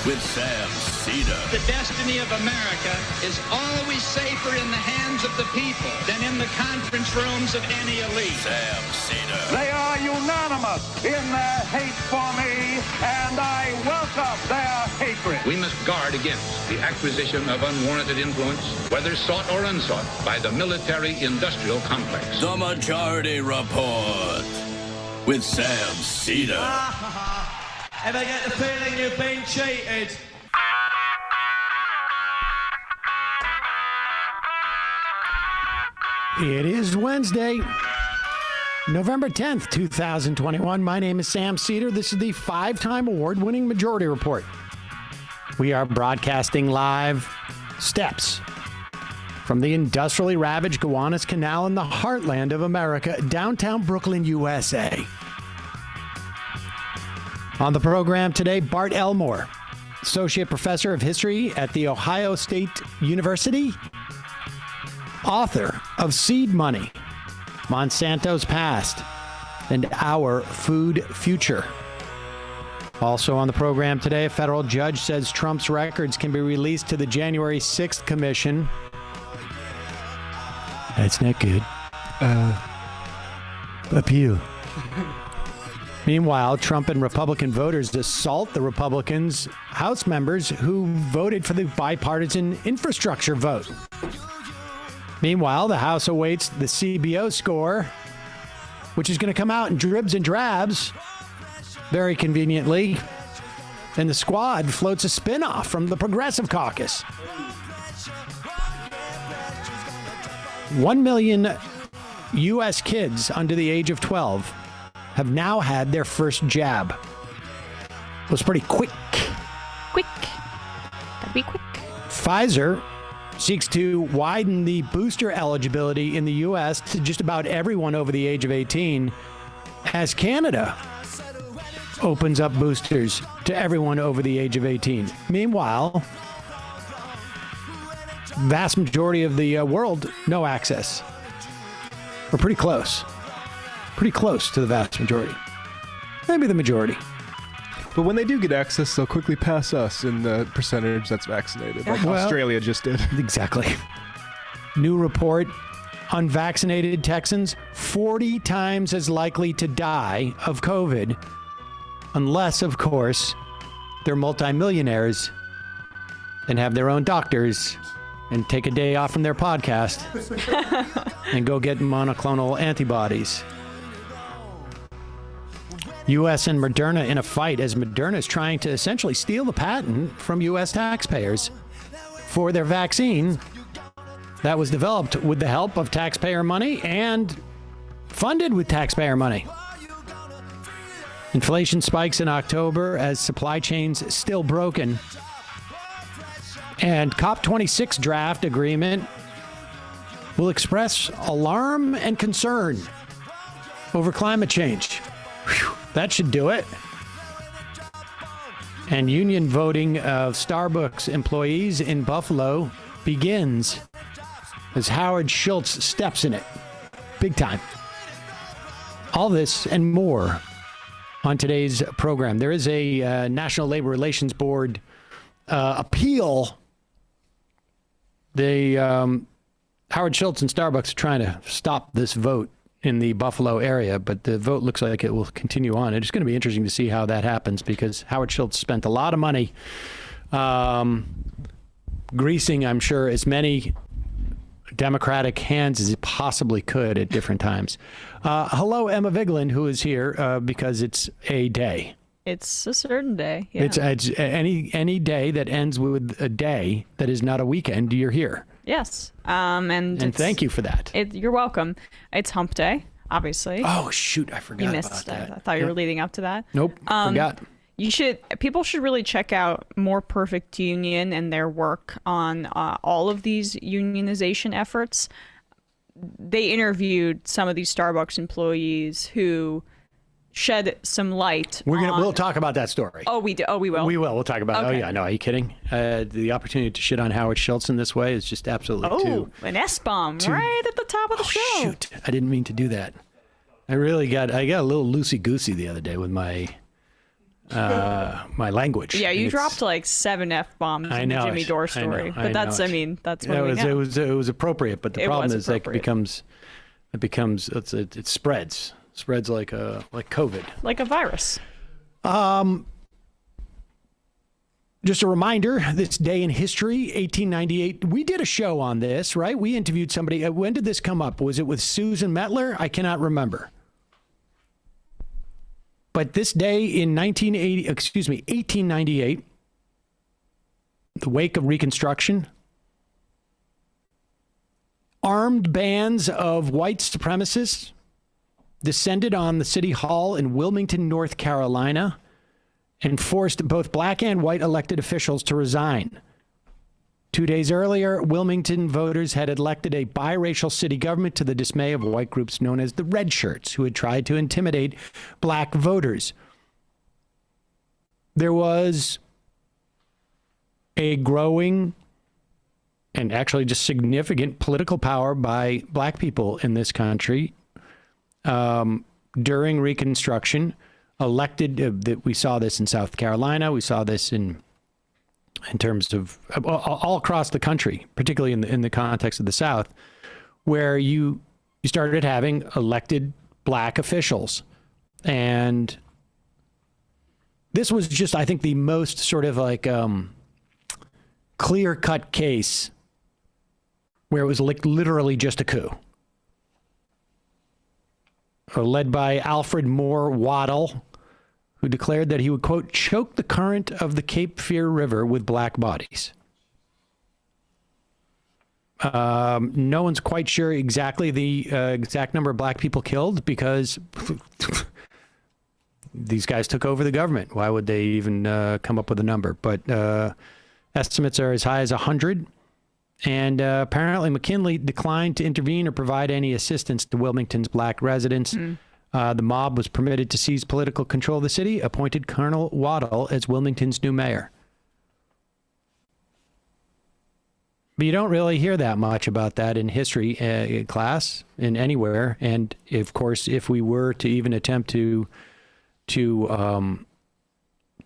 with Sam Seder. The destiny of America is always safer in the hands of the people than in the conference rooms of any elite. Sam Seder. They are unanimous in their hate for me, and I welcome their hatred. We must guard against the acquisition of unwarranted influence, whether sought or unsought, by the military-industrial complex. The Majority Report with Sam Seder. Ever get the feeling you've been cheated? It is Wednesday, November 10th, 2021. My name is Sam Seder. This is the five-time award-winning Majority Report. We are broadcasting live steps from the industrially ravaged Gowanus Canal in the heartland of America, downtown Brooklyn, USA. On the program today, Bart Elmore, Associate Professor of History at The Ohio State University, author of Seed Money, Monsanto's Past, and Our Food Future. Also on the program today, a federal judge says Trump's records can be released to the January 6th commission. That's not good. Appeal. Meanwhile, Trump and Republican voters assault the Republicans' House members who voted for the bipartisan infrastructure vote. Meanwhile, the House awaits the CBO score, which is going to come out in dribs and drabs, very conveniently. And the Squad floats a spinoff from the Progressive Caucus. 1 million U.S. kids under the age of 12 have now had their first jab. It was pretty quick. Quick. Gotta be quick. Pfizer seeks to widen the booster eligibility in the U.S. to just about everyone over the age of 18, as Canada opens up boosters to everyone over the age of 18. Meanwhile, vast majority of the world, no access. We're pretty close. Pretty close to the vast majority. Maybe the majority. But when they do get access, they'll quickly pass us in the percentage that's vaccinated, like Australia just did. Exactly. New report, unvaccinated Texans 40 times as likely to die of COVID, unless, of course, they're multimillionaires and have their own doctors and take a day off from their podcast and go get monoclonal antibodies. U.S. and Moderna in a fight as Moderna is trying to essentially steal the patent from U.S. taxpayers for their vaccine that was developed with the help of taxpayer money and funded with taxpayer money. Inflation spikes in October as supply chains still broken. And COP26 draft agreement will express alarm and concern over climate change. Whew. That should do it. And union voting of Starbucks employees in Buffalo begins as Howard Schultz steps in it. Big time. All this and more on today's program. There is a National Labor Relations Board appeal. Howard Schultz and Starbucks are trying to stop this vote in the Buffalo area, but the vote looks like it will continue on. It's going to be interesting to see how that happens because Howard Schultz spent a lot of money greasing, I'm sure, as many Democratic hands as he possibly could at different times. Hello, Emma Vigeland, who is here because it's a day. It's a certain day. Yeah. It's any day that ends with a day that is not a weekend, you're here. Yes. And thank you for that. You're welcome. It's Hump Day, obviously. Oh, shoot. I forgot you missed about that. I thought you were leading up to that. Nope. Forgot. People should really check out More Perfect Union and their work on all of these unionization efforts. They interviewed some of these Starbucks employees who shed some light. We'll talk about that story. Oh, we do. Oh, we will. We will. We'll talk about it. Okay. Oh, yeah. No, are you kidding? The opportunity to shit on Howard Schultz in this way is just absolutely an S-bomb right at the top of the show. Shoot. I didn't mean to do that. I got a little loosey-goosey the other day with my my language. Yeah, you dropped like 7 F-bombs in the Jimmy Dore story. But that's, I mean, that's what we know. It was appropriate, but the problem is like it spreads like COVID. Like a virus. Just a reminder, this day in history, 1898. We did a show on this, right? We interviewed somebody. When did this come up? Was it with Susan Mettler? I cannot remember. But this day in 1898, the wake of Reconstruction, armed bands of white supremacists descended on the City Hall in Wilmington, North Carolina, and forced both black and white elected officials to resign. 2 days earlier, Wilmington voters had elected a biracial city government to the dismay of white groups known as the Red Shirts, who had tried to intimidate black voters. There was a growing and actually just significant political power by black people in this country during Reconstruction. Elected, we saw this in South Carolina. We saw this in terms of all across the country, particularly in the context of the South, where you started having elected black officials. And this was just, I think, the most sort of like clear-cut case where it was like literally just a coup. Led by Alfred Moore Waddell, who declared that he would, quote, choke the current of the Cape Fear River with black bodies. No one's quite sure exactly the exact number of black people killed because these guys took over the government. Why would they even come up with a number? But estimates are as high as 100. And apparently McKinley declined to intervene or provide any assistance to Wilmington's black residents. The mob was permitted to seize political control of the city, appointed Colonel Waddell as Wilmington's new mayor. But you don't really hear that much about that in history class, in anywhere. And of course, if we were to even attempt to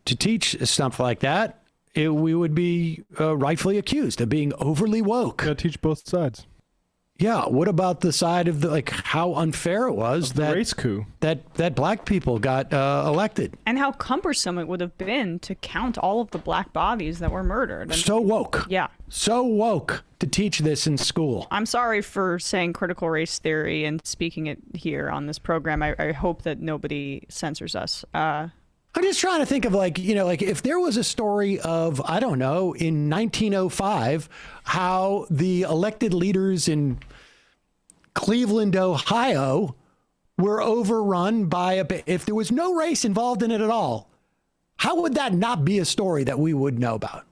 teach stuff like that, we would be rightfully accused of being overly woke. Gotta teach both sides. Yeah. What about the side of how unfair it was that race coup that black people got elected, and how cumbersome it would have been to count all of the black bodies that were murdered. So woke. Yeah. So woke to teach this in school. I'm sorry for saying critical race theory and speaking it here on this program. I hope that nobody censors us. I'm just trying to think of if there was a story of, I don't know, in 1905, how the elected leaders in Cleveland, Ohio were overrun by if there was no race involved in it at all, how would that not be a story that we would know about?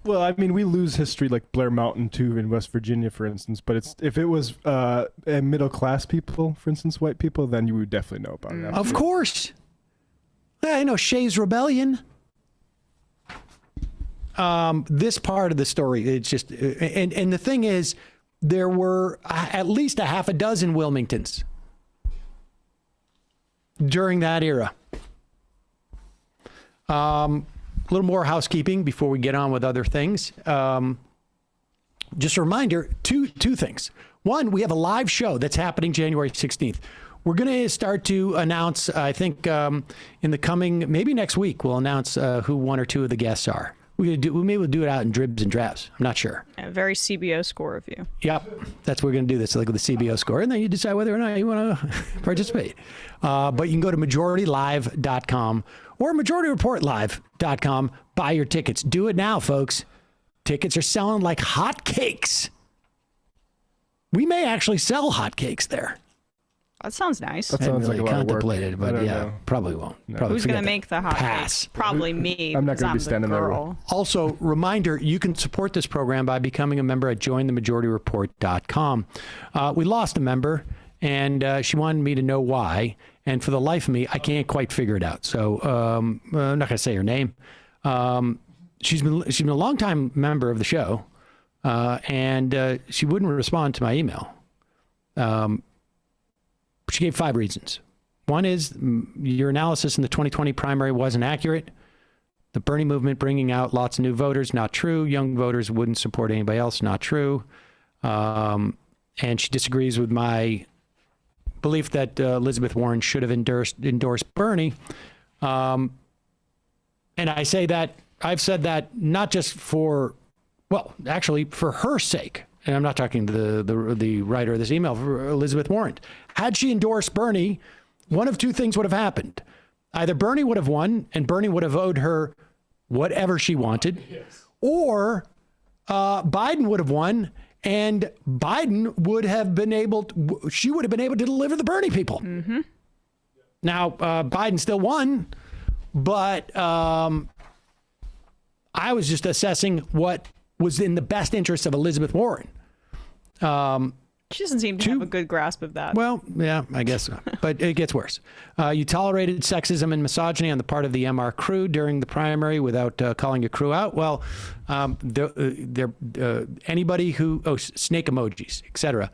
Well, I mean, we lose history like Blair Mountain too in West Virginia, for instance. But if it was middle class people, for instance, white people, then you would definitely know about it. Of course. Yeah, I know Shays Rebellion. This part of the story, it's just, and the thing is, there were at least a half a dozen Wilmingtons during that era. A little more housekeeping before we get on with other things. Just a reminder, two things. One, we have a live show that's happening January 16th. We're going to start to announce, I think, in the coming, maybe next week, we'll announce who one or two of the guests are. We may do it out in dribs and drabs. I'm not sure. A very CBO score of you. Yep. That's what we're going to do this, like with the CBO score. And then you decide whether or not you want to participate. But you can go to majoritylive.com or majorityreportlive.com. Buy your tickets. Do it now, folks. Tickets are selling like hotcakes. We may actually sell hotcakes there. That sounds nice. That sounds like a lot contemplated, of work. but yeah, know. Probably won't. No. Probably Who's going to make the hot cakes? Probably me. I'm not going to be standing there. Also, reminder, you can support this program by becoming a member at jointhemajority.report.com. We lost a member, and she wanted me to know why. And for the life of me, I can't quite figure it out. So I'm not going to say her name. She's been a longtime member of the show, and she wouldn't respond to my email. She gave 5 reasons. One is your analysis in the 2020 primary wasn't accurate. The Bernie movement bringing out lots of new voters, not true. Young voters wouldn't support anybody else, not true. And she disagrees with my belief that Elizabeth Warren should have endorsed Bernie. And I say that, I've said that not just for, well, actually for her sake. And I'm not talking to the writer of this email, for Elizabeth Warren. Had she endorsed Bernie, one of two things would have happened. Either Bernie would have won and Bernie would have owed her whatever she wanted, or Biden would have won and Biden would have been able, she would have been able to deliver the Bernie people. Mm-hmm. Now, Biden still won, but I was just assessing what was in the best interest of Elizabeth Warren. She doesn't seem to have a good grasp of that. Well, yeah, I guess so. But it gets worse. You tolerated sexism and misogyny on the part of the MR crew during the primary without calling your crew out. Well, anybody who, snake emojis, etc.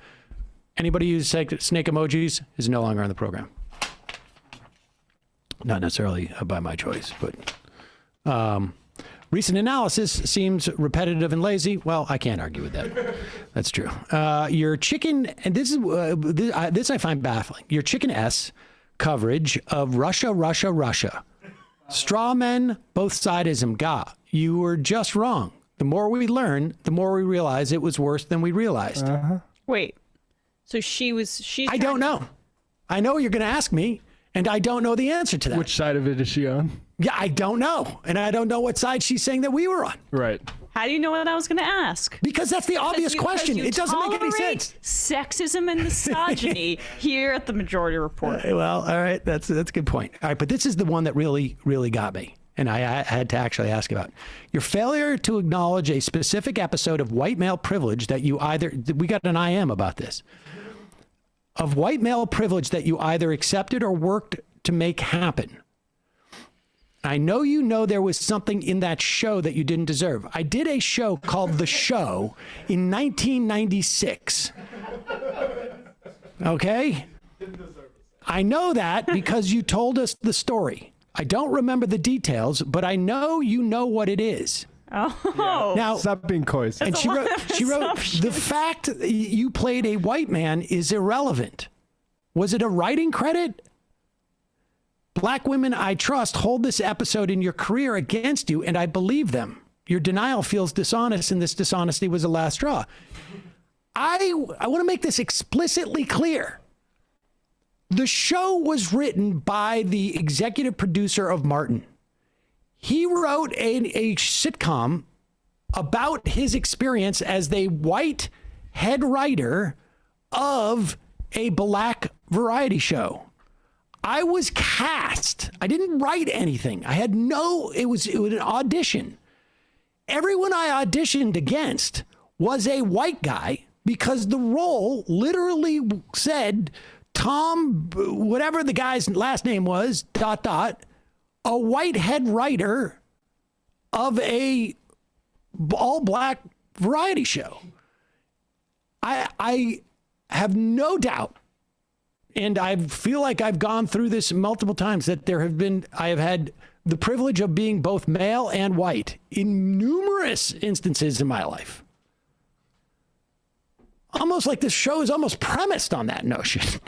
Anybody who uses snake emojis is no longer on the program. Not necessarily by my choice, but recent analysis seems repetitive and lazy. Well, I can't argue with that. That's true. Your chicken, and this I find baffling. Your chicken S coverage of Russia. Straw men, both sidism. You were just wrong. The more we learn, the more we realize it was worse than we realized. Wait, so I don't know. I know you're going to ask me, and I don't know the answer to that. Which side of it is she on? Yeah, I don't know. And I don't know what side she's saying that we were on. Right. How do you know what I was going to ask? Because that's the obvious question. It doesn't make any sense. Sexism and misogyny here at the Majority Report. Well, all right. That's a good point. All right. But this is the one that really, really got me. And I had to actually ask about your failure to acknowledge a specific episode of white male privilege that you we got an IM about this, of white male privilege that you either accepted or worked to make happen. I know there was something in that show that you didn't deserve. I did a show called The Show in 1996. Okay? I know that because you told us the story. I don't remember the details, but I know you know what it is. Oh. Now, stop being coy. And she wrote, the fact that you played a white man is irrelevant. Was it a writing credit? Black women I trust hold this episode in your career against you, and I believe them. Your denial feels dishonest, and this dishonesty was the last straw. I want to make this explicitly clear. The show was written by the executive producer of Martin. He wrote a sitcom about his experience as the white head writer of a black variety show. I was cast. I didn't write anything. It was an audition. Everyone I auditioned against was a white guy because the role literally said Tom, whatever the guy's last name was, ... a white head writer of a all black variety show. I have no doubt, and I feel like I've gone through this multiple times, that I have had the privilege of being both male and white in numerous instances in my life. Almost like this show is almost premised on that notion.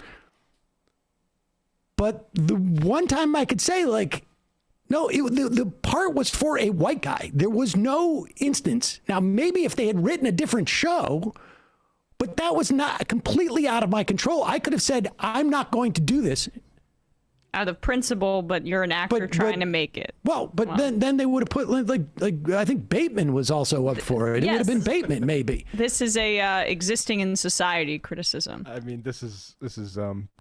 But the one time I could say, no, the part was for a white guy. There was no instance. Now, maybe if they had written a different show, but that was not completely out of my control. I could have said, I'm not going to do this. Out of principle, but you're an actor trying to make it. Well, but then they would have put, I think Bateman was also up for it. It would have been Bateman, maybe. This is a existing in society criticism. I mean, this is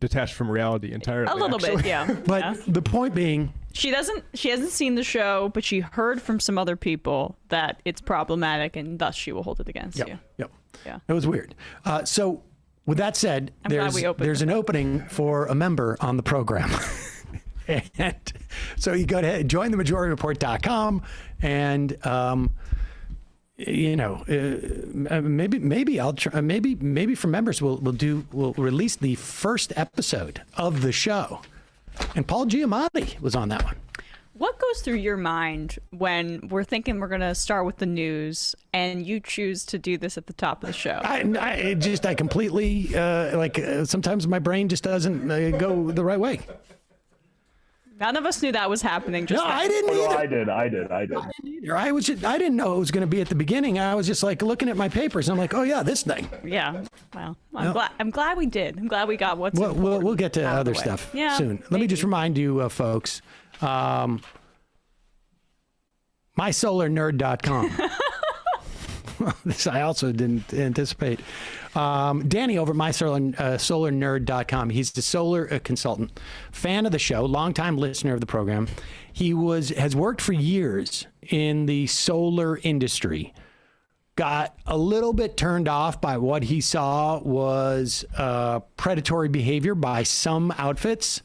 detached from reality entirely. A little bit, yeah. But the point being, she hasn't seen the show, but she heard from some other people that it's problematic, and thus she will hold it against you. Yep. Yeah. It was weird. So with that said, there's an opening for a member on the program. And so you go to jointhemajority.report.com and maybe I'll try, maybe for members we'll release the first episode of the show And Paul Giamatti was on that one. What goes through your mind when we're thinking we're going to start with the news and you choose to do this at the top of the show? I completely, sometimes my brain just doesn't go the right way. None of us knew that was happening. Just no, I didn't either. I did. I didn't either. I didn't know it was going to be at the beginning. I was just like looking at my papers. I'm like, oh yeah, this thing. Yeah. Well, I'm glad we did. I'm glad we got what's important. We'll get to other stuff soon. Let me just remind you, folks, mysolarnerd.com. This I also didn't anticipate. Danny over at mysolarnerd.com. He's the solar consultant, fan of the show, longtime listener of the program. He has worked for years in the solar industry. Got a little bit turned off by what he saw was predatory behavior by some outfits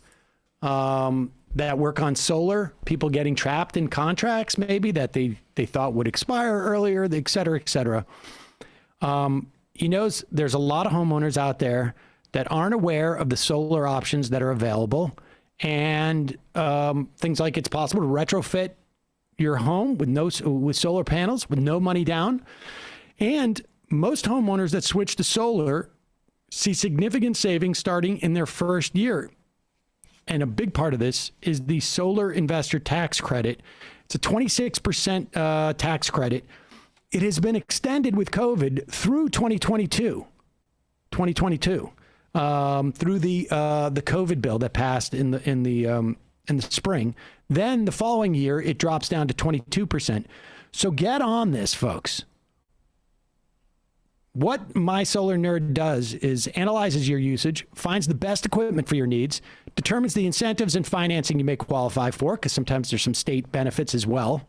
that work on solar, people getting trapped in contracts maybe that they thought would expire earlier, et cetera, et cetera. He knows there's a lot of homeowners out there that aren't aware of the solar options that are available, and things like it's possible to retrofit your home with solar panels with no money down. And most homeowners that switch to solar see significant savings starting in their first year. And a big part of this is the solar investor tax credit. It's a 26% tax credit. It has been extended with COVID through 2022, through the COVID bill that passed in the spring. Then the following year, it drops down to 22%. So get on this, folks. What My Solar Nerd does is analyzes your usage, finds the best equipment for your needs, determines the incentives and financing you may qualify for, because sometimes there's some state benefits as well,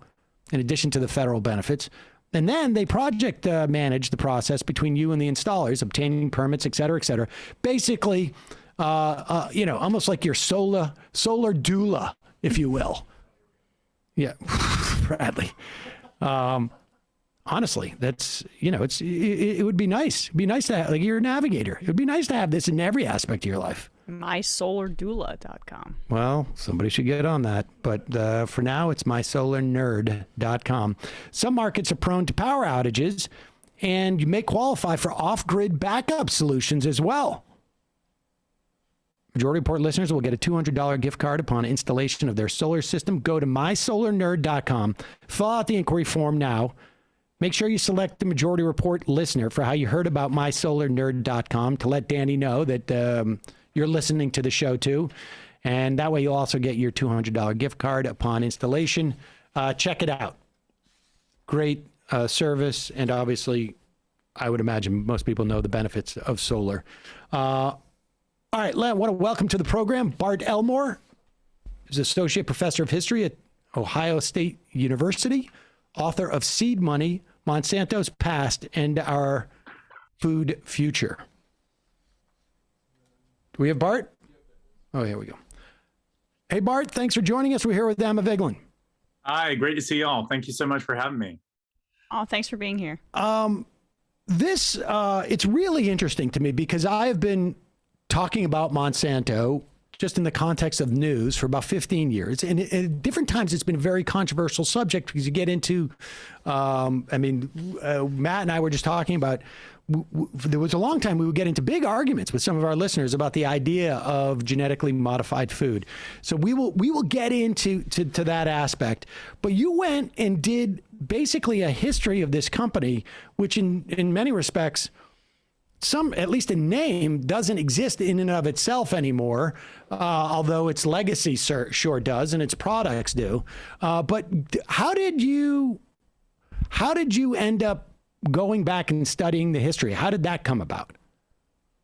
in addition to the federal benefits. And then they project manage the process between you and the installers, obtaining permits, et cetera, et cetera. Basically, almost like your solar doula, if you will. Yeah, Bradley. Honestly, that's, it would be nice. It'd be nice to have, like, you're a navigator. It would be nice to have this in every aspect of your life. mysolardoula.com. Well, somebody should get on that. But for now, it's mysolarnerd.com. Some markets are prone to power outages, and you may qualify for off-grid backup solutions as well. Majority Report listeners will get a $200 gift card upon installation of their solar system. Go to mysolarnerd.com. Fill out the inquiry form now. Make sure you select the Majority Report listener for how you heard about mysolarnerd.com to let Danny know that you're listening to the show too. And that way you'll also get your $200 gift card upon installation. Check it out. Great service. And obviously, I would imagine most people know the benefits of solar. All right, I want to welcome to the program Bart Elmore, who's Associate Professor of History at Ohio State University, author of Seed Money, Monsanto's Past and Our Food Future. Do we have Bart? Oh, here we go. Hey, Bart, thanks for joining us. We're here with Emma Vigeland. Hi, great to see you all. Thank you so much for having me. Oh, thanks for being here. It's really interesting to me because I have been talking about Monsanto just in the context of news for about 15 years. And at different times, it's been a very controversial subject because you get into, Matt and I were just talking about, there was a long time we would get into big arguments with some of our listeners about the idea of genetically modified food. So we will get into that aspect. But you went and did basically a history of this company, which in many respects, at least in name, doesn't exist in and of itself anymore, although its legacy sure does and its products do. But how did you end up going back and studying the history? How did that come about?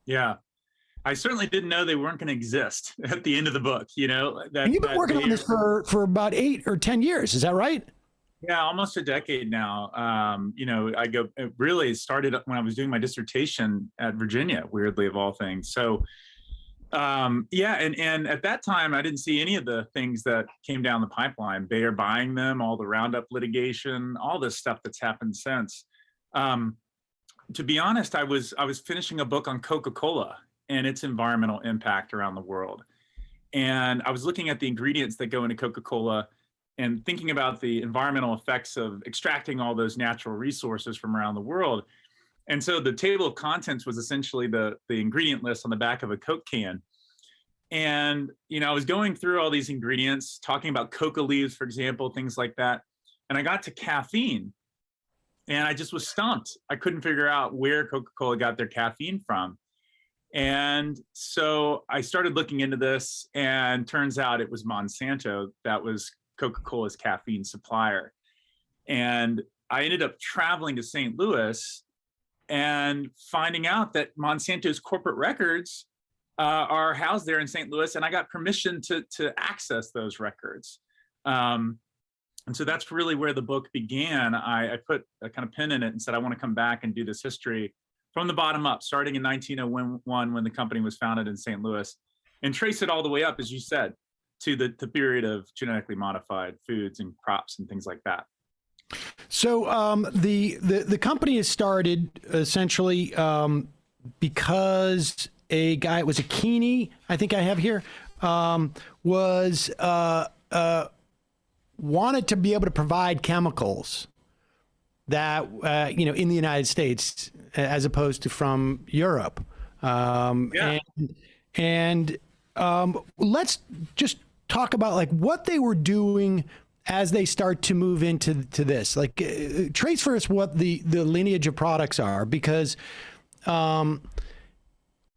Yeah, I certainly didn't know they weren't going to exist at the end of the book. And you've been working on this for about 8 or 10 years. Is that right? Yeah, almost a decade now. It really started when I was doing my dissertation at Virginia, weirdly, of all things. So, and at that time, I didn't see any of the things that came down the pipeline. Bayer buying them, all the Roundup litigation, all this stuff that's happened since. To be honest, I was finishing a book on Coca-Cola and its environmental impact around the world. And I was looking at the ingredients that go into Coca-Cola and thinking about the environmental effects of extracting all those natural resources from around the world. And so the table of contents was essentially the ingredient list on the back of a Coke can. And, I was going through all these ingredients, talking about coca leaves, for example, things like that. And I got to caffeine and I just was stumped. I couldn't figure out where Coca-Cola got their caffeine from. And so I started looking into this, and turns out it was Monsanto that was Coca-Cola's caffeine supplier. And I ended up traveling to St. Louis and finding out that Monsanto's corporate records are housed there in St. Louis, and I got permission to access those records. And so that's really where the book began. I put a kind of pin in it and said, I want to come back and do this history from the bottom up, starting in 1901 when the company was founded in St. Louis, and trace it all the way up, as you said, to the period of genetically modified foods and crops and things like that. So the company is started essentially because a guy, it was a Keeney, I think I have here, was wanted to be able to provide chemicals that in the United States as opposed to from Europe. And let's just talk about like what they were doing as they start to move into this. Like trace for us what the lineage of products are, because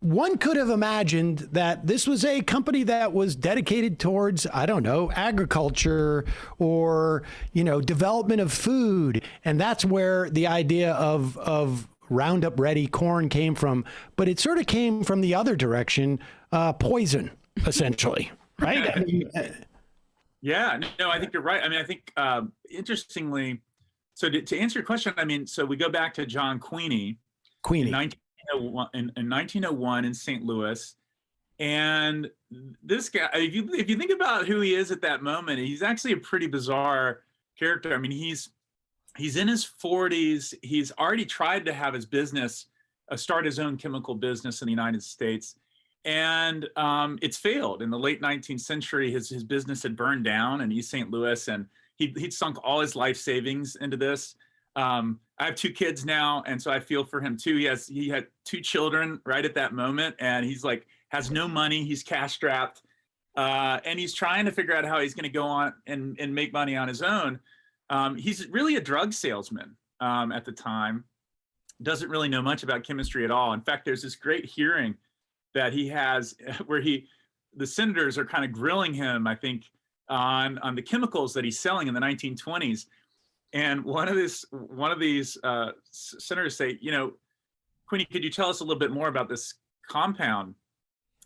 one could have imagined that this was a company that was dedicated towards, I don't know, agriculture or, development of food. And that's where the idea of Roundup Ready corn came from. But it sort of came from the other direction, poison, essentially, right? I mean, yeah, no, I think you're right. I mean, I think, interestingly, so to answer your question, I mean, so we go back to John Queeny. In 1901 in St. Louis. And this guy, if you think about who he is at that moment, he's actually a pretty bizarre character. I mean, he's in his 40s. He's already tried to have his business, start his own chemical business in the United States. And it's failed. In the late 19th century, his business had burned down in East St. Louis, and he'd sunk all his life savings into this. I have 2 kids now, and so I feel for him too. He had 2 children right at that moment, and he's like has no money. He's cash strapped, and he's trying to figure out how he's going to go on and make money on his own. He's really a drug salesman at the time. Doesn't really know much about chemistry at all. In fact, there's this great hearing that he has where the senators are kind of grilling him, I think, on the chemicals that he's selling in the 1920s. And one of these senators say, Queeny, could you tell us a little bit more about this compound?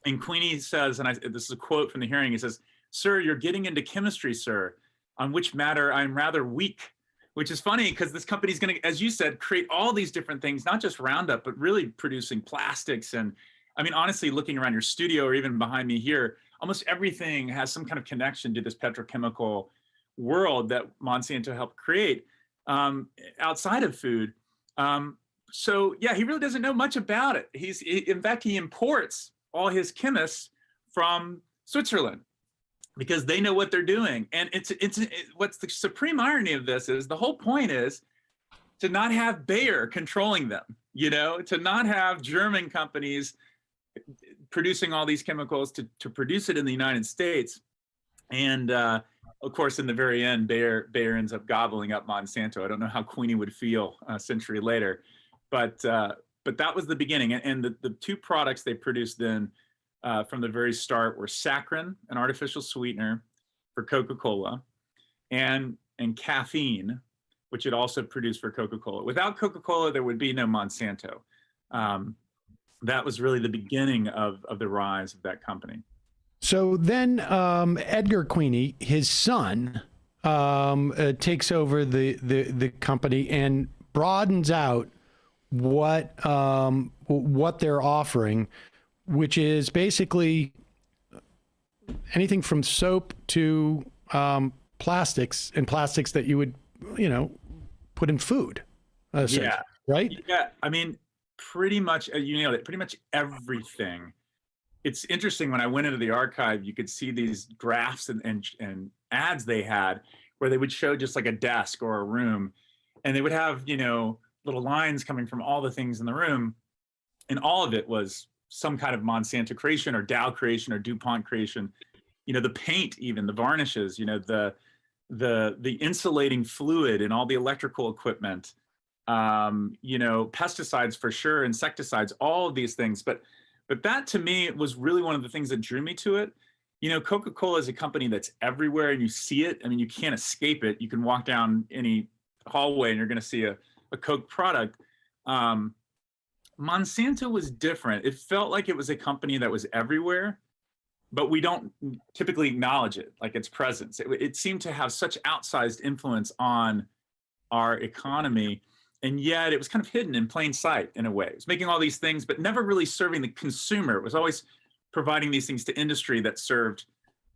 And Queeny says, and this is a quote from the hearing, he says, "Sir, you're getting into chemistry, sir, on which matter I'm rather weak," which is funny because this company's going to, as you said, create all these different things, not just Roundup, but really producing plastics. And I mean, honestly, looking around your studio or even behind me here, almost everything has some kind of connection to this petrochemical world that Monsanto helped create outside of food. So yeah, he really doesn't know much about it. In fact, he imports all his chemists from Switzerland because they know what they're doing. And what's the supreme irony of this is the whole point is to not have Bayer controlling them, to not have German companies producing all these chemicals to produce it in the United States. And of course, in the very end, Bayer ends up gobbling up Monsanto. I don't know how Queeny would feel a century later, but that was the beginning. And the 2 products they produced then from the very start were saccharin, an artificial sweetener for Coca-Cola, and caffeine, which it also produced for Coca-Cola. Without Coca-Cola, there would be no Monsanto. That was really the beginning of the rise of that company. So then Edgar Queeny, his son, takes over the company and broadens out what they're offering, which is basically anything from soap to plastics that you would put in food. Right? Yeah, I mean, pretty much you nailed it. Pretty much everything it's interesting, when I went into the archive, you could see these graphs and ads they had where they would show just like a desk or a room, and they would have, little lines coming from all the things in the room, and all of it was some kind of Monsanto creation or Dow creation or DuPont creation. The paint, even the varnishes, the insulating fluid and all the electrical equipment, pesticides for sure, insecticides, all of these things. But that to me was really one of the things that drew me to it. Coca-Cola is a company that's everywhere and you see it. I mean, you can't escape it. You can walk down any hallway and you're going to see a Coke product. Monsanto was different. It felt like it was a company that was everywhere, but we don't typically acknowledge it, like its presence. It seemed to have such outsized influence on our economy, and yet it was kind of hidden in plain sight in a way. It was making all these things, but never really serving the consumer. It was always providing these things to industry that served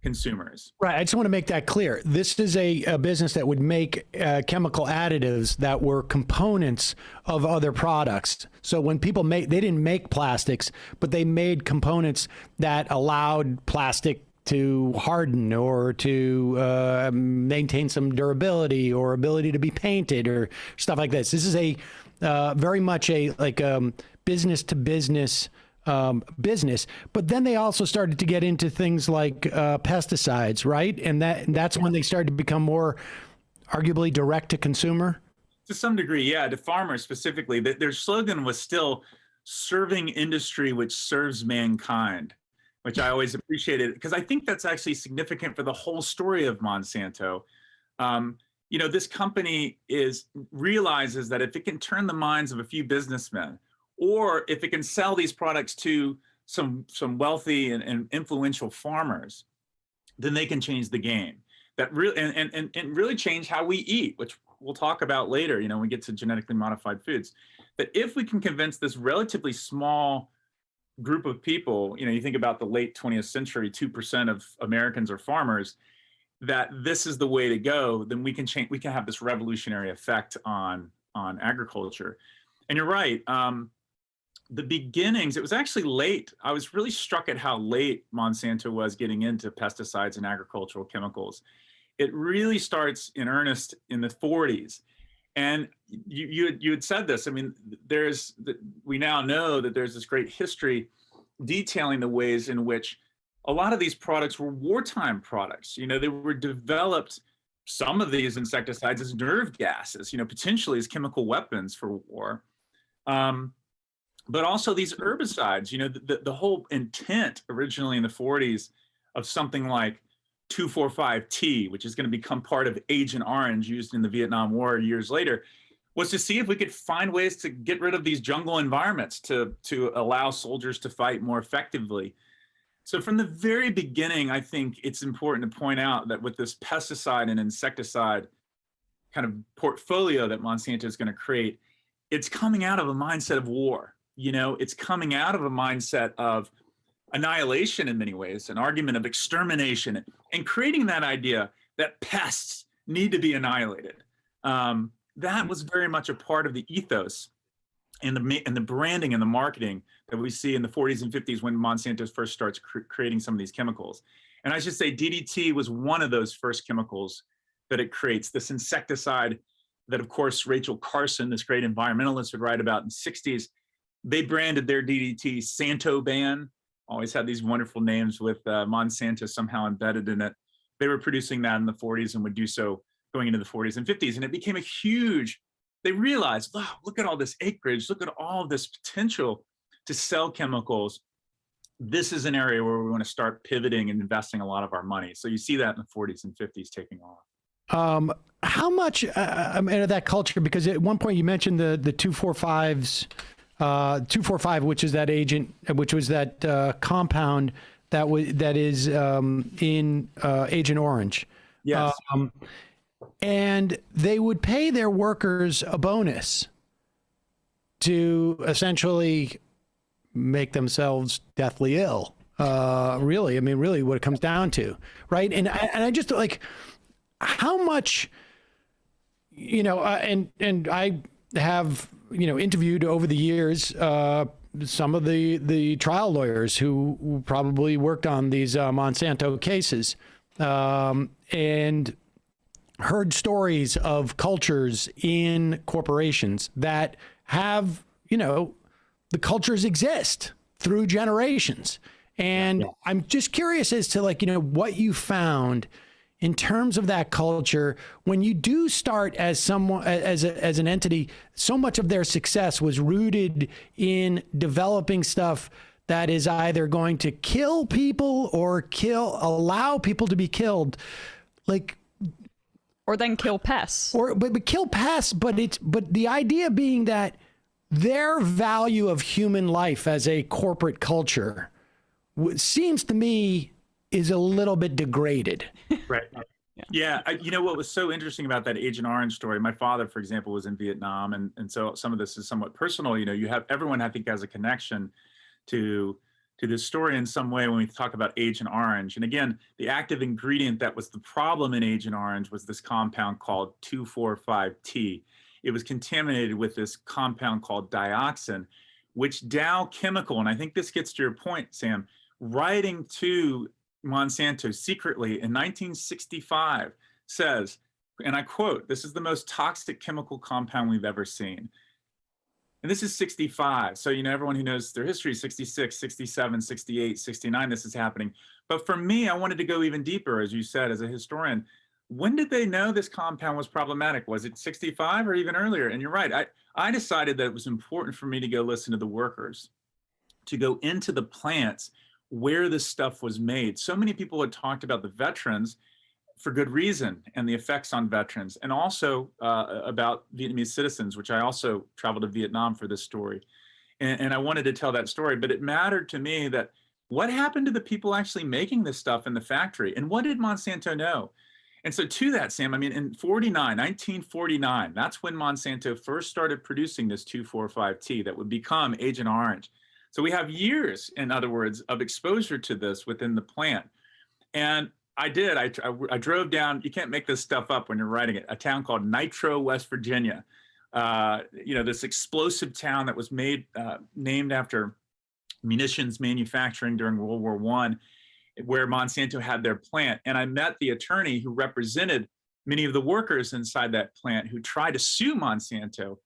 consumers. Right. I just want to make that clear. This is a business that would make chemical additives that were components of other products. So when people they didn't make plastics, but they made components that allowed plastic to harden or to maintain some durability or ability to be painted or stuff like this. This is a very much a business to business business, but then they also started to get into things like pesticides, right? And that's when they started to become more arguably direct to consumer. To some degree, yeah, to farmers specifically. Their slogan was still serving industry which serves mankind, which I always appreciated, because I think that's actually significant for the whole story of Monsanto. This company realizes that if it can turn the minds of a few businessmen, or if it can sell these products to some wealthy and influential farmers, then they can change the game. That really and really change how we eat, which we'll talk about later. When we get to genetically modified foods. That if we can convince this relatively small group of people, you think about the late 20th century, 2% of Americans are farmers, that this is the way to go, then we can change. We can have this revolutionary effect on agriculture. And you're right. The beginnings, it was actually late. I was really struck at how late Monsanto was getting into pesticides and agricultural chemicals. It really starts in earnest in the 40s. And you had said this. I mean, we now know that there's this great history detailing the ways in which a lot of these products were wartime products. They were developed, some of these insecticides, as nerve gases, potentially as chemical weapons for war. But also these herbicides, the whole intent originally in the 40s of something like 2,4,5-T, which is going to become part of Agent Orange used in the Vietnam War years later, was to see if we could find ways to get rid of these jungle environments to allow soldiers to fight more effectively. So from the very beginning, I think it's important to point out that with this pesticide and insecticide kind of portfolio that Monsanto is going to create, it's coming out of a mindset of war. It's coming out of a mindset of annihilation in many ways, an argument of extermination, and creating that idea that pests need to be annihilated. That was very much a part of the ethos and the branding and the marketing that we see in the 40s and 50s when Monsanto first starts creating some of these chemicals. And I should say DDT was one of those first chemicals that it creates, this insecticide that, of course, Rachel Carson, this great environmentalist, would write about in the 60s. They branded their DDT Santo Ban, always had these wonderful names with Monsanto somehow embedded in it. They were producing that in the 40s and would do so going into the 40s and 50s. And it became they realized, wow, look at all this acreage, look at all of this potential to sell chemicals. This is an area where we want to start pivoting and investing a lot of our money. So you see that in the 40s and 50s taking off. How much of that culture, because at one point you mentioned the 2,4,5s, 2,4,5, which is that agent, which was that compound that is in Agent Orange. Yes. And they would pay their workers a bonus to essentially make themselves deathly ill. Really, I mean, really what it comes down to, right? And I just like how much, and I have, interviewed over the years some of the trial lawyers who probably worked on these Monsanto cases, and heard stories of cultures in corporations that have, the cultures exist through generations. And I'm just curious as to what you found in terms of that culture when you do start as someone, as an entity. So much of their success was rooted in developing stuff that is either going to kill people or allow people to be killed, or then kill pests, but kill pests. But the idea being that their value of human life as a corporate culture seems to me is a little bit degraded. Right. Yeah. What was so interesting about that Agent Orange story, my father, for example, was in Vietnam. And so some of this is somewhat personal. You have everyone, I think, has a connection to this story in some way when we talk about Agent Orange. And again, the active ingredient that was the problem in Agent Orange was this compound called 2,4,5-T. It was contaminated with this compound called dioxin, which Dow Chemical, and I think this gets to your point, Sam, writing to Monsanto secretly in 1965 says, and I quote, "This is the most toxic chemical compound we've ever seen." And this is 65. So, everyone who knows their history, 66, 67, 68, 69, this is happening. But for me, I wanted to go even deeper, as you said, as a historian. When did they know this compound was problematic? Was it 65 or even earlier? And you're right. I decided that it was important for me to go listen to the workers, to go into the plants where this stuff was made. So many people had talked about the veterans for good reason and the effects on veterans, and also about Vietnamese citizens, which I also traveled to Vietnam for this story. And I wanted to tell that story, but it mattered to me that what happened to the people actually making this stuff in the factory, and what did Monsanto know? And so to that, Sam, in 1949, that's when Monsanto first started producing this 2,4,5-T that would become Agent Orange. So we have years, in other words, of exposure to this within the plant. And I drove down, you can't make this stuff up when you're writing it, a town called Nitro, West Virginia. This explosive town that was named after munitions manufacturing during World War I, where Monsanto had their plant. And I met the attorney who represented many of the workers inside that plant who tried to sue Monsanto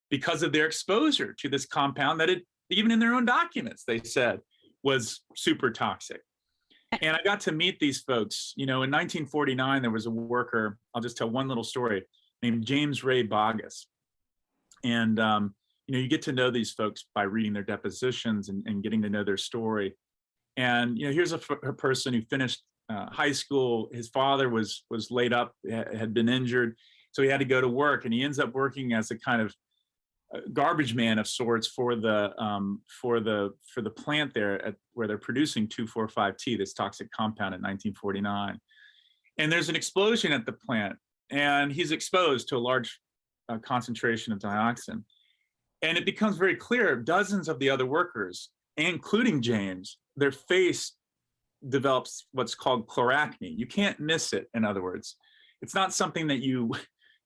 because of their exposure to this compound that even in their own documents, they said was super toxic. And I got to meet these folks. In 1949, there was a worker, I'll just tell one little story, named James Ray Bogus. And, you get to know these folks by reading their depositions and getting to know their story. And, here's a person who finished high school. His father was laid up, had been injured. So he had to go to work, and he ends up working as a kind of garbage man of sorts for the plant there where they're producing 2,4,5-T, this toxic compound, in 1949. And there's an explosion at the plant, and he's exposed to a large concentration of dioxin. And it becomes very clear, dozens of the other workers, including James, their face develops what's called chloracne. You can't miss it, in other words. It's not something that you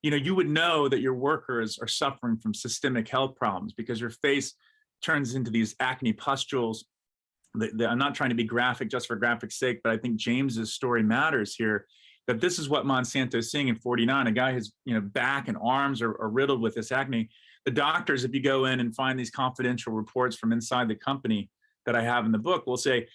would know that your workers are suffering from systemic health problems, because your face turns into these acne pustules. I'm not trying to be graphic just for graphic's sake, but I think James's story matters here, that this is what Monsanto is seeing in 49. A guy whose back and arms are riddled with this acne. The doctors, if you go in and find these confidential reports from inside the company that I have in the book, will say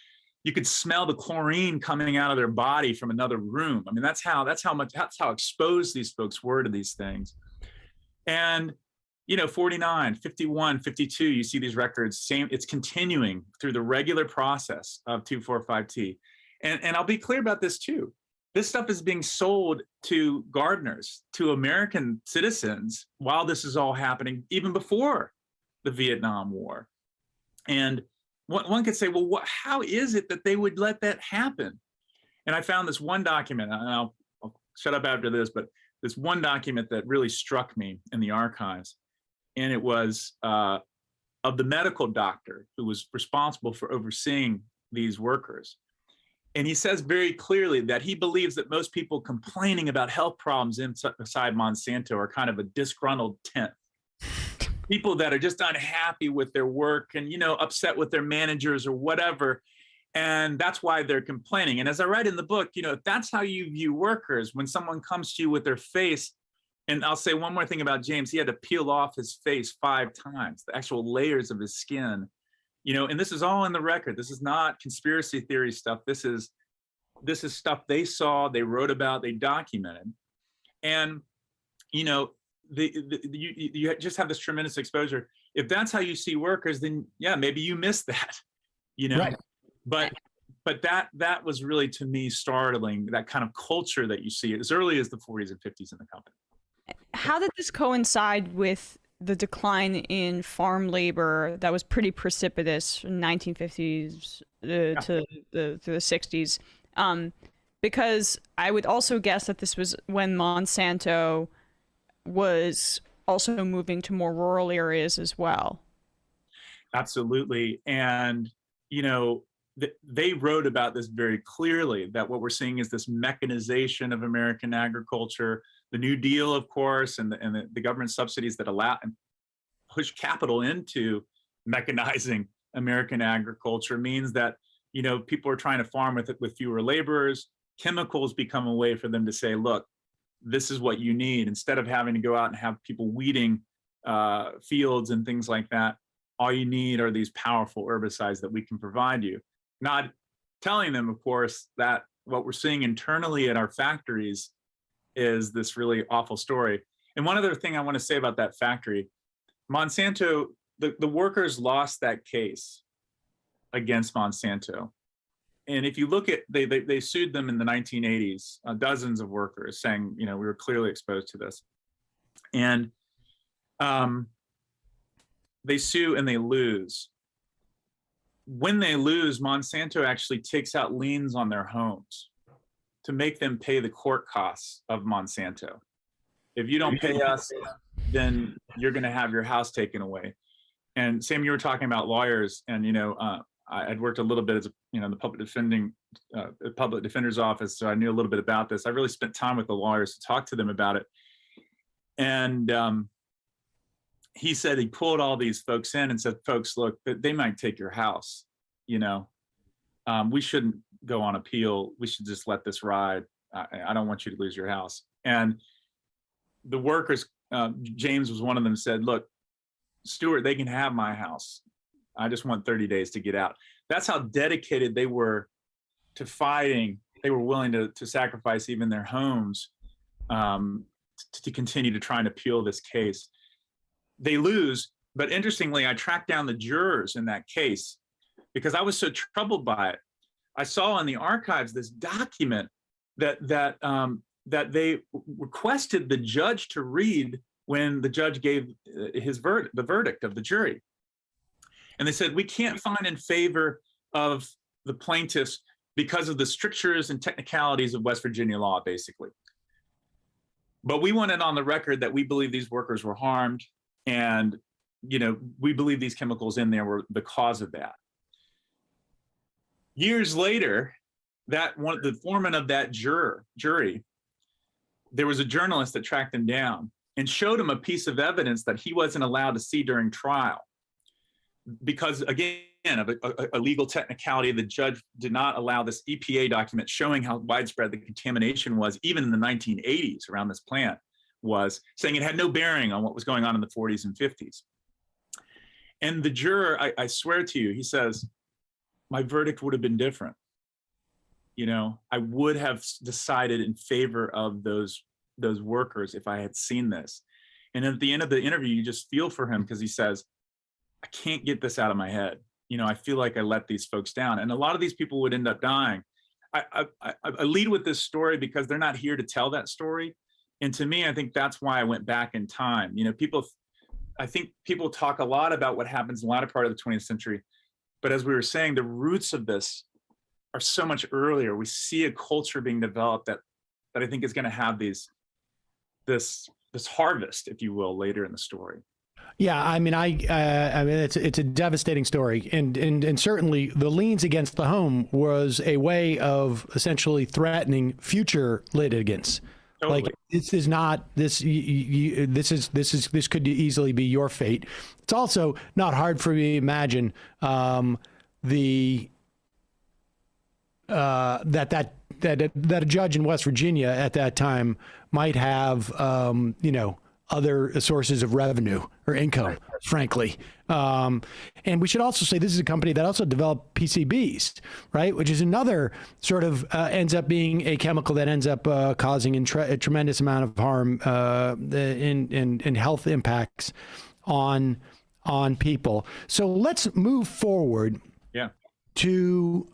you could smell the chlorine coming out of their body from another room. That's how exposed these folks were to these things. And 49, 51, 52, you see these records, it's continuing through the regular process of 2,4,5-T. And I'll be clear about this too. This stuff is being sold to gardeners, to American citizens, while this is all happening, even before the Vietnam War. And one could say, well, how is it that they would let that happen? And I found this one document, and I'll shut up after this, but this one document that really struck me in the archives. And it was of the medical doctor who was responsible for overseeing these workers. And he says very clearly that he believes that most people complaining about health problems inside Monsanto are kind of a disgruntled tenth. people that are just unhappy with their work and, upset with their managers or whatever. And that's why they're complaining. And as I write in the book, if that's how you view workers, when someone comes to you with their face, and I'll say one more thing about James, he had to peel off his face 5 times, the actual layers of his skin, and this is all in the record. This is not conspiracy theory stuff. This is stuff they saw, they wrote about, they documented. And, you just have this tremendous exposure. If that's how you see workers, then yeah, maybe you missed that, Right. But that was really, to me, startling, that kind of culture that you see as early as the 40s and 50s in the company. How did this coincide with the decline in farm labor that was pretty precipitous from 1950s to the 60s? Because I would also guess that this was when Monsanto was also moving to more rural areas as well. Absolutely. And, they wrote about this very clearly, that what we're seeing is this mechanization of American agriculture, the New Deal, of course, and the government subsidies that allow and push capital into mechanizing American agriculture means that, people are trying to farm with fewer laborers. Chemicals become a way for them to say, look, this is what you need. Instead of having to go out and have people weeding fields and things like that, all you need are these powerful herbicides that we can provide you. Not telling them, of course, that what we're seeing internally at our factories is this really awful story. And one other thing I want to say about that factory, Monsanto, the workers lost that case against Monsanto. And if you look at, they sued them in the 1980s, dozens of workers saying, we were clearly exposed to this. And they sue and they lose. When they lose, Monsanto actually takes out liens on their homes to make them pay the court costs of Monsanto. If you don't pay us, then you're going to have your house taken away. And Sam, you were talking about lawyers, and I'd worked a little bit as the public defender's office, so I knew a little bit about this. I really spent time with the lawyers to talk to them about it. And he said he pulled all these folks in and said, folks, look, they might take your house. We shouldn't go on appeal. We should just let this ride. I don't want you to lose your house. And the workers, James was one of them, said, look, Stuart, they can have my house. I just want 30 days to get out. That's how dedicated they were to fighting. They were willing to sacrifice even their homes to continue to try and appeal this case. They lose, but interestingly, I tracked down the jurors in that case because I was so troubled by it. I saw in the archives this document that they requested the judge to read when the judge gave the verdict of the jury. And they said, we can't find in favor of the plaintiffs because of the strictures and technicalities of West Virginia law, basically. But we want it on the record that we believe these workers were harmed, and we believe these chemicals in there were the cause of that. Years later, the foreman of that jury, there was a journalist that tracked him down and showed him a piece of evidence that he wasn't allowed to see during trial. Because again, of a legal technicality, the judge did not allow this EPA document showing how widespread the contamination was, even in the 1980s around this plant, was saying it had no bearing on what was going on in the 40s and 50s. And the juror, I swear to you, he says, my verdict would have been different. I would have decided in favor of those workers if I had seen this. And at the end of the interview, you just feel for him because he says, I can't get this out of my head. I feel like I let these folks down. And a lot of these people would end up dying. I lead with this story because they're not here to tell that story. And to me, I think that's why I went back in time. I think people talk a lot about what happens in the latter part of the 20th century. But as we were saying, the roots of this are so much earlier. We see a culture being developed that I think is going to have this harvest, if you will, later in the story. Yeah, I mean, it's a devastating story, and certainly the liens against the home was a way of essentially threatening future litigants Totally. Like this is not this. This could easily be your fate. It's also not hard for me to imagine that a judge in West Virginia at that time might have other sources of revenue or income, frankly. And we should also say this is a company that also developed PCBs, right? Which is another sort of ends up being a chemical that ends up causing a tremendous amount of harm in health impacts on people. So let's move forward to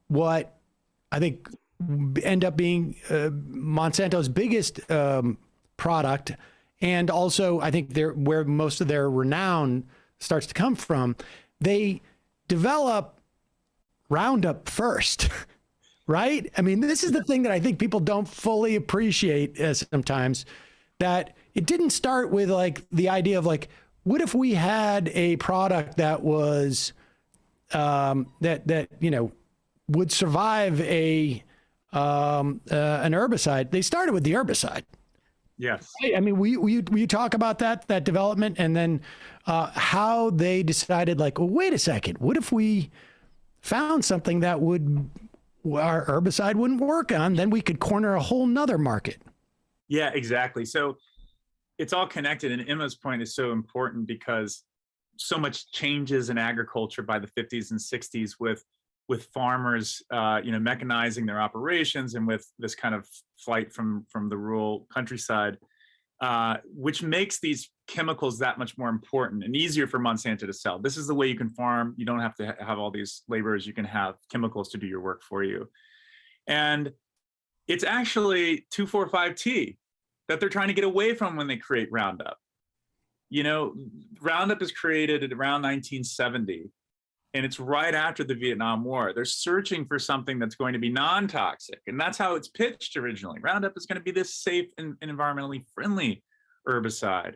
what I think end up being Monsanto's biggest product, and also I think where most of their renown starts to come from. They develop Roundup first, right? I mean, this is the thing that I think people don't fully appreciate sometimes, that it didn't start with like the idea of like, what if we had a product that was that would survive an herbicide. They started with the herbicide. Yes. I mean, will you talk about that development, and then how they decided, like, well, wait a second, what if we found something that our herbicide wouldn't work on? Then we could corner a whole nother market. Yeah, exactly. So it's all connected, and Emma's point is so important because so much changes in agriculture by the 50s and 60s with farmers, mechanizing their operations, and with this kind of flight from the rural countryside, which makes these chemicals that much more important and easier for Monsanto to sell. This is the way you can farm. You don't have to have all these laborers. You can have chemicals to do your work for you. And it's actually 2,4,5-T that they're trying to get away from when they create Roundup. Roundup is created at around 1970. And it's right after the Vietnam War. They're searching for something that's going to be non-toxic. And that's how it's pitched originally. Roundup is going to be this safe and environmentally friendly herbicide.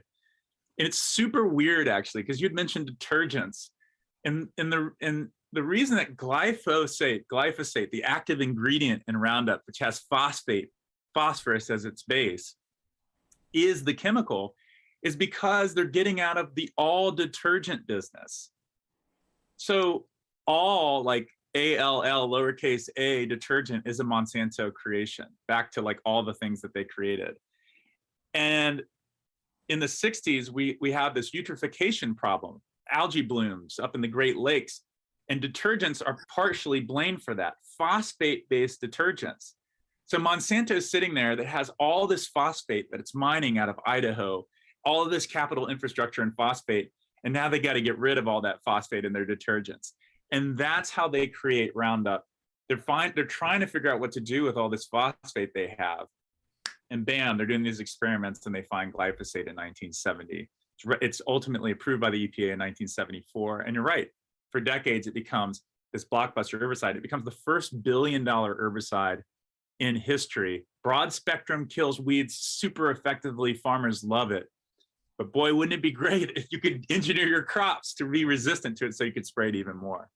And it's super weird, actually, because you'd mentioned detergents. And the reason that glyphosate, the active ingredient in Roundup, which has phosphorus as its base, is the chemical, is because they're getting out of the all detergent business. So all, like ALL lowercase a detergent, is a Monsanto creation, back to like all the things that they created. And in the 60s, we have this eutrophication problem, algae blooms up in the Great Lakes, and detergents are partially blamed for that, phosphate-based detergents. So Monsanto is sitting there that has all this phosphate that it's mining out of Idaho, all of this capital infrastructure in phosphate, and now they got to get rid of all that phosphate in their detergents. And that's how they create Roundup. They're trying to figure out what to do with all this phosphate they have. And bam, they're doing these experiments and they find glyphosate in 1970. It's ultimately approved by the EPA in 1974. And you're right, for decades it becomes this blockbuster herbicide. It becomes the first $1 billion herbicide in history. Broad spectrum, kills weeds super effectively. Farmers love it. But boy, wouldn't it be great if you could engineer your crops to be resistant to it so you could spray it even more.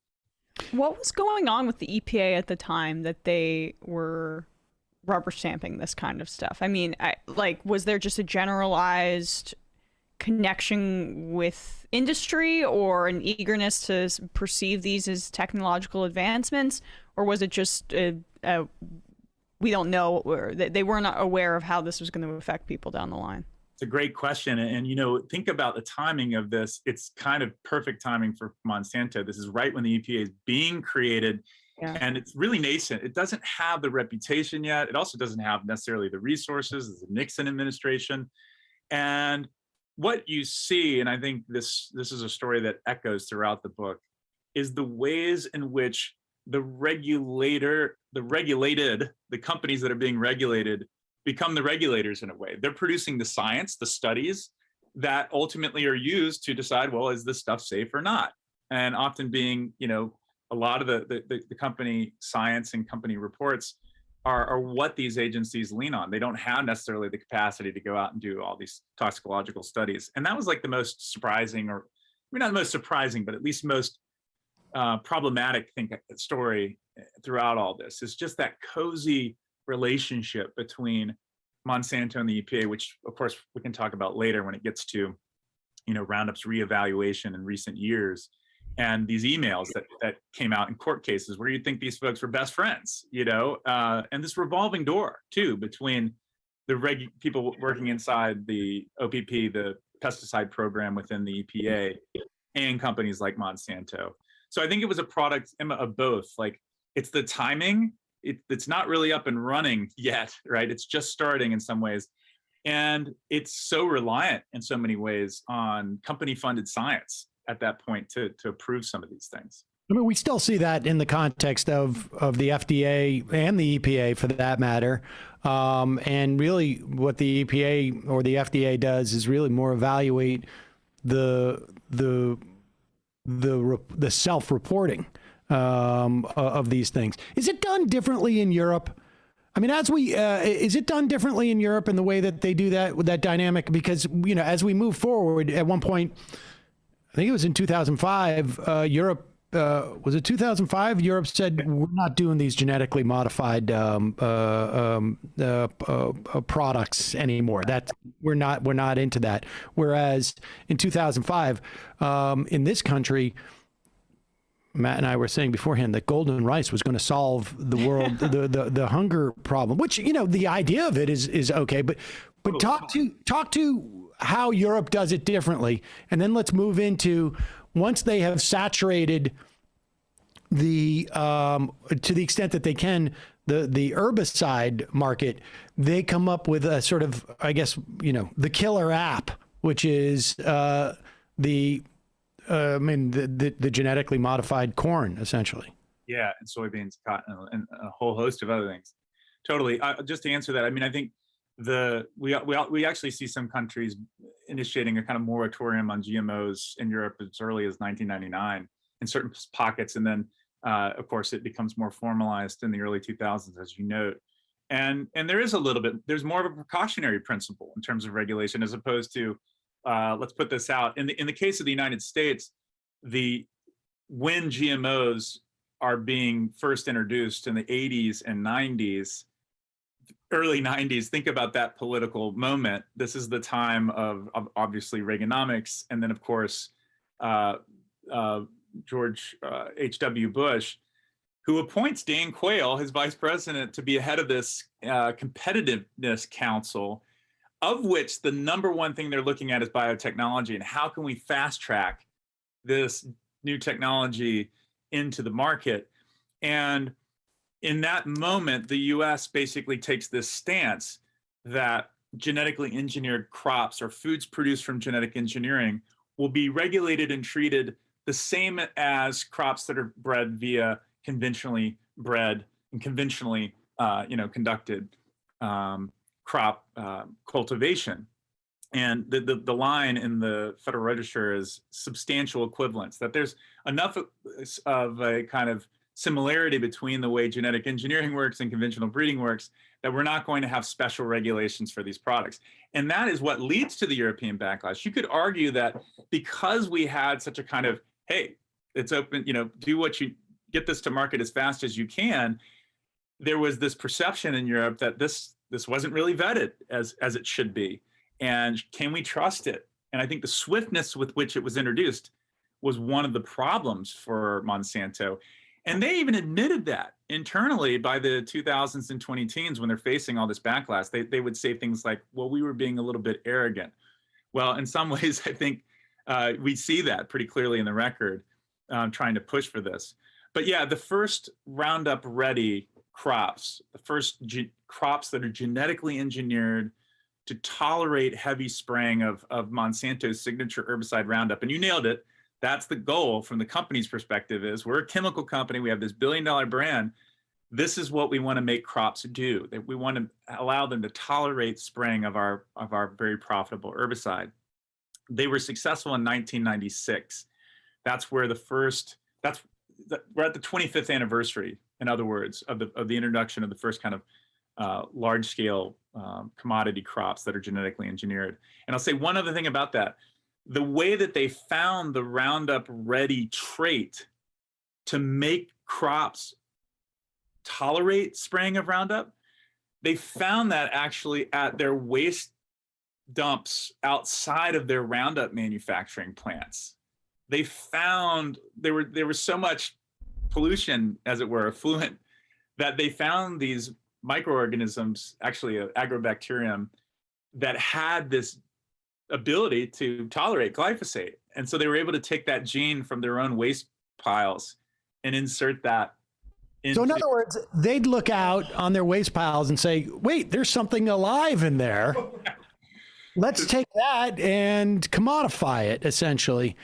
What was going on with the EPA at the time that they were rubber stamping this kind of stuff? I mean, was there just a generalized connection with industry or an eagerness to perceive these as technological advancements? Or was it just, we don't know, or they were not aware of how this was going to affect people down the line? It's a great question. And, think about the timing of this. It's kind of perfect timing for Monsanto. This is right when the EPA is being created. Yeah. And it's really nascent. It doesn't have the reputation yet. It also doesn't have necessarily the resources as the Nixon administration. And what you see, and I think this is a story that echoes throughout the book, is the ways in which the companies that are being regulated become the regulators in a way. They're producing the science, the studies that ultimately are used to decide, well, is this stuff safe or not? And often being, a lot of the company science and company reports are what these agencies lean on. They don't have necessarily the capacity to go out and do all these toxicological studies. And that was like the most surprising, or maybe not the most surprising, but at least most problematic story throughout all this, is just that cozy relationship between Monsanto and the EPA, which of course we can talk about later when it gets to, Roundup's reevaluation in recent years, and these emails that came out in court cases where you'd think these folks were best friends, and this revolving door too between the people working inside the OPP, the pesticide program within the EPA, and companies like Monsanto. So I think it was a product of both. Like, it's the timing. It's not really up and running yet, right? It's just starting in some ways. And it's so reliant in so many ways on company-funded science at that point to approve some of these things. I mean, we still see that in the context of the FDA and the EPA, for that matter. And really, what the EPA or the FDA does is really more evaluate the self-reporting of these things. Is it done differently in Europe? I mean, is it done differently in Europe in the way that they do that with that dynamic? Because, as we move forward, at one point, I think it was in 2005, Europe, was it 2005? Europe said, we're not doing these genetically modified products anymore. We're not into that. Whereas in 2005, in this country, Matt and I were saying beforehand that golden rice was going to solve the world, the hunger problem, which, the idea of it is okay, but talk to how Europe does it differently. And then let's move into, once they have saturated to the extent that they can, the herbicide market, they come up with a sort of, I guess, the killer app, which is the genetically modified corn, essentially. Yeah, and soybeans, cotton, and a whole host of other things. Totally. Just to answer that, I mean, I think we actually see some countries initiating a kind of moratorium on GMOs in Europe as early as 1999 in certain pockets, and then of course it becomes more formalized in the early 2000s, as you note. And there is there's more of a precautionary principle in terms of regulation, as opposed to let's put this out. In the case of the United States, when GMOs are being first introduced in the 80s and 90s, early 90s, think about that political moment. This is the time of obviously Reaganomics, and then of course George H.W. Bush, who appoints Dan Quayle, his vice president, to be head of this competitiveness council, of which the number one thing they're looking at is biotechnology, and how can we fast track this new technology into the market. And in that moment, the US basically takes this stance that genetically engineered crops or foods produced from genetic engineering will be regulated and treated the same as crops that are bred via conventionally bred and conventionally conducted crop cultivation. And the line in the Federal Register is substantial equivalence, that there's enough of a kind of similarity between the way genetic engineering works and conventional breeding works that we're not going to have special regulations for these products. And that is what leads to the European backlash. You could argue that because we had such a kind of, hey, it's open, do what you get this to market as fast as you can, there was this perception in Europe that this wasn't really vetted as it should be. And can we trust it? And I think the swiftness with which it was introduced was one of the problems for Monsanto. And they even admitted that internally by the 2000s and 2010s, when they're facing all this backlash. They would say things like, well, we were being a little bit arrogant. Well, in some ways, I think we see that pretty clearly in the record, trying to push for this. But yeah, the first Roundup Ready crops, the first crops that are genetically engineered to tolerate heavy spraying of Monsanto's signature herbicide Roundup. And you nailed it. That's the goal from the company's perspective. Is we're a chemical company. We have this billion-dollar brand. This is what we want to make crops do. That we want to allow them to tolerate spraying of our very profitable herbicide. They were successful in 1996. That's where we're at the 25th anniversary, in other words, of the introduction of the first kind of large-scale commodity crops that are genetically engineered. And I'll say one other thing about that. The way that they found the Roundup Ready trait to make crops tolerate spraying of Roundup, they found that actually at their waste dumps outside of their Roundup manufacturing plants. They found there was so much pollution, as it were, effluent, that they found these microorganisms, actually an agrobacterium, that had this ability to tolerate glyphosate. And so they were able to take that gene from their own waste piles and insert that into. So in other words, they'd look out on their waste piles and say, wait, there's something alive in there. Let's take that and commodify it, essentially.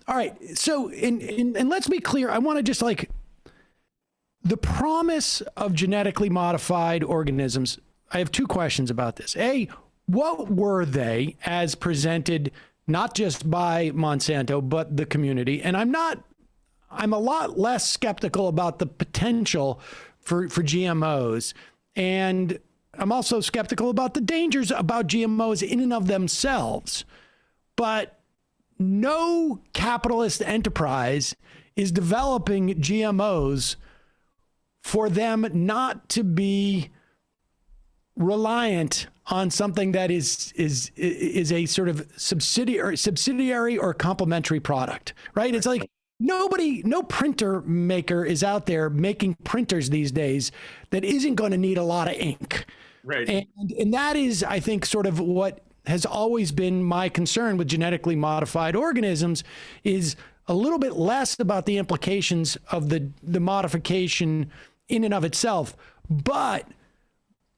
All right. So, and let's be clear. I want to just like the promise of genetically modified organisms. I have two questions about this. A, what were they as presented, not just by Monsanto, but the community? And I'm a lot less skeptical about the potential for GMOs. And I'm also skeptical about the dangers about GMOs in and of themselves. But no capitalist enterprise is developing GMOs for them not to be reliant on something that is a sort of subsidiary or complementary product, right? It's like no printer maker is out there making printers these days that isn't going to need a lot of ink. Right. And that is, I think, sort of what has always been my concern with genetically modified organisms, is a little bit less about the implications of the modification in and of itself, but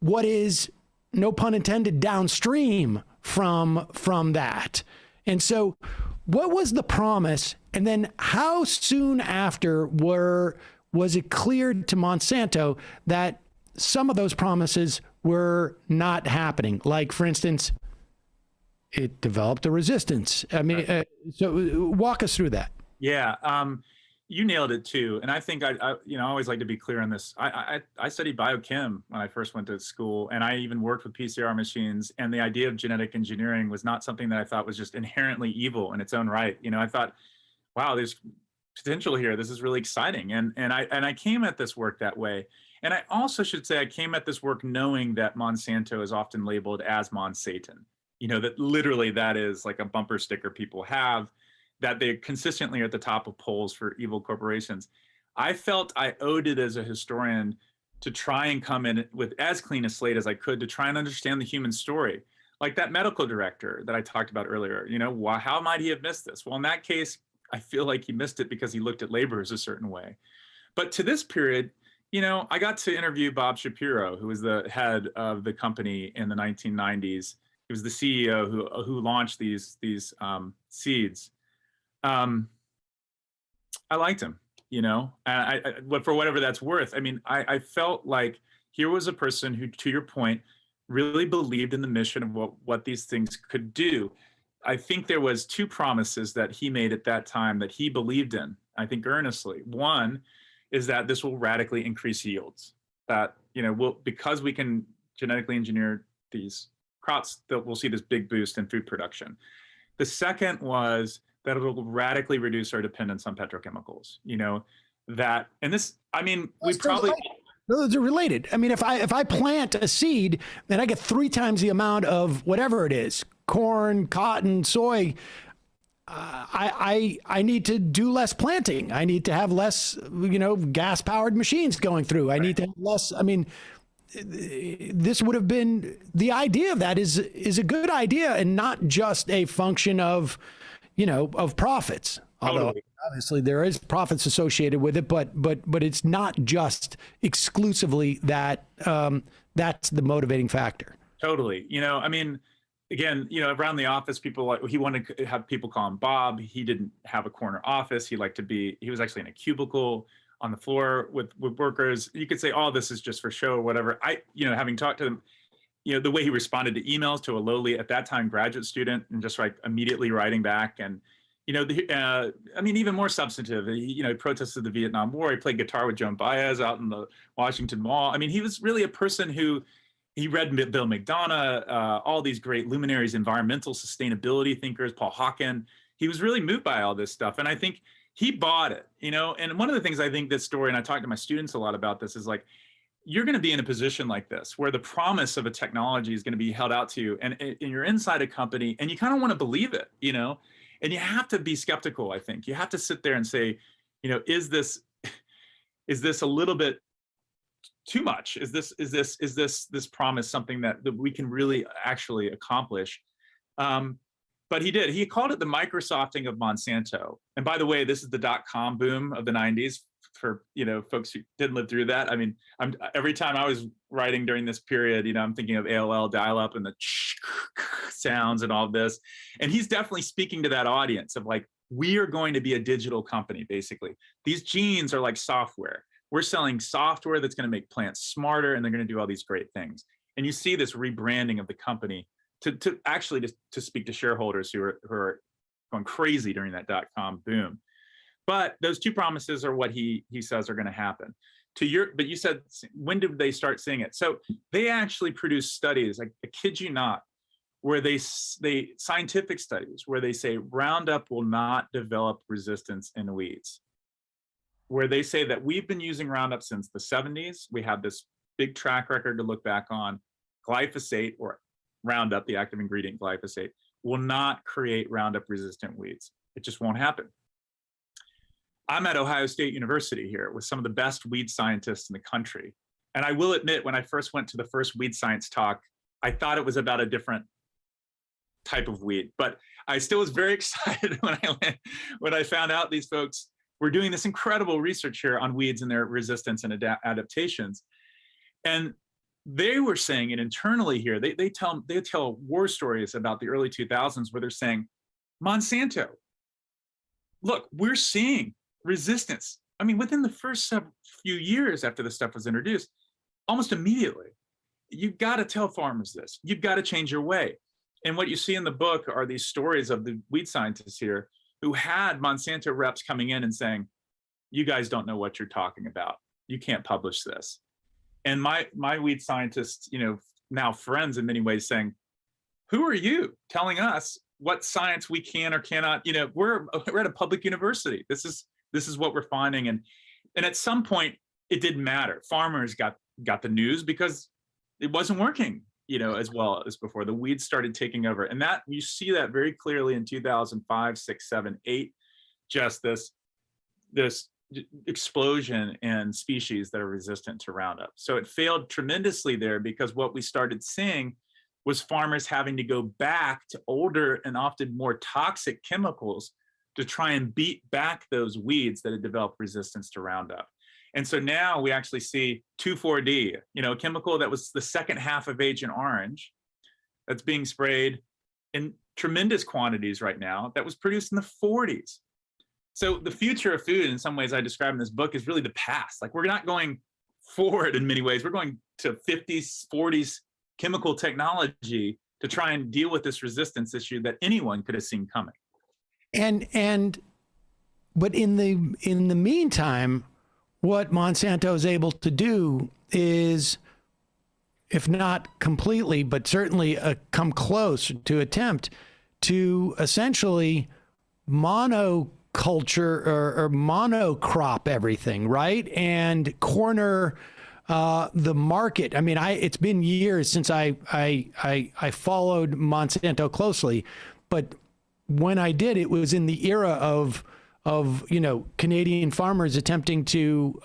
what is, no pun intended, downstream from that. And so what was the promise? And then how soon after was it clear to Monsanto that some of those promises were not happening? Like, for instance, it developed a resistance. I mean, so walk us through that. Yeah, you nailed it too. And I think I always like to be clear on this. I studied biochem when I first went to school, and I even worked with PCR machines. And the idea of genetic engineering was not something that I thought was just inherently evil in its own right. You know, I thought, wow, there's potential here. This is really exciting. And I came at this work that way. And I also should say I came at this work knowing that Monsanto is often labeled as Monsatan. You know, that literally that is like a bumper sticker people have, that they consistently are at the top of polls for evil corporations. I felt I owed it as a historian to try and come in with as clean a slate as I could to try and understand the human story. Like that medical director that I talked about earlier, you know, how might he have missed this? Well, in that case, I feel like he missed it because he looked at laborers a certain way. But to this period, you know, I got to interview Bob Shapiro, who was the head of the company in the 1990s. He was the CEO who launched these seeds. I liked him, you know, and for whatever that's worth. I mean, I felt like here was a person who, to your point, really believed in the mission of what these things could do. I think there was two promises that he made at that time that he believed in, I think earnestly. One is that this will radically increase yields, that, you know, because we can genetically engineer these crops, that we'll see this big boost in food production. The second was that it will radically reduce our dependence on petrochemicals. You know, that, and this, I mean, we probably... Those are related. I mean, if I plant a seed, then I get 3 times the amount of whatever it is, corn, cotton, soy. I need to do less planting. I need to have less, you know, gas-powered machines going through. I need to have less. I mean, this would have been, the idea of that is a good idea and not just a function of, you know, of profits. Totally. Although obviously there is profits associated with it, but it's not just exclusively that. That's the motivating factor. Totally. You know, I mean, again, you know, around the office, he wanted to have people call him Bob. He didn't have a corner office. He was actually in a cubicle on the floor with workers. You could say, oh, this is just for show or whatever. You know, having talked to him, you know, the way he responded to emails to a lowly, at that time, graduate student, and just like immediately writing back. And, you know, I mean, even more substantive, he protested the Vietnam War. He played guitar with Joan Baez out in the Washington Mall. I mean, he was really a person who, he read Bill McDonough, all these great luminaries, environmental sustainability thinkers, Paul Hawken. He was really moved by all this stuff. And I think he bought it, you know. And one of the things I think this story, and I talk to my students a lot about this, is like, you're going to be in a position like this where the promise of a technology is going to be held out to you, and you're inside a company and you kind of want to believe it, and you have to be skeptical. I think you have to sit there and say, is this a little bit too much? Is this promise something that we can really actually accomplish? But he did. He called it the Microsofting of Monsanto. And by the way, this is the .com boom of the 90s for folks who didn't live through that. I mean, every time I was writing during this period, I'm thinking of AOL dial-up and the sounds and all of this. And he's definitely speaking to that audience of like, we are going to be a digital company, basically. These genes are like software. We're selling software that's going to make plants smarter, and they're going to do all these great things. And you see this rebranding of the company to actually to speak to shareholders who are going crazy during that .com boom. But those two promises are what he says are going to happen. But you said, when did they start seeing it? So they actually produce studies, I kid you not, where they scientific studies where they say Roundup will not develop resistance in weeds. Where they say that we've been using Roundup since the 70s. We have this big track record to look back on. Glyphosate, or Roundup, the active ingredient glyphosate, will not create Roundup resistant weeds. It just won't happen. I'm at Ohio State University here with some of the best weed scientists in the country. And I will admit, when I first went to the first weed science talk, I thought it was about a different type of weed, but I still was very excited when I found out these folks were doing this incredible research here on weeds and their resistance and adaptations. And they were saying it internally here. They tell war stories about the early 2000s where they're saying, Monsanto, look, we're seeing resistance. I mean, within the first few years after the stuff was introduced, almost immediately, you've got to tell farmers this. You've got to change your way. And what you see in the book are these stories of the weed scientists here who had Monsanto reps coming in and saying, you guys don't know what you're talking about. You can't publish this. And my weed scientists, now friends in many ways, saying, who are you telling us what science we can or cannot, we're at a public university. This is what we're finding. And at some point it didn't matter. Farmers got the news because it wasn't working, as well as before. The weeds started taking over. And that you see that very clearly in 2005, 6, 7, 8, just this explosion in species that are resistant to Roundup. So it failed tremendously there because what we started seeing was farmers having to go back to older and often more toxic chemicals to try and beat back those weeds that had developed resistance to Roundup. And so now we actually see 2,4-D, a chemical that was the second half of Agent Orange that's being sprayed in tremendous quantities right now that was produced in the 40s. So the future of food, in some ways I describe in this book, is really the past. Like, we're not going forward in many ways. We're going to 50s, 40s chemical technology to try and deal with this resistance issue that anyone could have seen coming. But in the meantime, what Monsanto is able to do is, if not completely, but certainly come close to attempt to essentially monoculture or monocrop everything, right? And corner the market. I mean, it's been years since I followed Monsanto closely, but when I did, it was in the era of Canadian farmers attempting to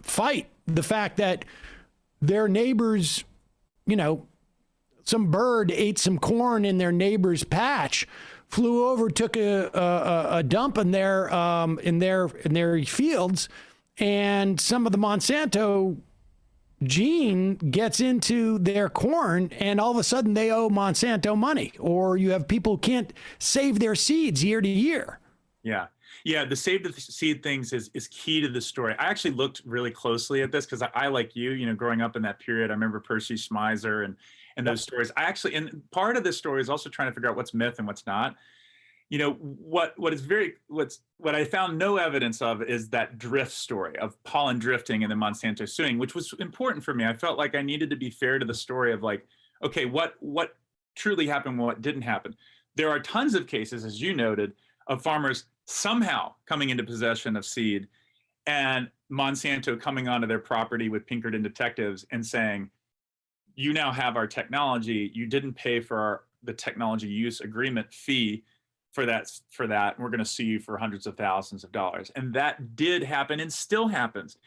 fight the fact that their neighbors, some bird ate some corn in their neighbor's patch, flew over, took a dump in their fields, and some of the Monsanto gene gets into their corn, and all of a sudden they owe Monsanto money, or you have people who can't save their seeds year to year. Yeah, the save the seed things is key to the story. I actually looked really closely at this because I like you, growing up in that period, I remember Percy Schmeiser and those stories. And part of this story is also trying to figure out what's myth and what's not. What I found no evidence of is that drift story of pollen drifting and then Monsanto suing, which was important for me. I felt like I needed to be fair to the story of like, okay, what truly happened, what didn't happen. There are tons of cases, as you noted, of farmers somehow coming into possession of seed and Monsanto coming onto their property with Pinkerton detectives and saying, you now have our technology. You didn't pay for the technology use agreement fee for that. We're going to sue you for hundreds of thousands of dollars. And that did happen and still happens.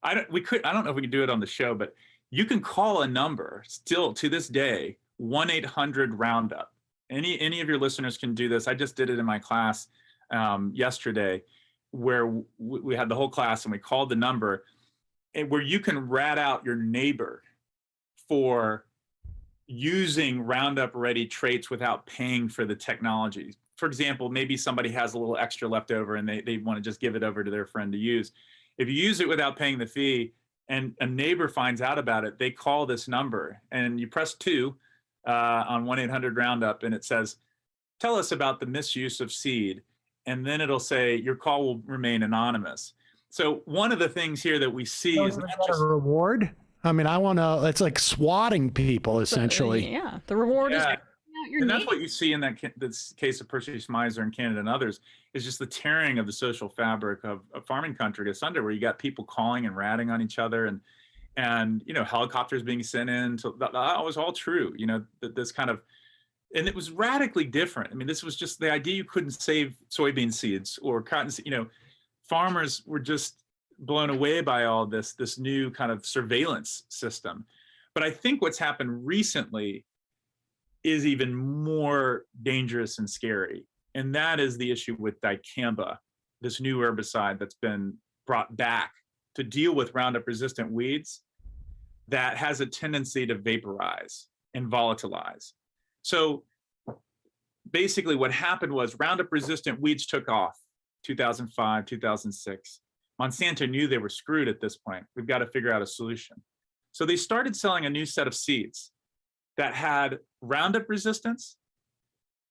I don't know if we can do it on the show, but you can call a number still to this day, 1-800-ROUNDUP. Any of your listeners can do this. I just did it in my class yesterday, where we had the whole class and we called the number, and where you can rat out your neighbor for using Roundup Ready traits without paying for the technology. For example, maybe somebody has a little extra left over and they want to just give it over to their friend to use. If you use it without paying the fee and a neighbor finds out about it, they call this number and you press 2 on 1-800-ROUNDUP and it says, tell us about the misuse of seed. And then it'll say your call will remain anonymous. So one of the things here that we see is not just a reward. I mean, it's like swatting people essentially. Yeah, the reward is and that's what you see in this case of Perseus Miser in Canada and others, is just the tearing of the social fabric of farming country asunder, where you got people calling and ratting on each other, and helicopters being sent in. That was all true. This kind of, and it was radically different. I mean, this was just the idea you couldn't save soybean seeds or cotton. Farmers were just blown away by all this new kind of surveillance system. But I think what's happened recently is even more dangerous and scary. And that is the issue with dicamba, this new herbicide that's been brought back to deal with Roundup resistant weeds that has a tendency to vaporize and volatilize. So basically what happened was Roundup resistant weeds took off 2005, 2006. Monsanto knew they were screwed at this point. We've got to figure out a solution. So they started selling a new set of seeds that had Roundup resistance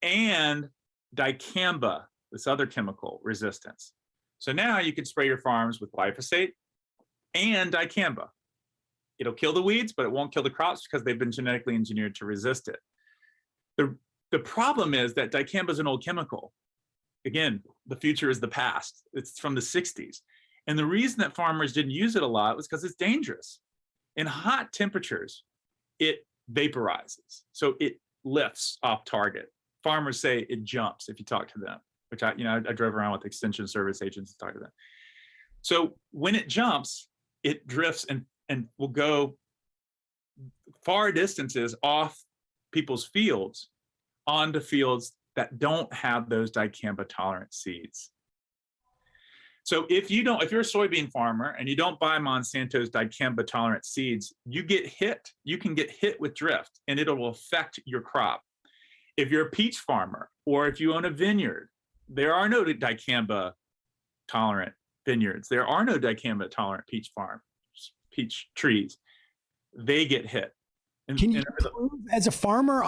and dicamba, this other chemical resistance. So now you can spray your farms with glyphosate and dicamba. It'll kill the weeds, but it won't kill the crops because they've been genetically engineered to resist it. The problem is that dicamba is an old chemical. Again, the future is the past. It's from the 60s. And the reason that farmers didn't use it a lot was because it's dangerous. In hot temperatures, it vaporizes. So it lifts off target. Farmers say it jumps if you talk to them, which I drove around with extension service agents to talk to them. So when it jumps, it drifts and will go far distances off people's fields onto fields that don't have those dicamba tolerant seeds. So if you're a soybean farmer and you don't buy Monsanto's dicamba tolerant seeds, you get hit. You can get hit with drift and it will affect your crop. If you're a peach farmer or if you own a vineyard, there are no dicamba tolerant vineyards. There are no dicamba tolerant peach trees. They get hit. Can you prove, as a farmer,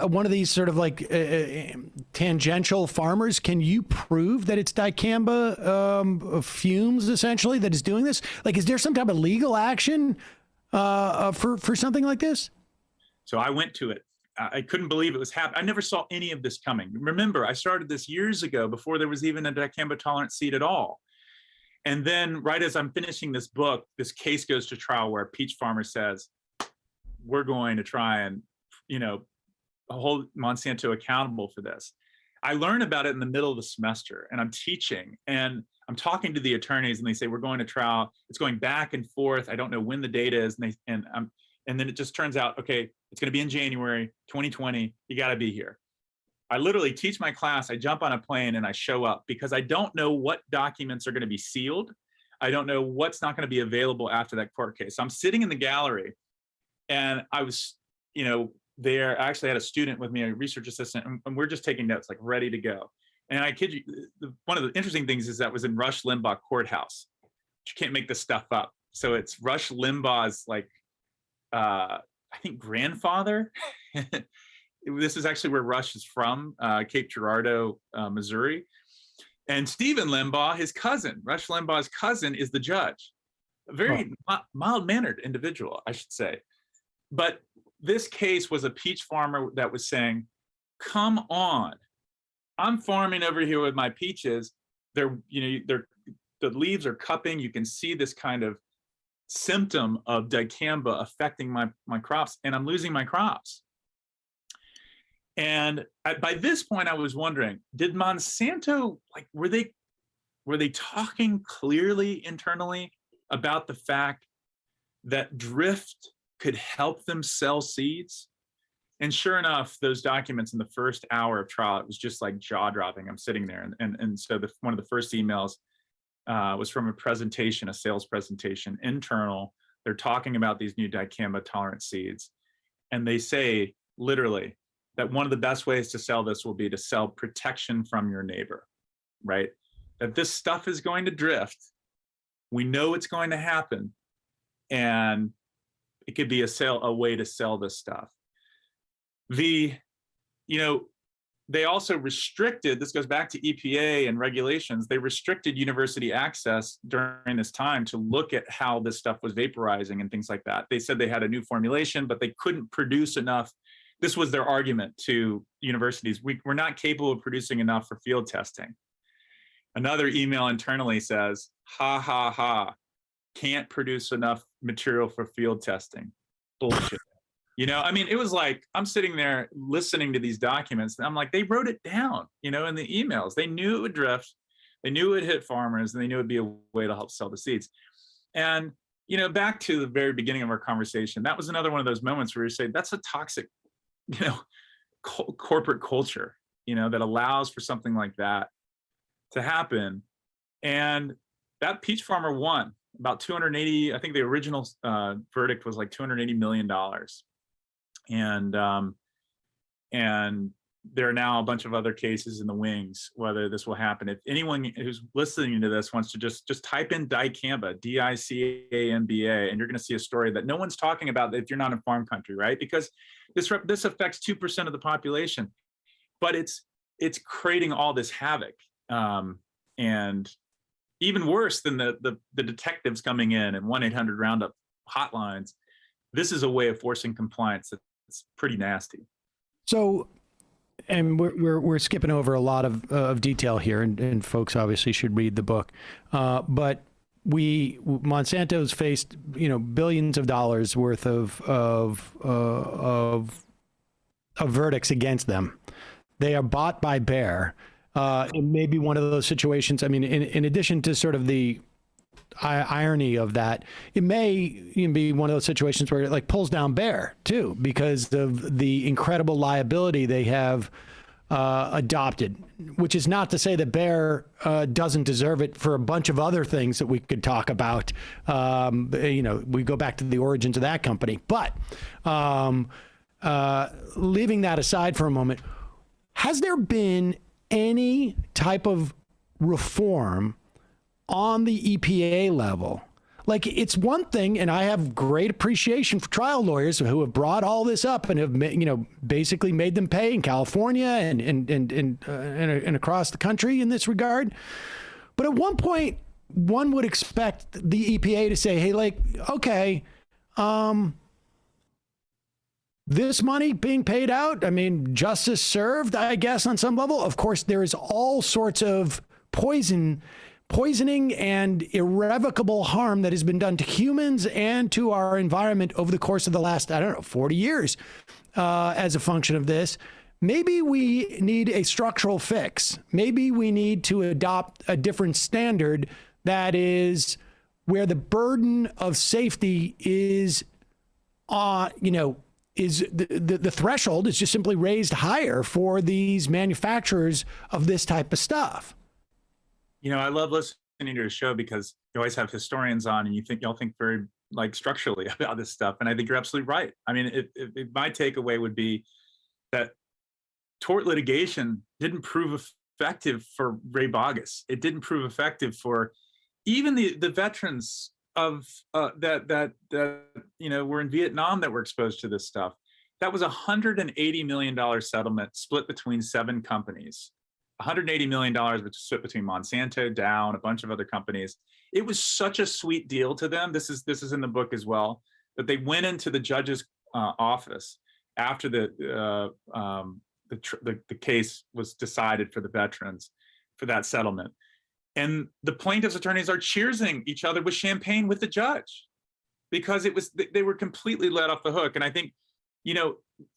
one of these sort of like tangential farmers, can you prove that it's dicamba fumes essentially that is doing this? Like, is there some type of legal action for something like this? So I went to it. I couldn't believe it was happening. I never saw any of this coming. Remember, I started this years ago before there was even a dicamba tolerant seed at all. And then right as I'm finishing this book, this case goes to trial where a peach farmer says, we're going to try and, hold Monsanto accountable for this. I learned about it in the middle of the semester and I'm teaching and I'm talking to the attorneys and they say, we're going to trial. It's going back and forth. I don't know when the date is. And then it just turns out, okay, it's going to be in January 2020. You got to be here. I literally teach my class. I jump on a plane and I show up because I don't know what documents are going to be sealed. I don't know what's not going to be available after that court case. So I'm sitting in the gallery. And I was, there. I actually had a student with me, a research assistant, and we're just taking notes, like ready to go. And I kid you, one of the interesting things is that was in Rush Limbaugh courthouse. You can't make this stuff up. So it's Rush Limbaugh's, I think, grandfather. This is actually where Rush is from, Cape Girardeau, Missouri. And Stephen Limbaugh, his cousin, Rush Limbaugh's cousin, is the judge. A very mild-mannered individual, I should say. But this case was a peach farmer that was saying, come on, I'm farming over here with my peaches. They're the leaves are cupping. You can see this kind of symptom of dicamba affecting my crops, and I'm losing my crops. And by this point, I was wondering, did Monsanto, like, were they talking clearly internally about the fact that drift could help them sell seeds? And sure enough, those documents in the first hour of trial, it was just like jaw-dropping. I'm sitting there, and so one of the first emails was from a presentation, a sales presentation, internal. They're talking about these new dicamba-tolerant seeds, and they say literally that one of the best ways to sell this will be to sell protection from your neighbor, right? That this stuff is going to drift. We know it's going to happen, and it could be a way to sell this stuff. They also restricted, this goes back to EPA and regulations, they restricted university access during this time to look at how this stuff was vaporizing and things like that. They said they had a new formulation, but they couldn't produce enough. This was their argument to universities. We're not capable of producing enough for field testing. Another email internally says, ha, ha, ha, can't produce enough material for field testing. Bullshit. I mean, it was like, I'm sitting there listening to these documents, and I'm like, they wrote it down, in the emails. They knew it would drift, they knew it would hit farmers, and they knew it'd be a way to help sell the seeds. And, back to the very beginning of our conversation, that was another one of those moments where you say, that's a toxic, corporate culture, that allows for something like that to happen. And that peach farmer won about 280, I think the original verdict was like $280 million. And there are now a bunch of other cases in the wings, whether this will happen. If anyone who's listening to this wants to just type in dicamba, D-I-C-A-M-B-A, and you're going to see a story that no one's talking about if you're not in farm country, right? Because this affects 2% of the population, but it's creating all this havoc. And even worse than the detectives coming in and 1-800 Roundup hotlines, this is a way of forcing compliance that's pretty nasty. So, and we're skipping over a lot of detail here, and folks obviously should read the book. But Monsanto's faced billions of dollars worth of verdicts against them. They are bought by Bayer. It may be one of those situations. I mean, in addition to sort of the irony of that, it may be one of those situations where it like pulls down Bayer too, because of the incredible liability they have adopted, which is not to say that Bayer doesn't deserve it for a bunch of other things that we could talk about. We go back to the origins of that company, but leaving that aside for a moment, has there been any type of reform on the EPA level? Like, it's one thing, and I have great appreciation for trial lawyers who have brought all this up and have, basically made them pay in California and across the country in this regard. But at one point, one would expect the EPA to say, hey, like, okay, this money being paid out, I mean, justice served, I guess, on some level. Of course, there is all sorts of poisoning and irrevocable harm that has been done to humans and to our environment over the course of the last, 40 years as a function of this. Maybe we need a structural fix. Maybe we need to adopt a different standard that is where the burden of safety is, is the threshold is just simply raised higher for these manufacturers of this type of stuff. I love listening to your show because you always have historians on, and y'all think very structurally about this stuff. And I think you're absolutely right. I mean, my takeaway would be that tort litigation didn't prove effective for Ray Bogus. It didn't prove effective for even the veterans of that were in Vietnam that were exposed to this stuff. That was $180 million settlement split between 7 companies. $180 million, which is split between Monsanto, Dow, and a bunch of other companies. It was such a sweet deal to them. This is in the book as well. That they went into the judge's office after the case was decided for the veterans for that settlement, And the plaintiff's attorneys are cheersing each other with champagne with the judge because they were completely let off the hook. And I think,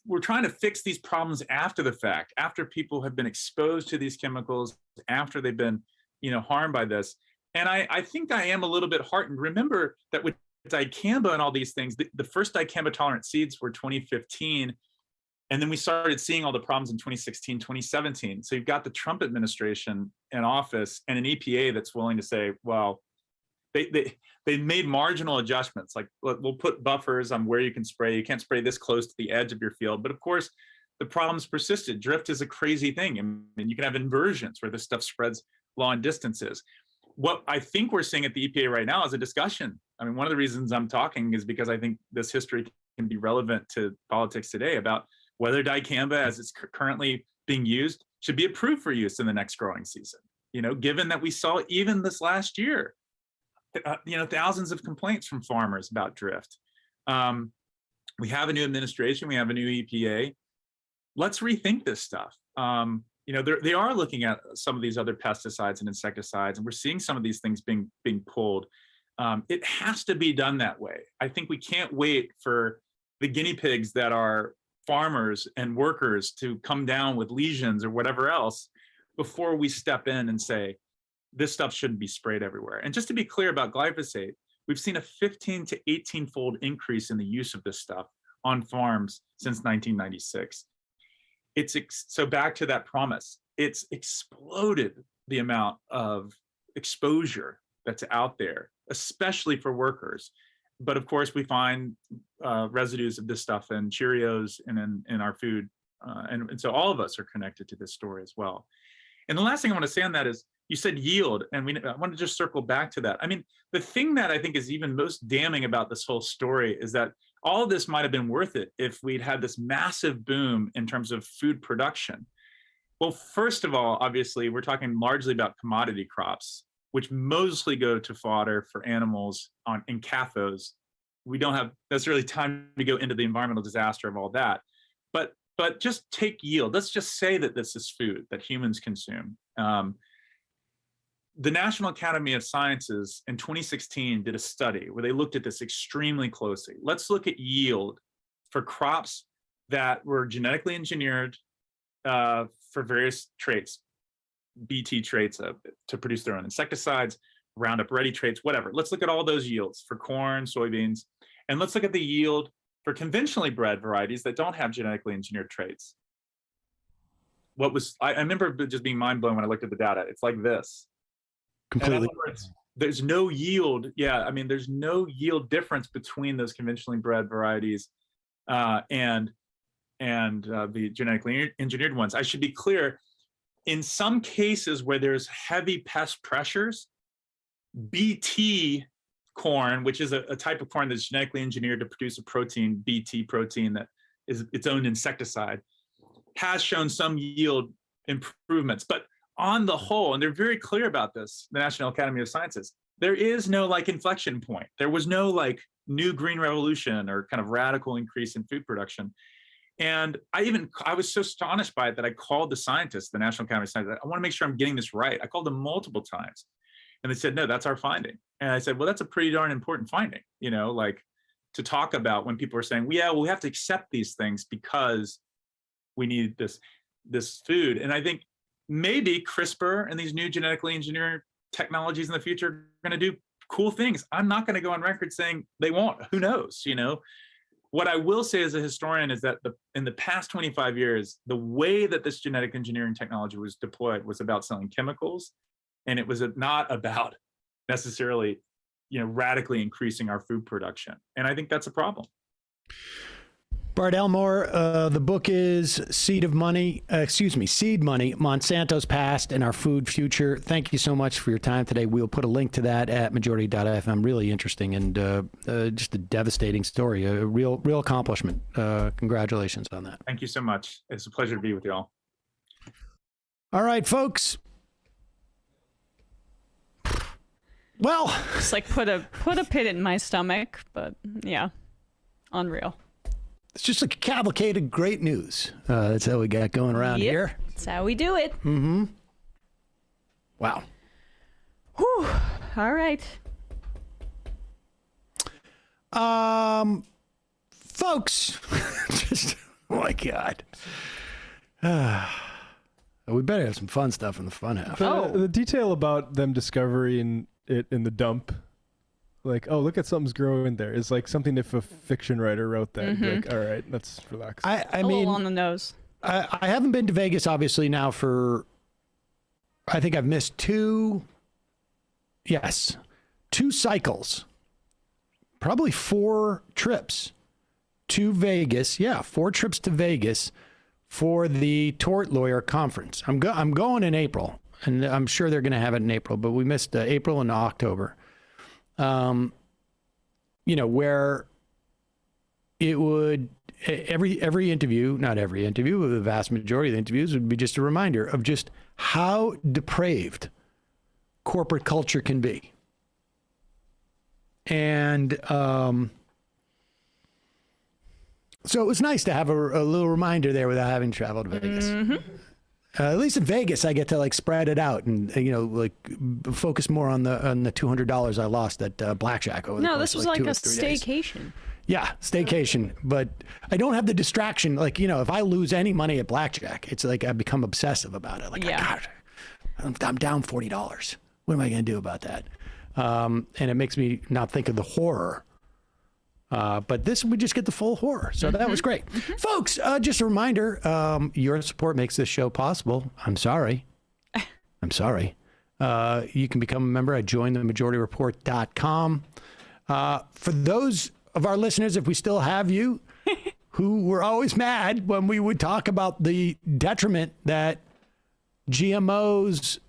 we're trying to fix these problems after the fact, after people have been exposed to these chemicals, after they've been, harmed by this. And I think I am a little bit heartened. Remember that with dicamba and all these things, the first dicamba tolerant seeds were 2015. And then we started seeing all the problems in 2016, 2017. So you've got the Trump administration in office and an EPA that's willing to say, well, they made marginal adjustments. Like, we'll put buffers on where you can spray. You can't spray this close to the edge of your field. But of course, the problems persisted. Drift is a crazy thing. I mean, you can have inversions where this stuff spreads long distances. What I think we're seeing at the EPA right now is a discussion. I mean, one of the reasons I'm talking is because I think this history can be relevant to politics today about whether dicamba, as it's currently being used, should be approved for use in the next growing season. Given that we saw even this last year, thousands of complaints from farmers about drift. We have a new administration, we have a new EPA. Let's rethink this stuff. They are looking at some of these other pesticides and insecticides, and we're seeing some of these things being pulled. It has to be done that way. I think we can't wait for the guinea pigs that are farmers and workers to come down with lesions or whatever else before we step in and say, this stuff shouldn't be sprayed everywhere. And just to be clear about glyphosate, we've seen a 15 to 18-fold increase in the use of this stuff on farms since 1996. So back to that promise, it's exploded the amount of exposure that's out there, especially for workers. But of course, we find residues of this stuff in Cheerios and in our food. And so all of us are connected to this story as well. And the last thing I want to say on that is, you said yield, and I want to just circle back to that. I mean, the thing that I think is even most damning about this whole story is that all of this might have been worth it if we'd had this massive boom in terms of food production. Well, first of all, obviously, we're talking largely about commodity crops, which mostly go to fodder for animals in CAFOs. We don't have necessarily time to go into the environmental disaster of all that. But just take yield. Let's just say that this is food that humans consume. The National Academy of Sciences in 2016 did a study where they looked at this extremely closely. Let's look at yield for crops that were genetically engineered for various traits, BT traits to produce their own insecticides, Roundup Ready traits, whatever. Let's look at all those yields for corn, soybeans, and let's look at the yield for conventionally bred varieties that don't have genetically engineered traits. I remember just being mind blown when I looked at the data. It's like this. Completely. In other words, there's no yield. Yeah, I mean, there's no yield difference between those conventionally bred varieties and the genetically engineered ones. I should be clear. In some cases where there's heavy pest pressures, BT corn, which is a type of corn that's genetically engineered to produce a protein, BT protein, that is its own insecticide, has shown some yield improvements. But on the whole, and they're very clear about this, the National Academy of Sciences, there is no inflection point. There was no new green revolution or kind of radical increase in food production. And I was so astonished by it that I called the scientists, the National Academy of Sciences. I want to make sure I'm getting this right. I called them multiple times. And they said, no, that's our finding. And I said, well, that's a pretty darn important finding, to talk about when people are saying, well, yeah, we have to accept these things because we need this food. And I think maybe CRISPR and these new genetically engineered technologies in the future are going to do cool things. I'm not going to go on record saying they won't. Who knows, What I will say as a historian is that in the past 25 years, the way that this genetic engineering technology was deployed was about selling chemicals, and it was not about necessarily, radically increasing our food production. And I think that's a problem. Bart Elmore, the book is Seed Money, Monsanto's Past and Our Food Future. Thank you so much for your time today. We'll put a link to that at majority.fm. Really interesting and just a devastating story, a real accomplishment. Congratulations on that. Thank you so much. It's a pleasure to be with you all. All right, folks. Well, it's put a pit in my stomach, but yeah, unreal. It's just a cavalcade of great news. That's how we got going around here. That's how we do it. Mm-hmm. Wow. All right. Folks, just, oh my God. We better have some fun stuff in the fun half. The detail about them discovering it in the dump, like, oh, look at something's growing there, is like something if a fiction writer wrote that, be like, all right, let's relax. I A mean, little on the nose. I haven't been to Vegas, obviously, now for, I think I've missed two cycles, probably 4 trips to Vegas. Yeah, 4 trips to Vegas for the Tort Lawyer Conference. I'm going in April, and I'm sure they're going to have it in April, but we missed April and October. You know, where it would, every interview, not every interview, but the vast majority of the interviews would be just a reminder of just how depraved corporate culture can be. And so it was nice to have a little reminder there without having traveled to Vegas. At least in Vegas, I get to like spread it out and, you know, like focus more on the $200 I lost at Blackjack over the course this was of like 2 a or 3 days. staycation. Yeah, staycation. But I don't have the distraction. Like, you know, if I lose any money at Blackjack, it's like I become obsessive about it. Like, Yeah. God, I'm down $40. What am I going to do about that? And it makes me not think of the horror. But this, we just get the full horror. So that was great. Folks, just a reminder, your support makes this show possible. I'm sorry. I'm sorry. You can become a member at jointhemajorityreport.com. For those of our listeners, if we still have you, who were always mad when we would talk about the detriment that GMOs,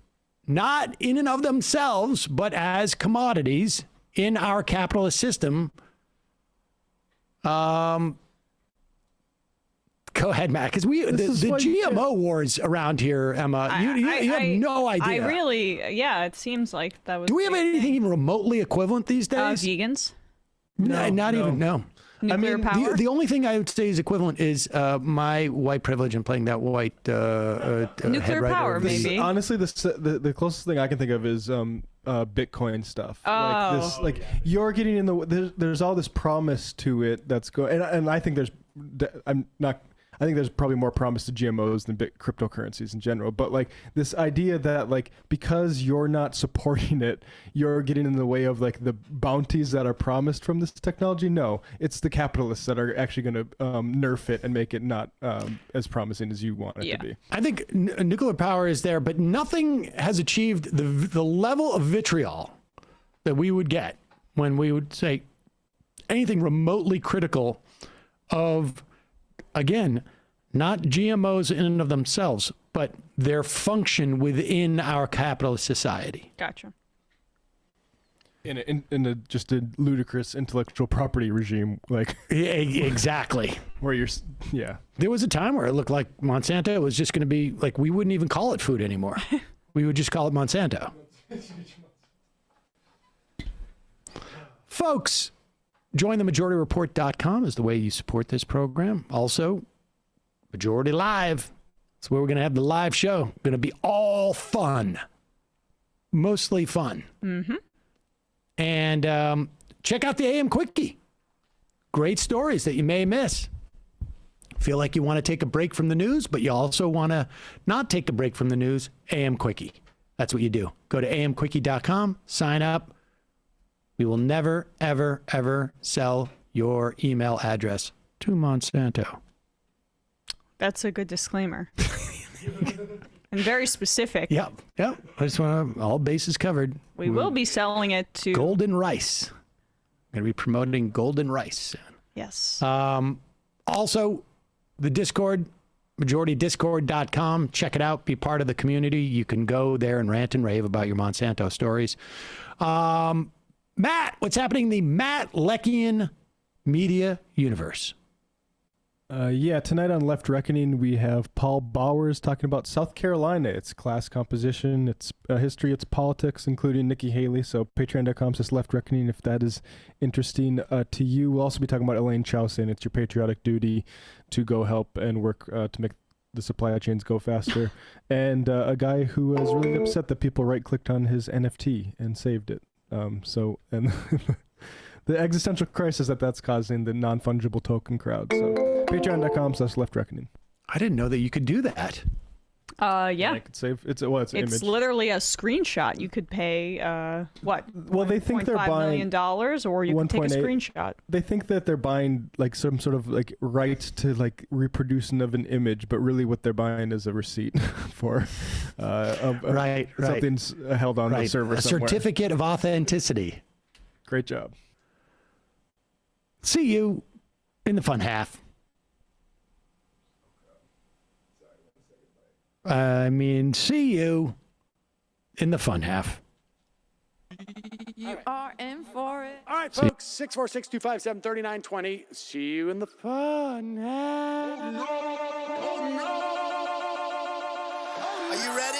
not in and of themselves, but as commodities in our capitalist system. Go ahead, Matt, because the GMO wars around here, Emma, you have no idea. I really, it seems like that was. Do we have anything even remotely equivalent these days? Vegans? No. Nuclear power? The only thing I would say is equivalent is my white privilege and playing that white nuclear power, maybe. Honestly, the closest thing I can think of is Bitcoin stuff. Oh. Like you're getting in there's all this promise to it that's going, and I think I think there's probably more promise to GMOs than cryptocurrencies in general. But like this idea that like because you're not supporting it, you're getting in the way of like the bounties that are promised from this technology. No, it's the capitalists that are actually going to nerf it and make it not as promising as you want it to be. I think nuclear power is there, but nothing has achieved the level of vitriol that we would get when we would say anything remotely critical of, again, not GMOs in and of themselves, but their function within our capitalist society. Gotcha. In a just a ludicrous intellectual property regime, like exactly. Where you're, There was a time where it looked like Monsanto was just going to be like, we wouldn't even call it food anymore. We would just call it Monsanto. Folks, jointhemajorityreport.com is the way you support this program. Also, Majority Live. That's where we're going to have the live show. Going to be all fun. Mostly fun. Mm-hmm. And check out the AM Quickie. Great stories that you may miss. Feel like you want to take a break from the news, but you also want to not take a break from the news? AM Quickie. That's what you do. Go to amquickie.com, sign up. We will never, ever, ever sell your email address to Monsanto. That's a good disclaimer. And very specific. Yep. I just want all bases covered. We will be selling it to Golden Rice. I'm going to be promoting Golden Rice soon. Yes. Also, the Discord, majoritydiscord.com. Check it out. Be part of the community. You can go there and rant and rave about your Monsanto stories. Matt, what's happening in the Matt Leckian media universe? Tonight on Left Reckoning, we have Paul Bowers talking about South Carolina, its class composition, its history, its politics, including Nikki Haley. So patreon.com/Left Reckoning if that is interesting to you. We'll also be talking about Elaine Chao saying it's your patriotic duty to go help and work to make the supply chains go faster. And a guy who was really upset that people right-clicked on his NFT and saved it. So and the existential crisis that's causing the non-fungible token crowd. So patreon.com/leftreckoning. I didn't know that you could do that. Yeah. I could save it's an image. Literally a screenshot. You could pay what? Well, they think they're buying $1.5 million, or you could take a 1.8. screenshot. They think that they're buying like some sort of like right to like reproducing of an image, but really what they're buying is a receipt for Right. something's held on the server a somewhere. certificate of authenticity. Great job. See you in the fun half. See you in the fun half. You are in for it. All right, folks. 646-257-3920. See you in the fun half. Are you ready?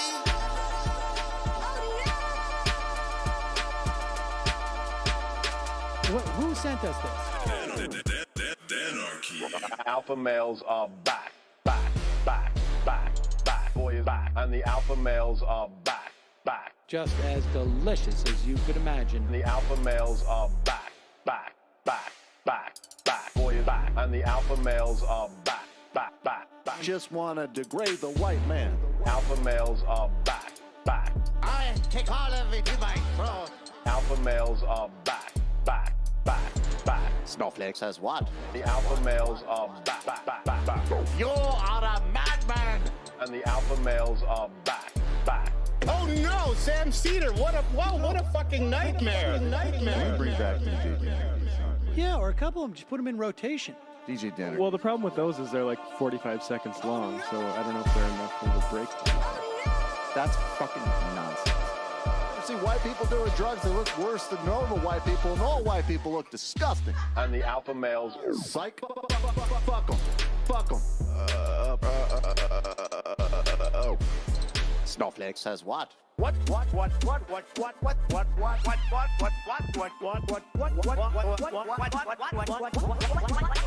Who sent us this? Alpha males are back. Boy is back. And the alpha males are back. Just as delicious as you could imagine. The alpha males are back. Boy is back. And the alpha males are back. Just want to degrade the white man. Alpha males are back. I take all of it in my throat. Alpha males are back. Snowflake says what? The alpha males are back. You are a madman. And the alpha males are back. Oh no, Sam Seder! What a fucking nightmare! Bring back DJ. Yeah, or a couple of them. Just put them in rotation. DJ Denner. Well, the problem with those is they're like 45 seconds long, so I don't know if they're enough of a break. That's fucking nonsense. You see white people doing drugs, they look worse than normal white people, and all white people look disgusting. And the alpha males. Psych. Fuck them. Snowflake says what?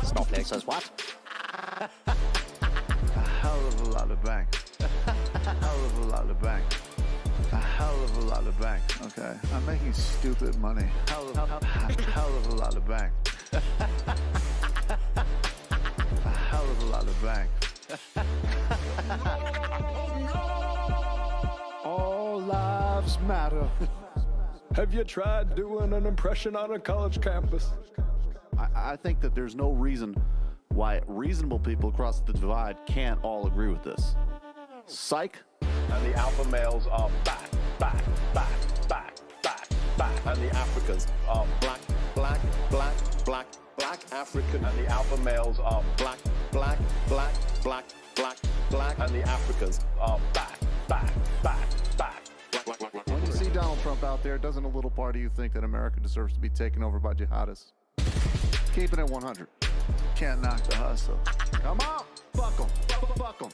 Snowflake says what? A hell of a lot of bank. Okay, I'm making stupid money. Hell of a lot of bank. A hell of a lot of bank. All lives matter. Have you tried doing an impression on a college campus? I think that there's no reason why reasonable people across the divide can't all agree with this. Psych. And the alpha males are back. And the Africans are black African. And the alpha males are black. And the Africans are back. When you see Donald Trump out there, doesn't a little part of you think that America deserves to be taken over by jihadists? Keeping it 100. Can't knock the hustle. Come on, fuck 'em.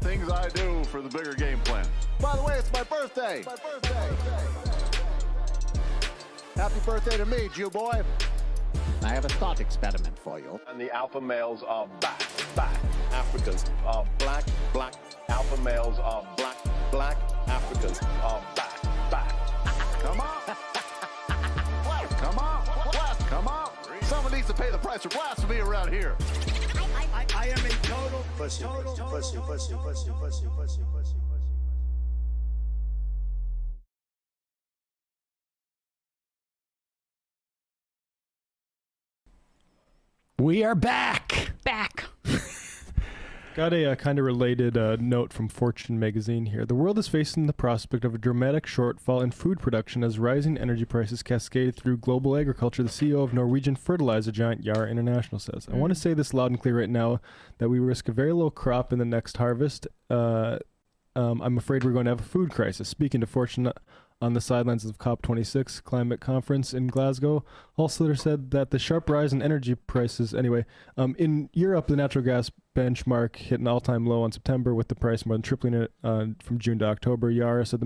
Things I do for the bigger game plan. By the way, it's my birthday. Happy birthday to me, Jew boy. I have a thought experiment for you. And the alpha males are back. Africans are black. Alpha males are black. Africans are back. Come on. Come on. Someone needs to pay the price for blasphemy around here. I am a total pussy. We are back. Got a kind of related note from Fortune magazine here. The world is facing the prospect of a dramatic shortfall in food production as rising energy prices cascade through global agriculture, the CEO of Norwegian fertilizer giant Yara International says. I want to say this loud and clear right now that we risk a very low crop in the next harvest. I'm afraid we're going to have a food crisis. Speaking to Fortune on the sidelines of COP26 climate conference in Glasgow, Holster said that the sharp rise in energy prices, in Europe, the natural gas benchmark hit an all-time low in September with the price more than tripling it from June to October. Yara said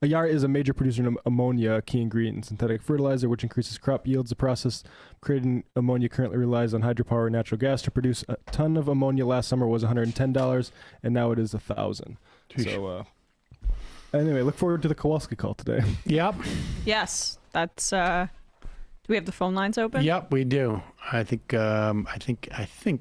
Yara is a major producer of ammonia, a key ingredient in synthetic fertilizer, which increases crop yields. The process of creating ammonia currently relies on hydropower and natural gas. To produce a ton of ammonia last summer was $110, and now it is $1,000. So, Anyway, look forward to the Kowalski call today. Yep. Yes, that's. Do we have the phone lines open? Yep, we do. I think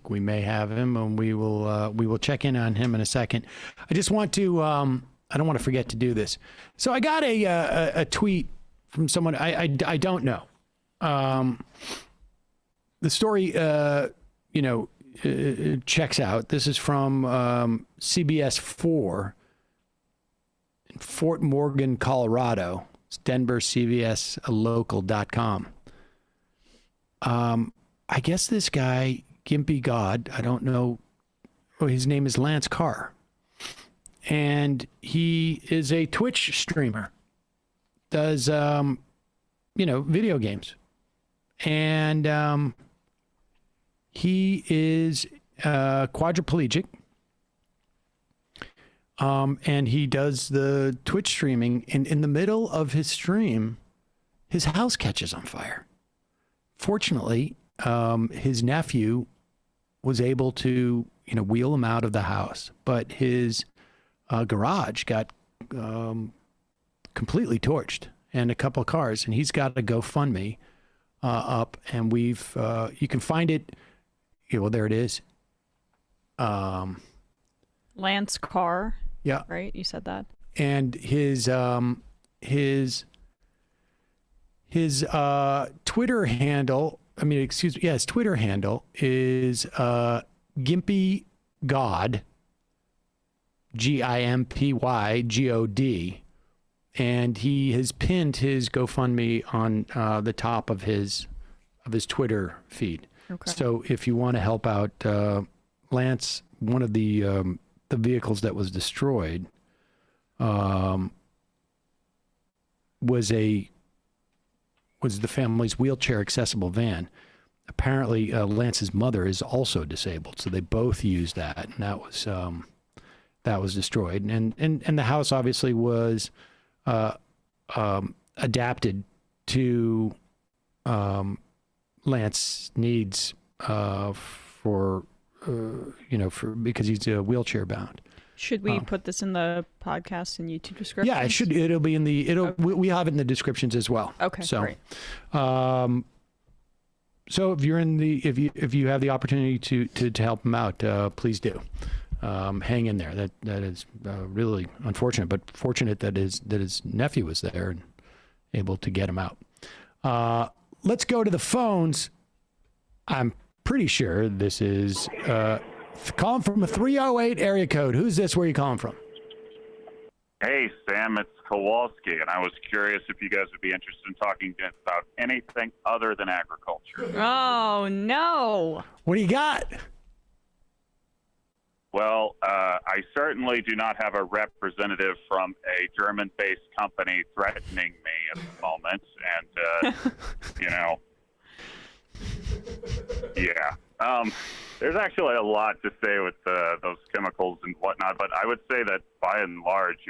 we may have him, and we will check in on him in a second. I just want to. I don't want to forget to do this. So I got a tweet from someone I don't know. The story, checks out. This is from CBS 4 in Fort Morgan, Colorado. It's DenverCBSLocal.com. I guess this guy, Gimpy God, I don't know. Oh, his name is Lance Carr. And he is a Twitch streamer. Does, video games. And he is quadriplegic. And he does the Twitch streaming. And in the middle of his stream, his house catches on fire. Fortunately, his nephew was able to, wheel him out of the house. But his garage got completely torched, and a couple of cars, and he's got a GoFundMe up, and we've you can find it. Well, there it is. Lance Carr. Yeah. Right, you said that. And his Twitter handle. His Twitter handle is Gimpy God. GIMPYGOD, and he has pinned his GoFundMe on the top of his Twitter feed. Okay. So if you want to help out Lance, one of the vehicles that was destroyed was the family's wheelchair accessible van. Apparently, Lance's mother is also disabled, so they both used that, and that was destroyed, and the house obviously was adapted to Lance's needs because he's wheelchair bound. Should we put this in the podcast and YouTube description? Yeah, it should. It'll be in the. We have it in the descriptions as well. Okay, so, great. So if you're if you have the opportunity to help him out, please do. Hang in there. That is really unfortunate, but fortunate that his nephew was there and able to get him out. Let's go to the phones. I'm pretty sure this is calling from a 308 area code. Who's this? Where are you calling from? Hey, Sam, it's Kowalski, and I was curious if you guys would be interested in talking about anything other than agriculture. Oh, no. What do you got? Well, I certainly do not have a representative from a German-based company threatening me at the moment, and, yeah. There's actually a lot to say with those chemicals and whatnot, but I would say that by and large,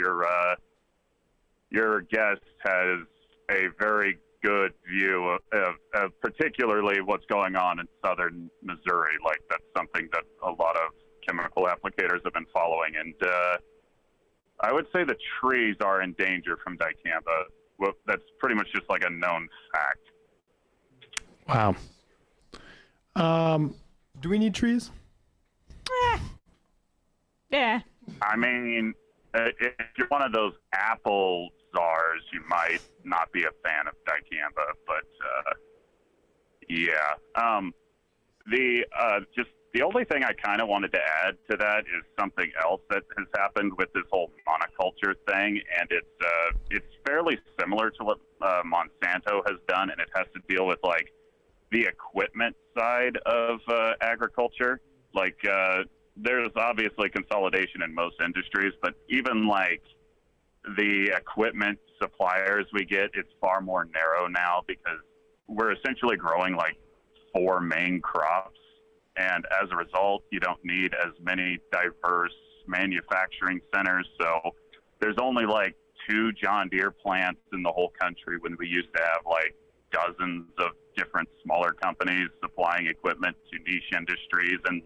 your guest has a very good view of particularly what's going on in southern Missouri. Like, that's something that a lot of chemical applicators have been following, and I would say the trees are in danger from dicamba. Well, that's pretty much just like a known fact. Wow. Do we need trees? Yeah. I mean, if you're one of those apple czars, you might not be a fan of dicamba, but yeah. The only thing I kind of wanted to add to that is something else that has happened with this whole monoculture thing, and it's fairly similar to what Monsanto has done, and it has to deal with like the equipment side of agriculture. Like there's obviously consolidation in most industries, but even like the equipment suppliers we get, it's far more narrow now because we're essentially growing like 4 main crops. And as a result, you don't need as many diverse manufacturing centers. So there's only like 2 John Deere plants in the whole country when we used to have like dozens of different smaller companies supplying equipment to niche industries. And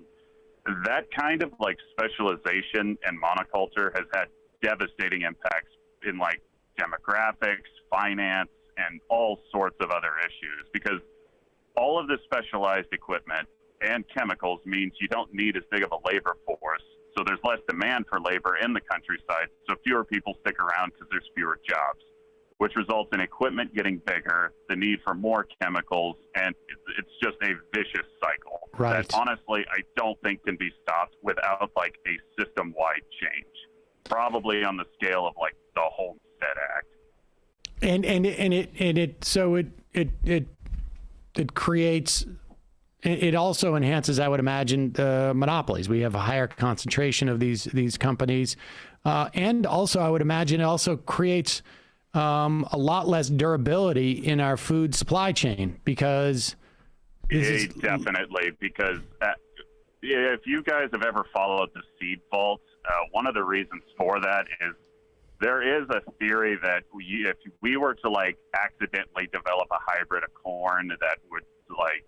that kind of like specialization and monoculture has had devastating impacts in like demographics, finance, and all sorts of other issues, because all of this specialized equipment and chemicals means you don't need as big of a labor force. So there's less demand for labor in the countryside. So fewer people stick around because there's fewer jobs, which results in equipment getting bigger, the need for more chemicals, and it's just a vicious cycle Right. that honestly I don't think can be stopped without like a system-wide change, probably on the scale of like the Homestead Act. And it creates. It also enhances, I would imagine, the monopolies. We have a higher concentration of these companies, and also I would imagine it also creates a lot less durability in our food supply chain because Definitely, because if you guys have ever followed the seed vault, one of the reasons for that is there is a theory that if we were to like accidentally develop a hybrid of corn that would like,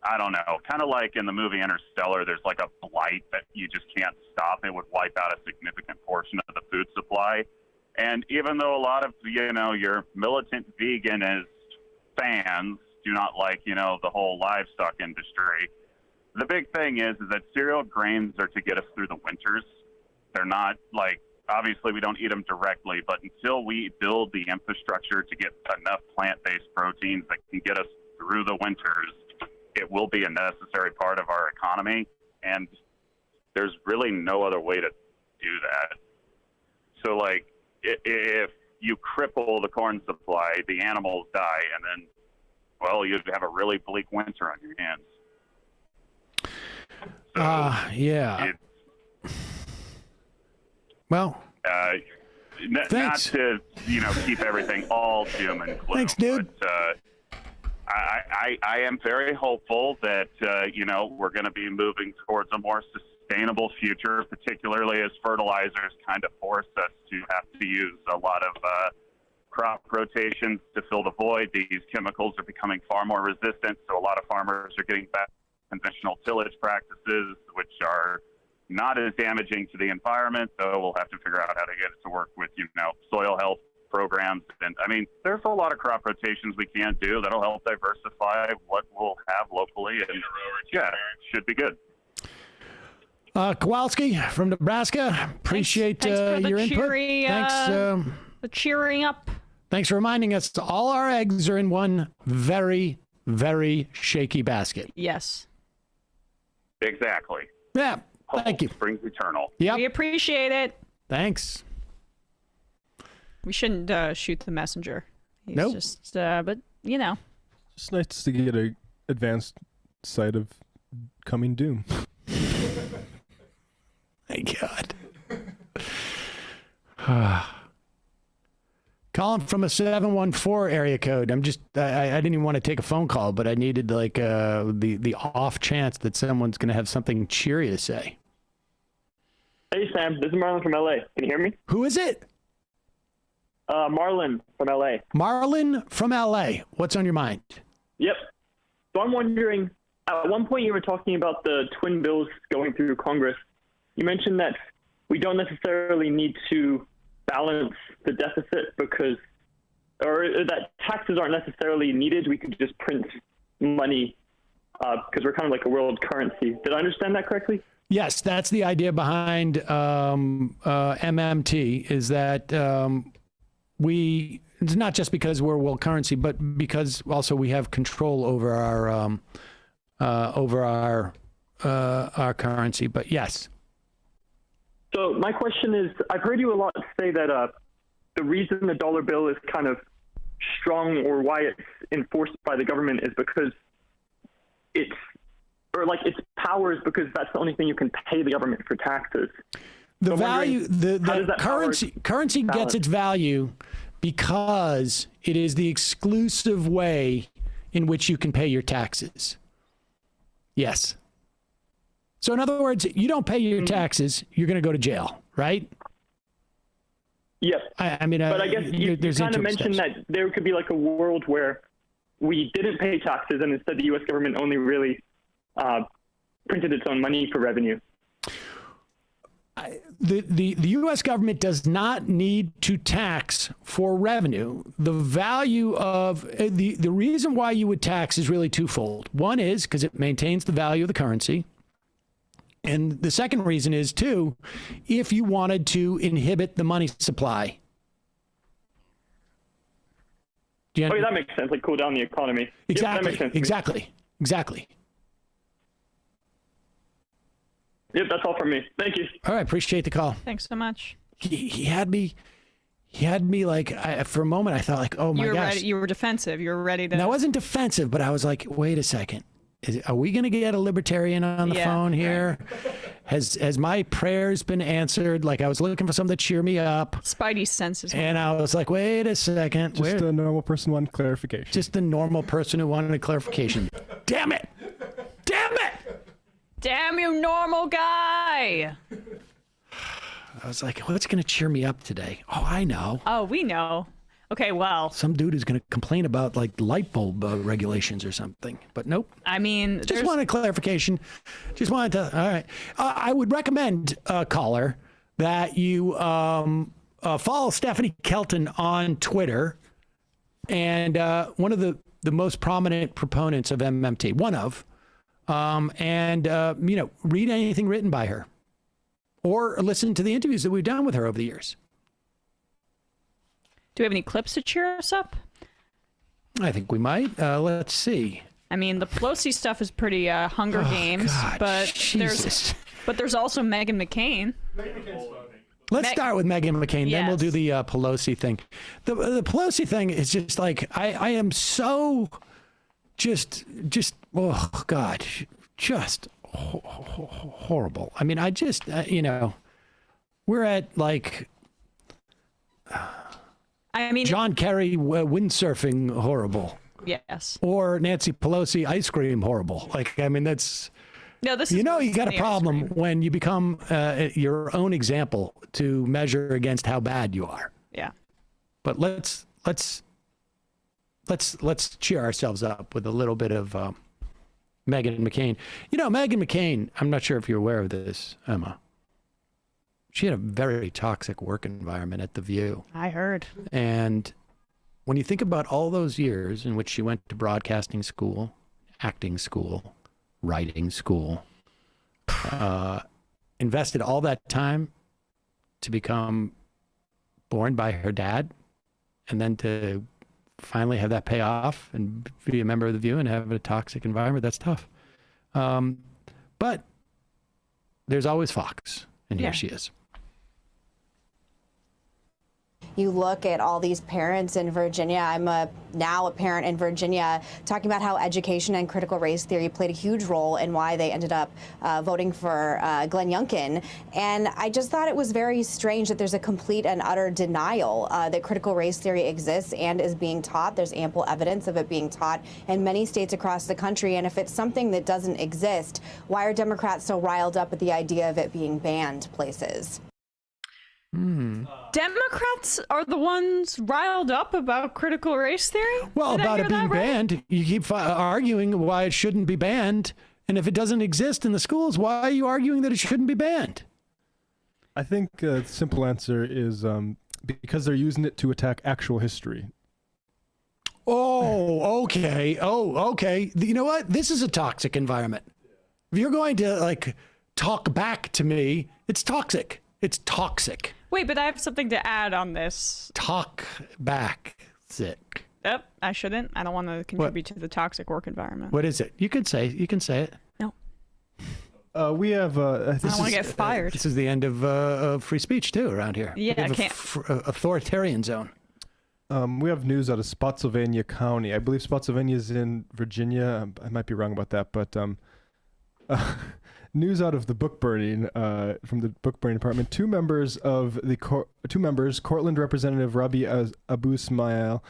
I don't know, kind of like in the movie Interstellar, there's like a blight that you just can't stop. It would wipe out a significant portion of the food supply. And even though a lot of, your militant veganist fans do not like, the whole livestock industry, the big thing is that cereal grains are to get us through the winters. They're not like, obviously we don't eat them directly, but until we build the infrastructure to get enough plant-based proteins that can get us through the winters, it will be a necessary part of our economy. And there's really no other way to do that. So like, if you cripple the corn supply, the animals die, and then, well, you'd have a really bleak winter on your hands. So yeah. Well, not to keep everything all doom and gloom. Thanks, dude. But, I am very hopeful that we're going to be moving towards a more sustainable future, particularly as fertilizers kind of force us to have to use a lot of crop rotations to fill the void. These chemicals are becoming far more resistant, so a lot of farmers are getting back to conventional tillage practices, which are not as damaging to the environment, though we'll have to figure out how to get it to work with, soil health programs. And I mean, there's a lot of crop rotations we can do that'll help diversify what we'll have locally, and yeah, should be good. Kowalski from Nebraska, appreciate Thanks for the your input. Thanks. The cheering up. Thanks for reminding us all our eggs are in one very, very shaky basket. Yes. Exactly. Yeah. Thank you. Springs eternal. Yeah. We appreciate it. Thanks. We shouldn't shoot the messenger. He's Nope. just, but It's nice to get an advanced sight of coming doom. Thank God. Calling from a 714 area code. I didn't even want to take a phone call, but I needed like the off chance that someone's going to have something cheery to say. Hey Sam, this is Marlon from LA. Can you hear me? Who is it? Marlon from LA. Marlon from LA. What's on your mind? Yep. So I'm wondering, at one point you were talking about the twin bills going through Congress. You mentioned that we don't necessarily need to balance the deficit or that taxes aren't necessarily needed. We could just print money because we're kind of like a world currency. Did I understand that correctly? Yes, that's the idea behind MMT, is that it's not just because we're world currency, but because also we have control over our currency. But yes. So my question is, I've heard you a lot say that the reason the dollar bill is kind of strong, or why it's enforced by the government, is because its power is because that's the only thing you can pay the government for taxes. The value, the currency gets its value because it is the exclusive way in which you can pay your taxes. Yes. So in other words, you don't pay your taxes, you're going to go to jail, right? Yes. I mean, but I guess you kind of mentioned that there could be like a world where we didn't pay taxes and instead the U.S. government only really printed its own money for revenue. the U.S. government does not need to tax for revenue. The value of the reason why you would tax is really twofold. One is because it maintains the value of the currency. And the second reason is, too, if you wanted to inhibit the money supply. That makes sense. Like cool down the economy. Exactly. Yep, that makes sense. Exactly. Yep, that's all from me. Thank you. All right, appreciate the call. Thanks so much. He had me like, for a moment, I thought like, oh my gosh. You were defensive. You were ready to. And I wasn't defensive, but I was like, wait a second. Are we going to get a libertarian on the phone here? Has my prayers been answered? Like, I was looking for something to cheer me up. Spidey senses. And I was like, wait a second. Just a normal person wanted clarification. Just a normal person who wanted a clarification. Damn it! Damn you, normal guy! I was like, what's going to cheer me up today? Oh, I know. Oh, we know. Okay, well. Some dude is going to complain about like light bulb regulations or something, but nope. I mean, just wanted clarification. Just wanted to. All right. I would recommend, caller, that you follow Stephanie Kelton on Twitter, and one of the most prominent proponents of MMT, read anything written by her, or listen to the interviews that we've done with her over the years. Do we have any clips to cheer us up? I think we might. Let's see. I mean, the Pelosi stuff is pretty Hunger Games, God, but there's also Meghan McCain. Let's start with Meghan McCain, then we'll do the Pelosi thing. The Pelosi thing is just like, I am so just oh God, just horrible. I mean, I just we're at like. I mean, John Kerry windsurfing horrible. Yes. Or Nancy Pelosi ice cream horrible. Like, I mean, that's. No, this. You got a problem when you become your own example to measure against how bad you are. Yeah. But let's cheer ourselves up with a little bit of Meghan McCain. Meghan McCain. I'm not sure if you're aware of this, Emma. She had a very toxic work environment at The View. I heard. And when you think about all those years in which she went to broadcasting school, acting school, writing school, invested all that time to become born by her dad, and then to finally have that pay off and be a member of The View and have a toxic environment, that's tough. But there's always Fox, and here she is. You look at all these parents in Virginia. I'm now a parent in Virginia, talking about how education and critical race theory played a huge role in why they ended up voting for Glenn Youngkin. And I just thought it was very strange that there's a complete and utter denial that critical race theory exists and is being taught. There's ample evidence of it being taught in many states across the country. And if it's something that doesn't exist, why are Democrats so riled up at the idea of it being banned places? Democrats are the ones riled up about critical race theory? Well, about it being banned. You keep arguing why it shouldn't be banned. And if it doesn't exist in the schools, why are you arguing that it shouldn't be banned? I think the simple answer is because they're using it to attack actual history. Oh, okay. Okay. You know what? This is a toxic environment. If you're going to talk back to me, it's toxic. It's toxic. Wait, but I have something to add on this. Talk back. Sick. Yep, I shouldn't. I don't want to contribute to the toxic work environment. What is it? You can say it. No. We have. I don't want to get fired. This is the end of free speech too around here. Yeah, I can't. Authoritarian zone. We have news out of Spotsylvania County. I believe Spotsylvania is in Virginia. I might be wrong about that, but news out of the book burning from the book burning department. Two members, Cortland Representative Rabi Abu Smail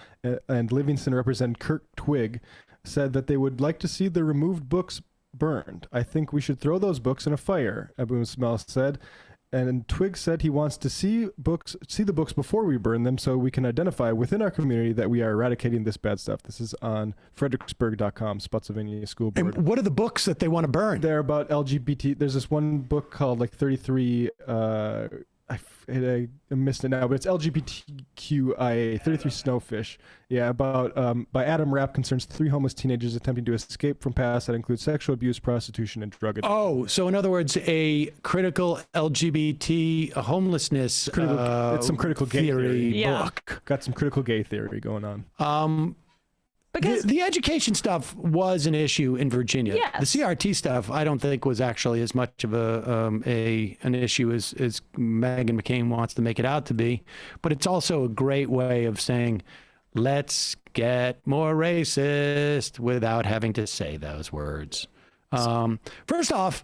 and Livingston Representative Kirk Twigg, said that they would like to see the removed books burned. I think we should throw those books in a fire, Abu Smail said. And Twig said he wants to see the books before we burn them, so we can identify within our community that we are eradicating this bad stuff. This is on Fredericksburg.com, Spotsylvania School Board. And what are the books that they want to burn? They're about LGBT. There's this one book called like 33. I missed it now, but it's LGBTQIA, 33 Snowfish. Yeah, about by Adam Rapp, concerns 3 homeless teenagers attempting to escape from past that includes sexual abuse, prostitution, and drug addiction. Oh, so in other words, a critical LGBT homelessness it's some critical gay theory book. Got some critical gay theory going on. Because the education stuff was an issue in Virginia. Yes. The CRT stuff, I don't think was actually as much of an issue as Meghan McCain wants to make it out to be. But it's also a great way of saying, let's get more racist without having to say those words. First off,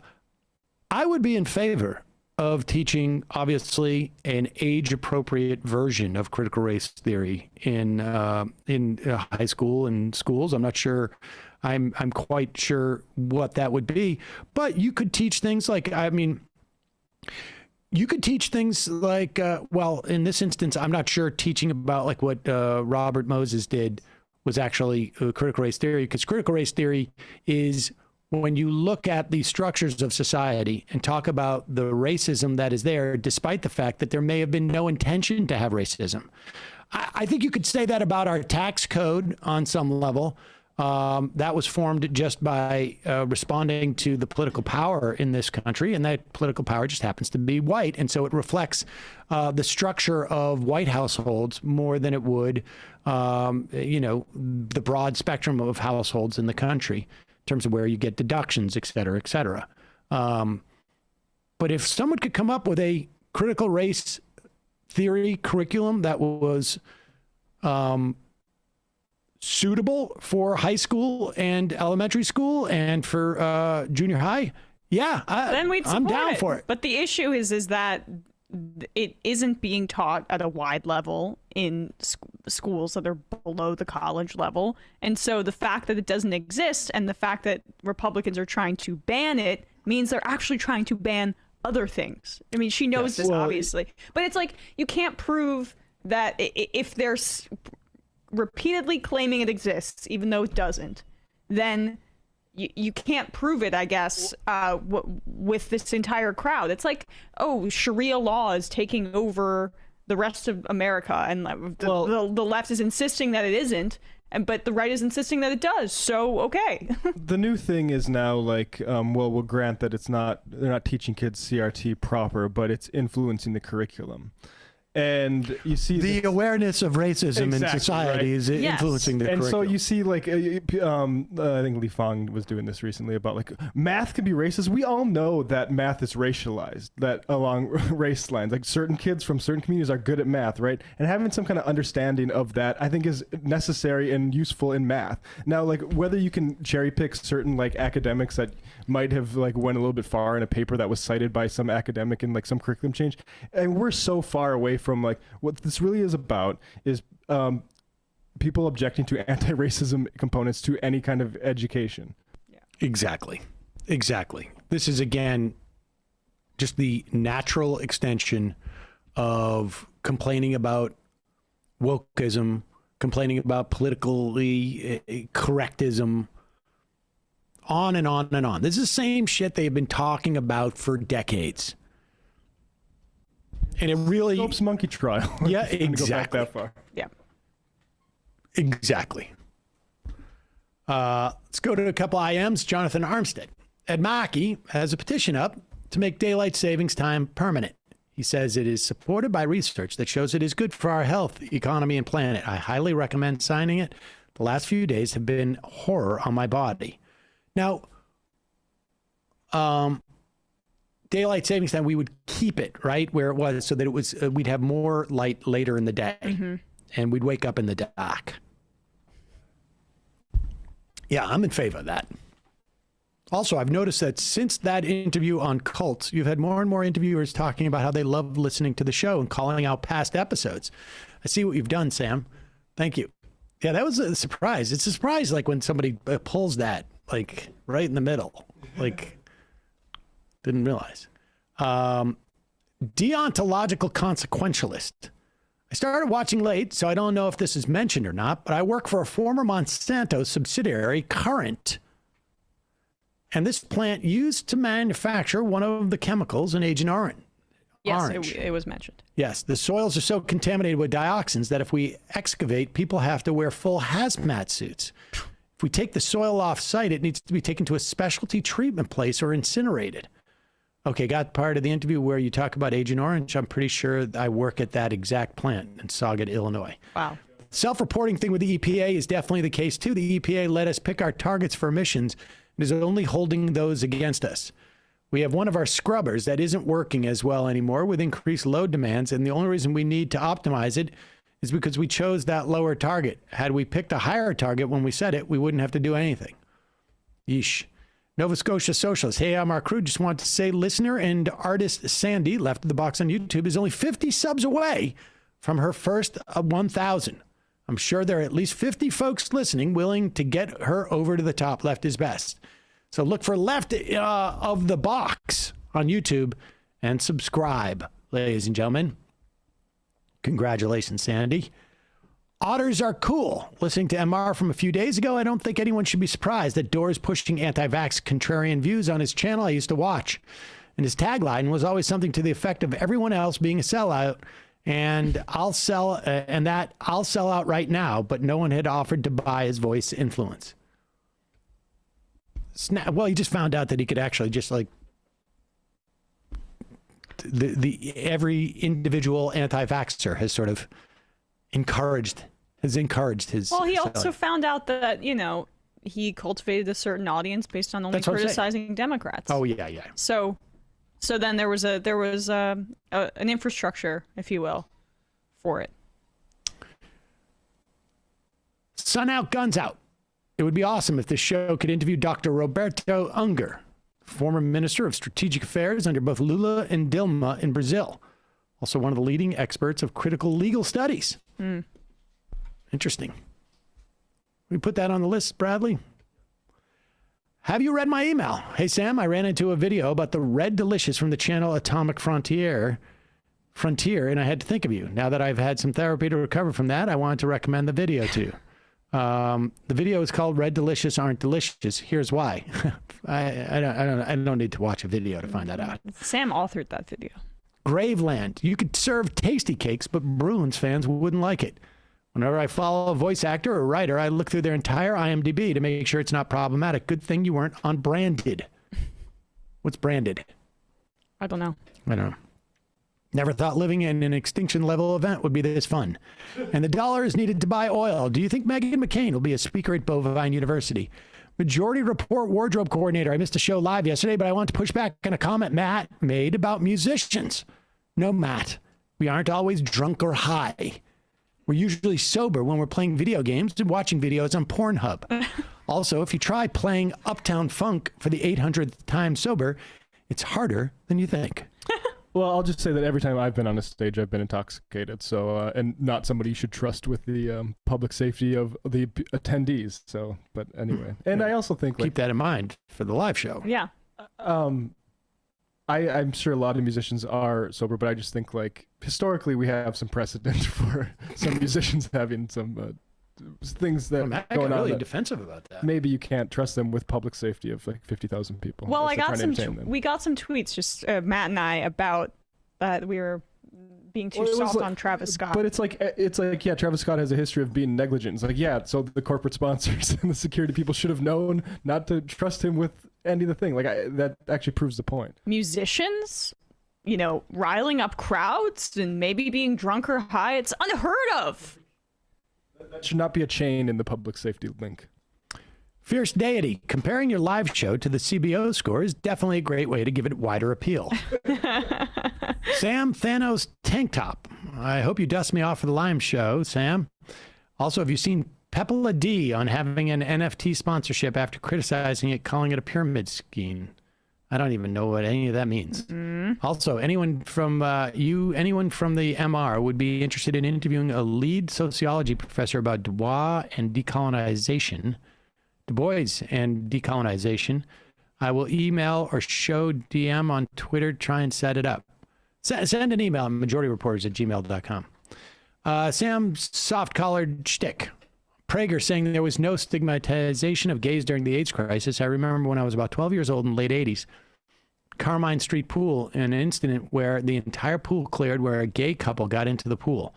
I would be in favor of teaching, obviously, an age-appropriate version of critical race theory in high school and schools. I'm not sure. I'm quite sure what that would be. But you could teach things like, you could teach things like, well, in this instance, I'm not sure teaching about like what Robert Moses did was actually critical race theory, because critical race theory is when you look at the structures of society and talk about the racism that is there, despite the fact that there may have been no intention to have racism. I think you could say that about our tax code on some level. That was formed just by responding to the political power in this country, and that political power just happens to be white. And so it reflects the structure of white households more than it would, the broad spectrum of households in the country, in terms of where you get deductions, et cetera, et cetera. But if someone could come up with a critical race theory curriculum that was suitable for high school and elementary school and for junior high, then I'm down for it. But the issue is that it isn't being taught at a wide level in schools that are below the college level. And so the fact that it doesn't exist and the fact that Republicans are trying to ban it means they're actually trying to ban other things. I mean, she knows this, obviously. But it's like, you can't prove that if they're repeatedly claiming it exists, even though it doesn't, then you can't prove it, I guess, with this entire crowd. It's like, oh, Sharia law is taking over the rest of America, and the left is insisting that it isn't, but the right is insisting that it does. So, okay. The new thing is now like, we'll grant that they're not teaching kids CRT proper, but it's influencing the curriculum. And you see the awareness of racism in society is influencing the curriculum. And so you see, like, I think Li Fang was doing this recently about like math can be racist. We all know that math is racialized, that along race lines, like certain kids from certain communities are good at math, right? And having some kind of understanding of that, I think, is necessary and useful in math. Now, like whether you can cherry pick certain like academics that might have like went a little bit far in a paper that was cited by some academic in like some curriculum change, and we're so far away from like what this really is about is people objecting to anti-racism components to any kind of education. Exactly. This is again just the natural extension of complaining about wokeism, complaining about politically correctism, on and on and on. This is the same shit they've been talking about for decades. And it really... Scopes monkey trial. Yeah, exactly. Go back that far. Yeah. Exactly. Let's go to a couple IMs. Jonathan Armstead. Ed Mackey has a petition up to make daylight savings time permanent. He says it is supported by research that shows it is good for our health, economy, and planet. I highly recommend signing it. The last few days have been horror on my body. Now, daylight savings time, we would keep it right where it was so that it was we'd have more light later in the day, and we'd wake up in the dark. Yeah, I'm in favor of that. Also, I've noticed that since that interview on cults, you've had more and more interviewers talking about how they love listening to the show and calling out past episodes. I see what you've done, Sam. Thank you. Yeah, that was a surprise. It's a surprise, like when somebody pulls that, like right in the middle, like didn't realize. Deontological consequentialist. I started watching late, so I don't know if this is mentioned or not, but I work for a former Monsanto subsidiary, Current. And this plant used to manufacture one of the chemicals in Agent Orange. Yes, it was mentioned. Yes, the soils are so contaminated with dioxins that if we excavate, people have to wear full hazmat suits. If we take the soil off site, it needs to be taken to a specialty treatment place or incinerated. Okay, got part of the interview where you talk about Agent Orange. I'm pretty sure I work at that exact plant in Sauget, Illinois. Wow. Self-reporting thing with the EPA is definitely the case, too. The EPA let us pick our targets for emissions and is only holding those against us. We have one of our scrubbers that isn't working as well anymore with increased load demands, and the only reason we need to optimize it is because we chose that lower target. Had we picked a higher target when we set it, we wouldn't have to do anything. Yeesh. Nova Scotia Socialist. Hey, I'm our crew. Just wanted to say listener and artist Sandy, left of the box on YouTube, is only 50 subs away from her first 1,000. I'm sure there are at least 50 folks listening willing to get her over to the top. Left is best. So look for Left of the Box on YouTube and subscribe, ladies and gentlemen. Congratulations, Sandy. Otters are cool. Listening to MR from a few days ago, I don't think anyone should be surprised that Door's pushing anti-vax contrarian views on his channel I used to watch. And his tagline was always something to the effect of everyone else being a sellout, and I'll sell out right now, but no one had offered to buy his voice influence. Well, he just found out that he could actually just like every individual anti-vaxxer has sort of encouraged his. Well, he also found out that, you know, he cultivated a certain audience based on only criticizing Democrats. Oh yeah. So then there was an infrastructure, if you will, for it. Sun out, guns out. It would be awesome if this show could interview Dr. Roberto Unger, former Minister of Strategic Affairs under both Lula and Dilma in Brazil. Also one of the leading experts of critical legal studies. Interesting. We put that on the list, Bradley. Have you read my email? Hey, Sam, I ran into a video about the red delicious from the channel Atomic Frontier, and I had to think of you. Now that I've had some therapy to recover from that, I wanted to recommend the video to you. The video is called Red Delicious Aren't Delicious. Here's why. I don't need to watch a video to find that out. Sam authored that video. Graveland. You could serve tasty cakes, but Bruins fans wouldn't like it. Whenever I follow a voice actor or writer, I look through their entire IMDb to make sure it's not problematic. Good thing you weren't on Branded. What's Branded? I don't know. Never thought living in an extinction level event would be this fun. And the dollar is needed to buy oil. Do you think Meghan McCain will be a speaker at Bovine University? Majority Report wardrobe coordinator. I missed a show live yesterday, but I want to push back on a comment Matt made about musicians. No, Matt, we aren't always drunk or high. We're usually sober when we're playing video games and watching videos on Pornhub. Also, if you try playing Uptown Funk for the 800th time sober, it's harder than you think. Well, I'll just say that every time I've been on a stage, I've been intoxicated. So, and not somebody you should trust with the public safety of the attendees. So, but anyway, and I also think keep that in mind for the live show. Yeah. I'm sure a lot of musicians are sober, but I just think like historically we have some precedent for some musicians having some things that going on. Really defensive about that. Maybe you can't trust them with public safety of like 50,000 people. Well, we got some tweets, just Matt and I, about that we were being too soft on Travis Scott. But it's like yeah, Travis Scott has a history of being negligent. It's like, yeah, so the corporate sponsors and the security people should have known not to trust him with any of the thing. Like that actually proves the point. Musicians, you know, riling up crowds and maybe being drunk or high, it's unheard of. That should not be a chain in the public safety link. Fierce Deity. Comparing your live show to the CBO score is definitely a great way to give it wider appeal. Sam Thanos Tank Top. I hope you dust me off for the Lime show, Sam. Also, have you seen Pepela D on having an NFT sponsorship after criticizing it, calling it a pyramid scheme? I don't even know what any of that means. Also, anyone from the MR would be interested in interviewing a lead sociology professor about Du Bois and decolonization. I will email or show DM on Twitter, try and set it up. Send an email, majorityreporters@gmail.com. Sam soft-collared shtick. Prager saying there was no stigmatization of gays during the AIDS crisis. I remember when I was about 12 years old in the late 80s, Carmine Street Pool, an incident where the entire pool cleared where a gay couple got into the pool.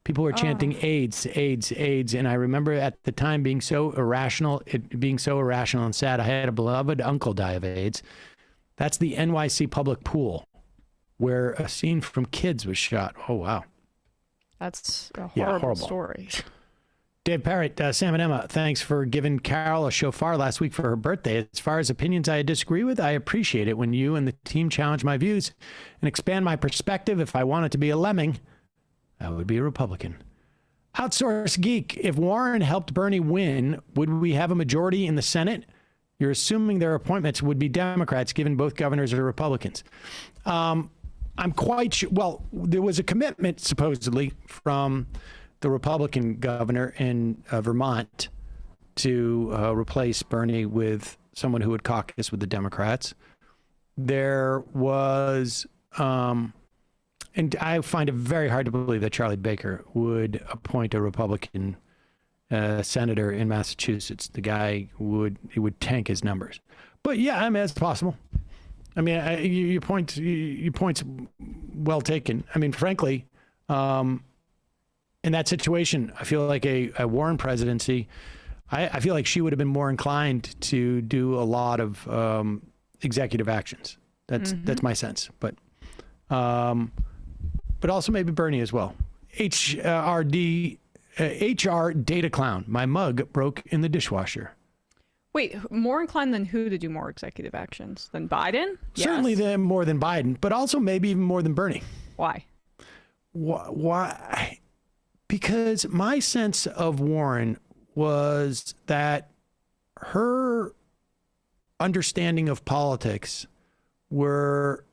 People were chanting AIDS, AIDS, AIDS. And I remember at the time being so irrational, and sad. I had a beloved uncle die of AIDS. That's the NYC public pool where a scene from Kids was shot. Oh, wow. That's a horrible story. Dave Parrott, Sam and Emma, thanks for giving Carol a shofar last week for her birthday. As far as opinions I disagree with, I appreciate it when you and the team challenge my views and expand my perspective. If I wanted to be a lemming, I would be a Republican. Outsource Geek, if Warren helped Bernie win, would we have a majority in the Senate? You're assuming their appointments would be Democrats, given both governors are Republicans. I'm quite sure. Well, there was a commitment, supposedly, from the Republican governor in Vermont to replace Bernie with someone who would caucus with the Democrats. There was, and I find it very hard to believe that Charlie Baker would appoint a Republican senator in Massachusetts. The guy would tank his numbers. But yeah, I mean, it's possible. I mean, your point's well taken. I mean, frankly, in that situation, I feel like a Warren presidency, I feel like she would have been more inclined to do a lot of executive actions. That's my sense. But also maybe Bernie as well. HR data clown. My mug broke in the dishwasher. Wait, more inclined than who to do more executive actions? Than Biden? Certainly more than Biden, but also maybe even more than Bernie. Why? Why? Because my sense of Warren was that her understanding of politics were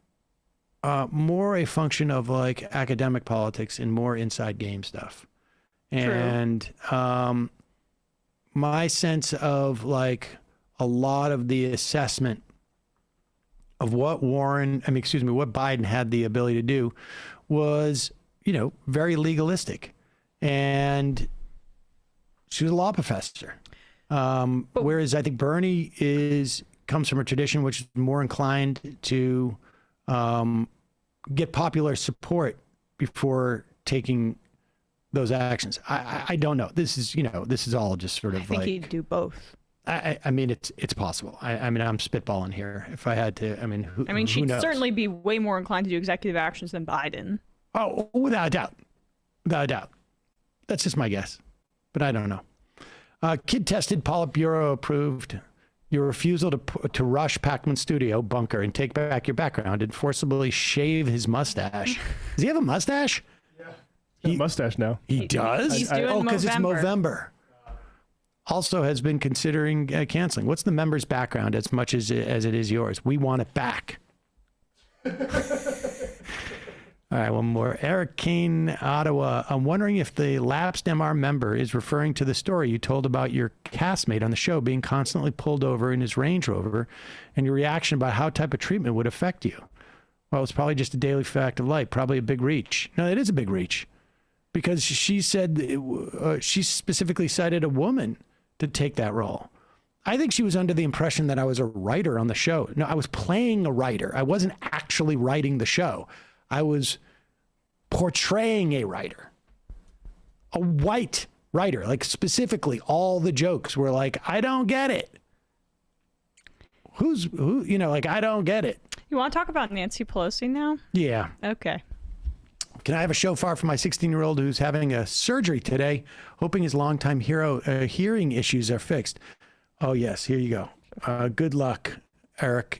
more a function of like academic politics and more inside game stuff. And my sense of like a lot of the assessment of what what Biden had the ability to do was, very legalistic. And she was a law professor. Whereas I think Bernie comes from a tradition which is more inclined to get popular support before taking those actions. I don't know. This is all just sort of I think he'd do both. I mean, it's possible. I mean, I'm spitballing here. If I had to, who she'd knows? certainly be way more inclined to do executive actions than Biden. Oh, without a doubt. Without a doubt. That's just my guess, but I don't know. Kid tested, Politburo approved. Your refusal to rush Pacman's studio bunker and take back your background and forcibly shave his mustache. Does he have a mustache? Yeah. He has a mustache now. He does? He's doing because it's Movember. Also has been considering canceling. What's the member's background as much as it is yours? We want it back. All right, one more. Eric Kane, Ottawa. I'm wondering if the lapsed MR member is referring to the story you told about your castmate on the show being constantly pulled over in his Range Rover and your reaction about how type of treatment would affect you. Well, it's probably just a daily fact of life, probably a big reach. No, it is a big reach because she said she specifically cited a woman to take that role. I think she was under the impression that I was a writer on the show. No, I was playing a writer. I wasn't actually writing the show. I was portraying a writer, a white writer, like specifically all the jokes were like, I don't get it. I don't get it. You want to talk about Nancy Pelosi now? Yeah. Okay. Can I have a shofar for my 16-year-old who's having a surgery today, hoping his longtime hearing issues are fixed? Oh, yes. Here you go. Good luck, Erica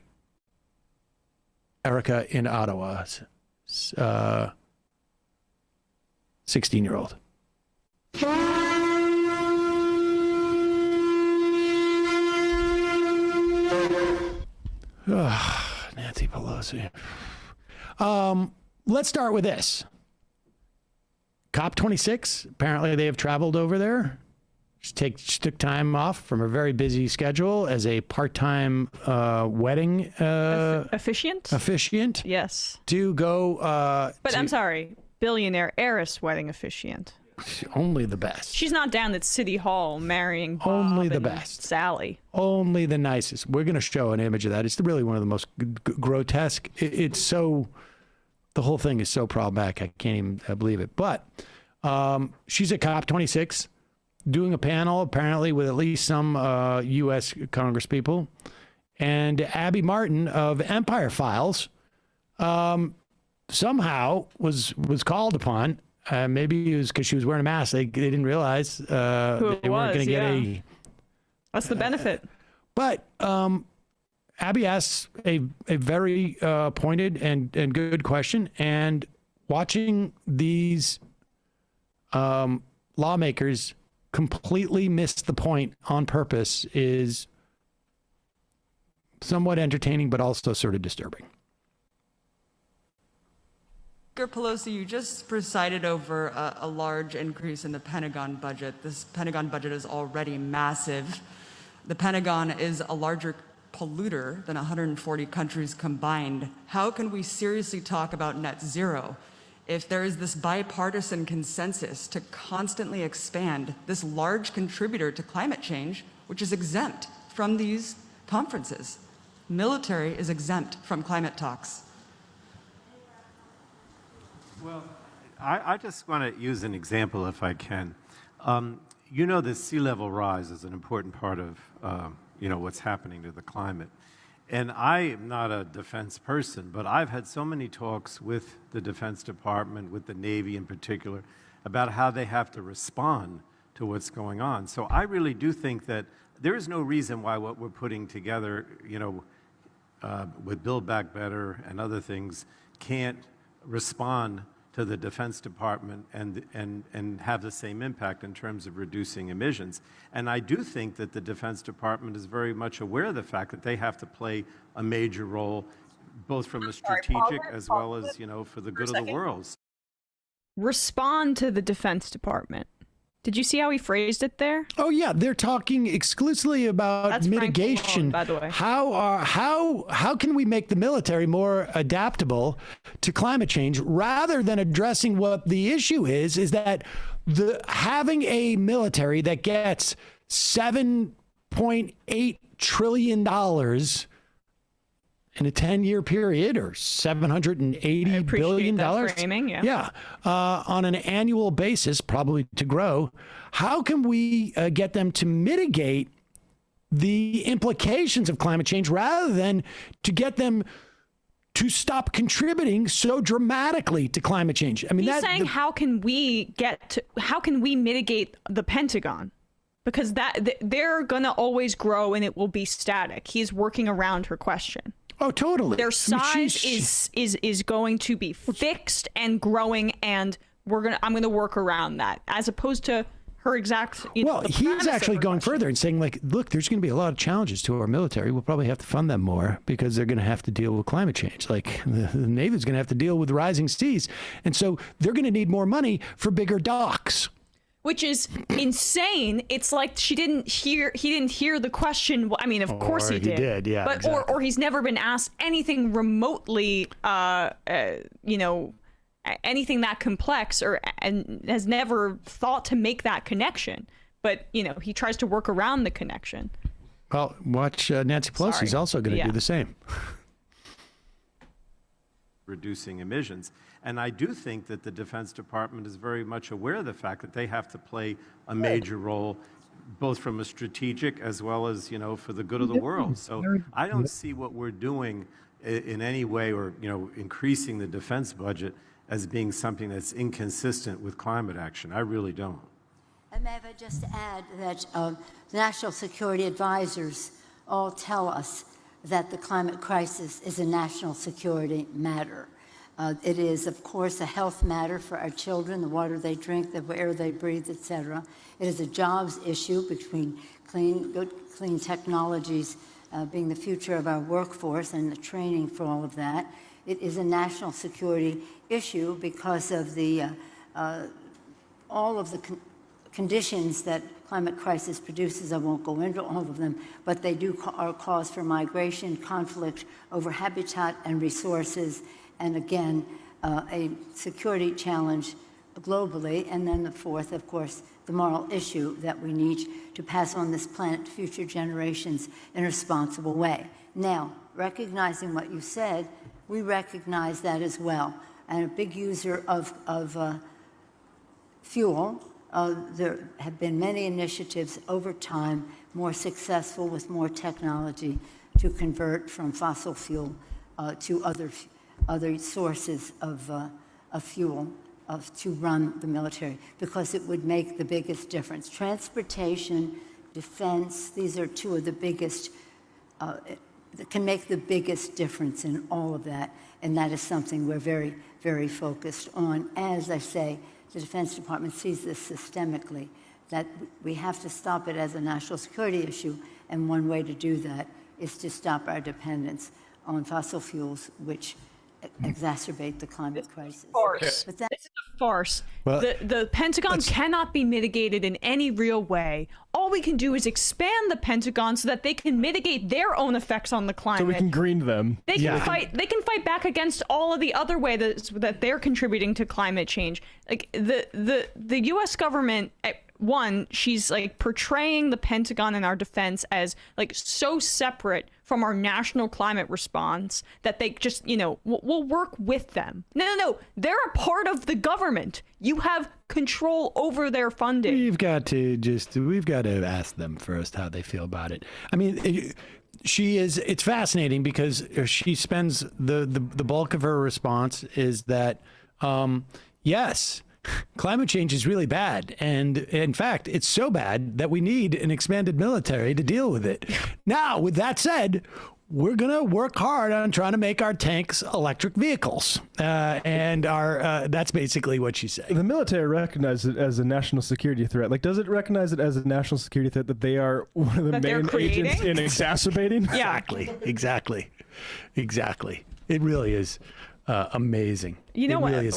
in Ottawa. 16-year-old. Nancy Pelosi. Let's start with this. COP26. Apparently they have traveled over there She took time off from her very busy schedule as a part-time wedding officiant. Yes. To go. But I'm sorry, billionaire heiress wedding officiant. Only the best. She's not down at City Hall marrying Bob only the and best. Sally. Only the nicest. We're going to show an image of that. It's really one of the most grotesque. It's so. The whole thing is so problematic. I can't even believe it. But she's at COP26 doing a panel, apparently, with at least some U.S. Congress people. And Abby Martin of Empire Files somehow was called upon. Maybe it was because she was wearing a mask. They didn't realize they weren't going to get a... That's the benefit. But Abby asks a very pointed and good question. And watching these lawmakers completely miss the point on purpose is somewhat entertaining, but also sort of disturbing. Speaker Pelosi, you just presided over a large increase in the Pentagon budget. This Pentagon budget is already massive. The Pentagon is a larger polluter than 140 countries combined. How can we seriously talk about net zero if there is this bipartisan consensus to constantly expand this large contributor to climate change, which is exempt from these conferences? Military is exempt from climate talks. Well, I just want to use an example if I can. You know, the sea level rise is an important part of, what's happening to the climate. And I am not a defense person, but I've had so many talks with the Defense Department, with the Navy in particular, about how they have to respond to what's going on. So I really do think that there is no reason why what we're putting together, with Build Back Better and other things can't respond to the Defense Department and have the same impact in terms of reducing emissions. And I do think that the Defense Department is very much aware of the fact that they have to play a major role, both from a strategic as well as, for the good of the world. Respond to the Defense Department. Did you see how he phrased it there? Oh yeah, they're talking exclusively about That's mitigation. Malone, by the way. How can we make the military more adaptable to climate change rather than addressing what the issue is that having a military that gets $7.8 trillion in a 10-year period, or $780 billion. That framing, yeah. On an annual basis, probably to grow. How can we get them to mitigate the implications of climate change rather than to get them to stop contributing so dramatically to climate change? I mean, he's saying, how can we mitigate the Pentagon? Because they're going to always grow and it will be static. He's working around her question. Oh, totally. Their size is going to be fixed and growing, and I'm going to work around that, as opposed to her exact. Well, he's actually going further and saying, like, look, there's going to be a lot of challenges to our military. We'll probably have to fund them more because they're going to have to deal with climate change. Like the Navy's going to have to deal with rising seas, and so they're going to need more money for bigger docks. Which is insane. It's like he didn't hear the question. Well, I mean, of course he did. He did, yeah. But exactly. or he's never been asked anything remotely, anything that complex, and has never thought to make that connection. But he tries to work around the connection. Well, watch Nancy Pelosi. He's also going to do the same. Reducing emissions. And I do think that the Defense Department is very much aware of the fact that they have to play a major role, both from a strategic as well as, for the good of the world. So I don't see what we're doing in any way, or, increasing the defense budget as being something that's inconsistent with climate action. I really don't. And may I just add that the national security advisors all tell us that the climate crisis is a national security matter. It is, of course, a health matter for our children, the water they drink, the air they breathe, etc. It is a jobs issue between good, clean technologies being the future of our workforce and the training for all of that. It is a national security issue because of the all of the conditions that climate crisis produces. I won't go into all of them, but they are cause for migration, conflict over habitat and resources, and again, a security challenge globally. And then the fourth, of course, the moral issue that we need to pass on this planet to future generations in a responsible way. Now, recognizing what you said, we recognize that as well. And a big user of fuel, there have been many initiatives over time, more successful with more technology, to convert from fossil fuel to other sources of fuel to run the military, because it would make the biggest difference. Transportation, defense, these are two of the biggest, that can make the biggest difference in all of that, and that is something we're very, very focused on. As I say, the Defense Department sees this systemically, that we have to stop it as a national security issue, and one way to do that is to stop our dependence on fossil fuels, which exacerbate the climate crisis. Farce. But that, This is a farce. Well, the Pentagon cannot be mitigated in any real way. All we can do is expand the Pentagon so that they can mitigate their own effects on the climate. So we can green them. They can fight. They can fight back against all of the other way that they're contributing to climate change. Like the U.S. government. One, she's like portraying the Pentagon and our defense as like so separate from our national climate response that they just, we'll work with them. No. They're a part of the government. You have control over their funding. We've got to ask them first how they feel about it. I mean, it's fascinating because she spends the bulk of her response is that, yes, climate change is really bad. And in fact, it's so bad that we need an expanded military to deal with it. Now, with that said, we're going to work hard on trying to make our tanks electric vehicles. And that's basically what she said. The military recognizes it as a national security threat. Like, does it recognize it as a national security threat that they are one of the main agents in exacerbating? Exactly. It really is. Amazing. You know what? Really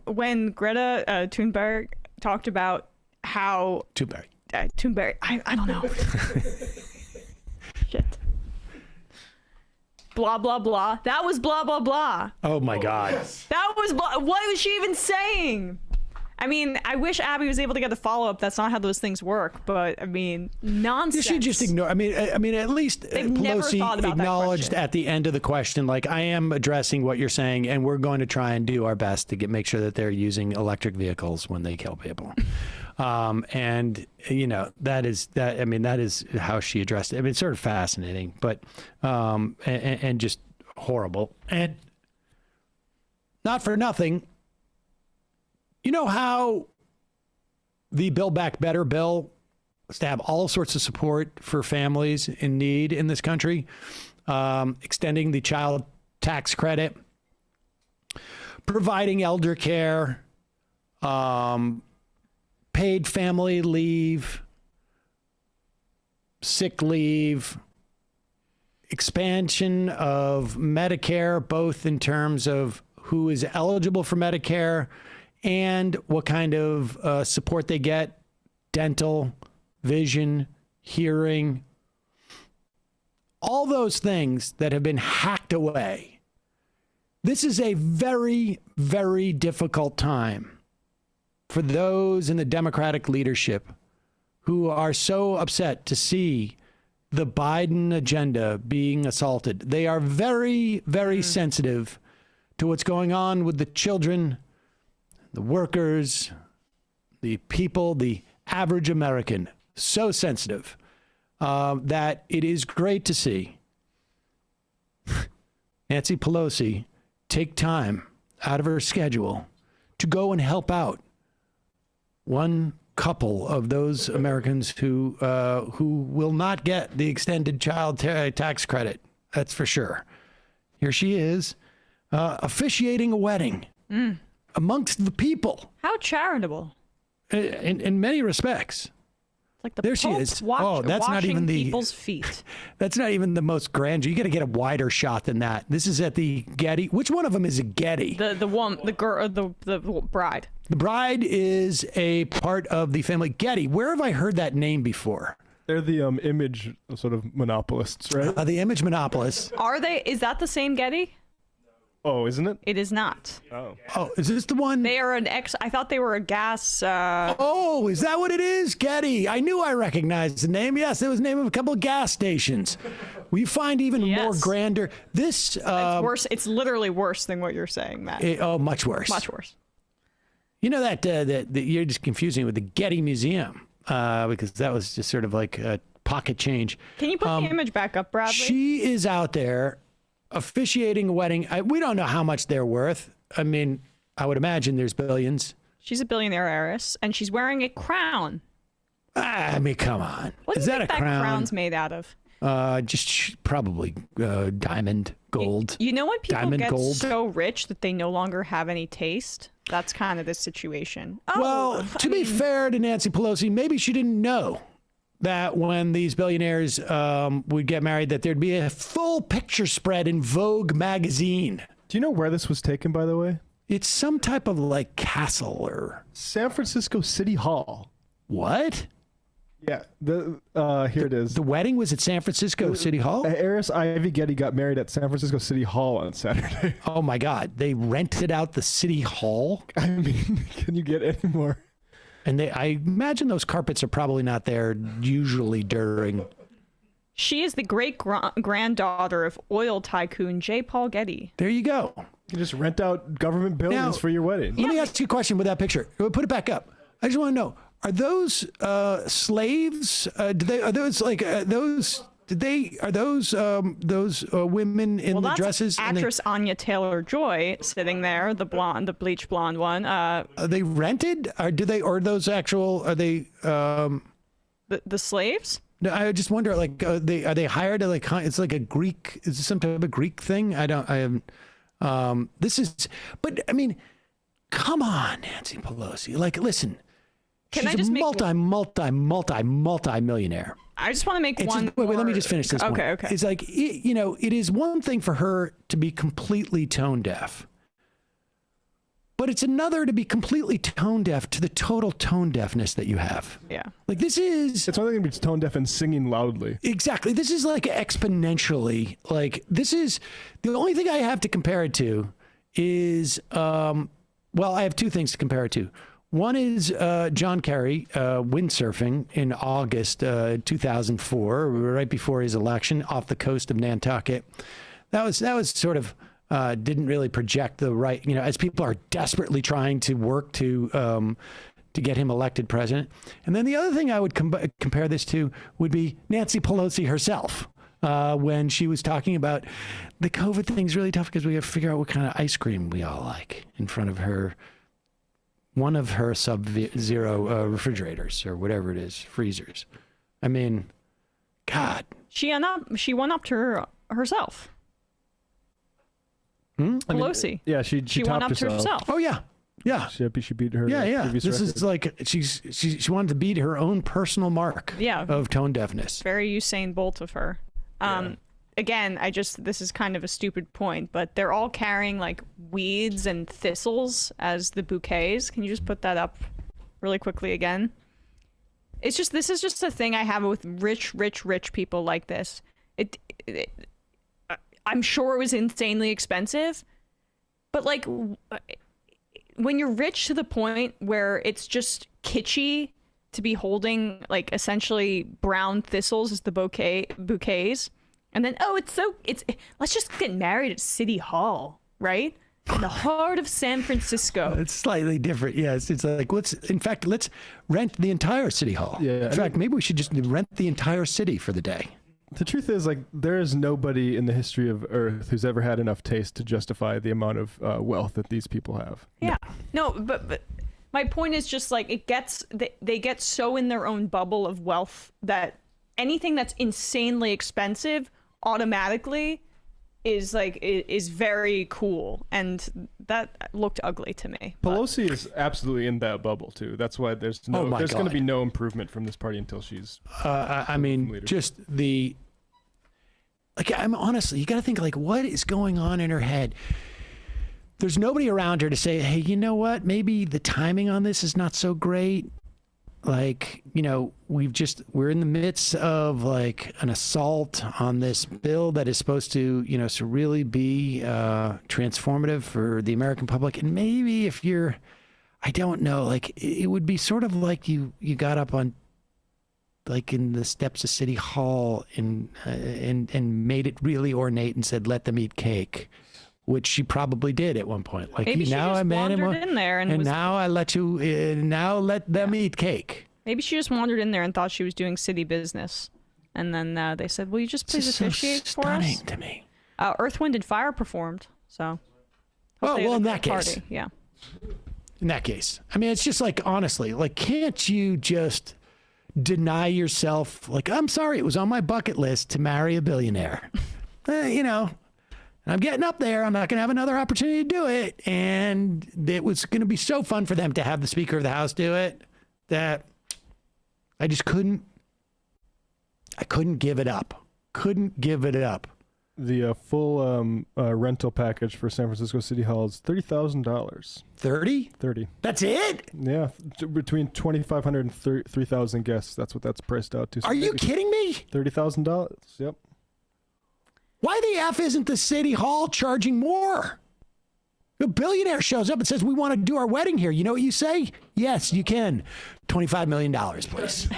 When Greta Thunberg talked about how Thunberg, I don't know. Shit. Blah blah blah. That was blah blah blah. Oh my God. That was what was she even saying? I mean, I wish Abby was able to get the follow-up. That's not how those things work. But I mean, nonsense. You should just ignore. I mean, at least Pelosi acknowledged at the end of the question, like, I am addressing what you're saying, and we're going to try and do our best to make sure that they're using electric vehicles when they kill people. And that is how she addressed it. I mean, it's sort of fascinating, but and just horrible. And not for nothing. You know how the Build Back Better bill is to have all sorts of support for families in need in this country, extending the child tax credit, providing elder care, paid family leave, sick leave, expansion of Medicare, both in terms of who is eligible for Medicare and what kind of support they get, dental, vision, hearing, all those things that have been hacked away. This is a very, very difficult time for those in the Democratic leadership who are so upset to see the Biden agenda being assaulted. They are very, very sensitive to what's going on with the children, the workers, the people, the average American. So sensitive that it is great to see Nancy Pelosi take time out of her schedule to go and help out one couple of those Americans who will not get the extended child tax credit. That's for sure. Here she is officiating a wedding amongst the people. How charitable. In many respects. Like the there she Pope is. That's not washing even the people's feet. That's not even the most grand. You got to get a wider shot than that. This is at the Getty. Which one of them is a Getty? The bride. The bride is a part of the family Getty. Where have I heard that name before? They're the image sort of monopolists, right? The image monopolists. Are they? Is that the same Getty? Oh, isn't it? It is not. Oh, is this the one? They are I thought they were a gas. Oh, is that what it is? Getty. I knew I recognized the name. Yes, it was the name of a couple of gas stations. We find even more grander. This. It's worse. It's literally worse than what you're saying, Matt. Much worse. Much worse. You know that you're just confusing it with the Getty Museum because that was just sort of like a pocket change. Can you put the image back up, Bradley? She is out there officiating a wedding. We don't know how much they're worth. I mean, I would imagine there's billions. She's a billionaire heiress, and she's wearing a crown. I mean, come on. What is do you that think a crown? That crown's made out of? Just probably diamond, gold. You know when people diamond, get gold. so rich that they no longer have any taste? That's kind of the situation. Well, to be fair to Nancy Pelosi, maybe she didn't know that when these billionaires would get married, that there'd be a full picture spread in Vogue magazine. Do you know where this was taken, by the way? It's some type of like castle or San Francisco City Hall. What? Yeah, here it is. The wedding was at San Francisco City Hall? Heiress Ivy Getty got married at San Francisco City Hall on Saturday. Oh my God. They rented out the City Hall? I mean, can you get any more? And I imagine those carpets are probably not there usually during. She is the great-granddaughter of oil tycoon J. Paul Getty. There you go. You just rent out government buildings for your wedding. Let me ask you a question with that picture. Put it back up. I just want to know: are those slaves? Are those women in the dresses? Actress Anya Taylor-Joy sitting there, the bleach blonde one. Are they rented? Are those actual? Are they the slaves? No, I just wonder. Like, are they hired? It's like a Greek. Is this some type of Greek thing? I haven't. This is. But I mean, come on, Nancy Pelosi. Like, listen. She's a multi-millionaire. I just want to make one. Wait, let me just finish this. Okay. It's like, it is one thing for her to be completely tone deaf, but it's another to be completely tone deaf to the total tone deafness that you have. Yeah. Like this is. It's one thing to be tone deaf and singing loudly. Exactly. This is like exponentially. Like this is the only thing I have to compare it to is, I have two things to compare it to. One is John Kerry windsurfing in August 2004, right before his election, off the coast of Nantucket. That was sort of didn't really project the right, as people are desperately trying to work to get him elected president. And then the other thing I would compare this to would be Nancy Pelosi herself. When she was talking about the COVID thing's really tough because we have to figure out what kind of ice cream we all like in front of her. One of her sub-zero refrigerators or whatever it is, freezers. I mean, God. She went up to her herself. Pelosi. She went up topped to herself. Oh yeah. She beat her. Yeah. previous This record. is like she wanted to beat her own personal mark. Yeah. Of tone deafness. Very Usain Bolt of her. Again, this is kind of a stupid point, but they're all carrying like weeds and thistles as the bouquets. Can you just put that up really quickly again? This is just a thing I have with rich people like this. I'm sure it was insanely expensive, but like when you're rich to the point where it's just kitschy to be holding like essentially brown thistles as the bouquets. And then, let's just get married at City Hall, right? In the heart of San Francisco. It's slightly different. Yes. It's like, let's rent the entire City Hall. Yeah. In fact, maybe we should just rent the entire city for the day. The truth is, like, there is nobody in the history of Earth who's ever had enough taste to justify the amount of wealth that these people have. Yeah. No, but my point is just like they get so in their own bubble of wealth that anything that's insanely expensive automatically is very cool, and that looked ugly to me. Pelosi is absolutely in that bubble too. That's why there's going to be no improvement from this party until she's. I mean, just the. Like, I'm honestly, you got to think, like, what is going on in her head? There's nobody around her to say, hey, you know what? Maybe the timing on this is not so great. Like, you know, we're in the midst of like an assault on this bill that is supposed to, you know, to really be transformative for the American public. And maybe if you're, I don't know, like it would be sort of like you got up on like in the steps of City Hall and made it really ornate and said, let them eat cake. Which she probably did at one point. Like, maybe she now just I'm wandered in there and now I let you. Now let them eat cake. Maybe she just wandered in there and thought she was doing city business, and then they said, "Will you just please officiate for us?" Stunning to me. Earth, Wind, and Fire performed. So. Well, in that case. Party. Yeah. In that case, I mean, it's just like, honestly, like, can't you just deny yourself? Like, I'm sorry, it was on my bucket list to marry a billionaire. You know. I'm getting up there. I'm not going to have another opportunity to do it. And it was going to be so fun for them to have the Speaker of the House do it that I just couldn't give it up. Couldn't give it up. The full rental package for San Francisco City Hall is $30,000. 30? 30. That's it? Yeah. Between 2,500 and 3,000 guests. That's what that's priced out to. So are you kidding me? $30,000. Yep. Why the F isn't the City Hall charging more? A billionaire shows up and says, we want to do our wedding here. You know what you say? Yes, you can. $25 million, please.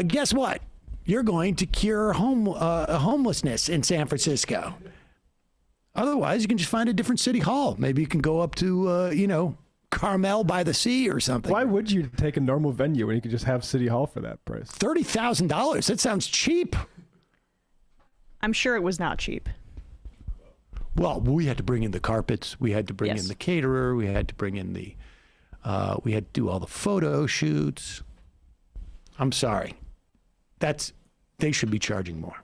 Guess what? You're going to cure homelessness in San Francisco. Otherwise, you can just find a different City Hall. Maybe you can go up to, Carmel by the Sea or something. Why would you take a normal venue when you could just have City Hall for that price? $30,000. That sounds cheap. I'm sure it was not cheap. Well, we had to bring in the carpets. We had to bring in the caterer. We had to bring in we had to do all the photo shoots. I'm sorry. They should be charging more.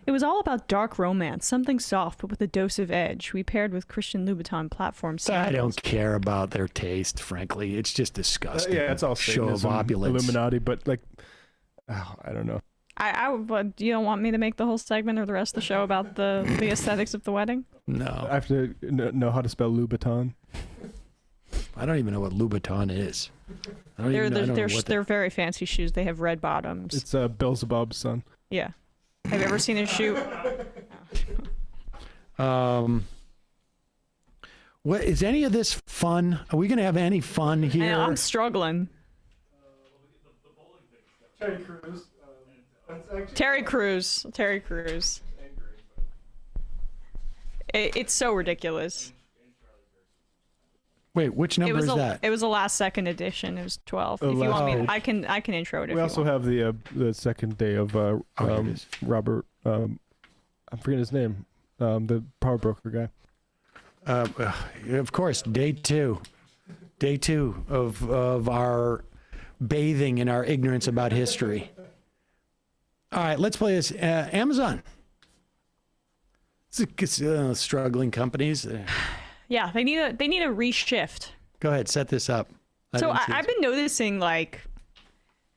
It was all about dark romance, something soft but with a dose of edge. We paired with Christian Louboutin platform samples. I don't care about their taste, frankly. It's just disgusting. Yeah, it's all show of Satanism, opulence. Illuminati, but like, I don't know. You don't want me to make the whole segment or the rest of the show about the aesthetics of the wedding? No. I have to know how to spell Louboutin. I don't even know what Louboutin is. They're very fancy shoes. They have red bottoms. It's Beelzebub's son. Yeah. Have you ever seen his shoe? What is any of this fun? Are we going to have any fun here? I'm struggling. Terry Crews. It's so ridiculous. Wait, which number is that? It was a last second edition. It was 12. If you want me, I can intro it. We also have the second day of Robert. I'm forgetting his name. The power broker guy. Of course, day two of our bathing in our ignorance about history. All right, let's play this. Amazon. It's struggling companies. Yeah, they need a reshift. Go ahead, set this up. So I've been noticing, like,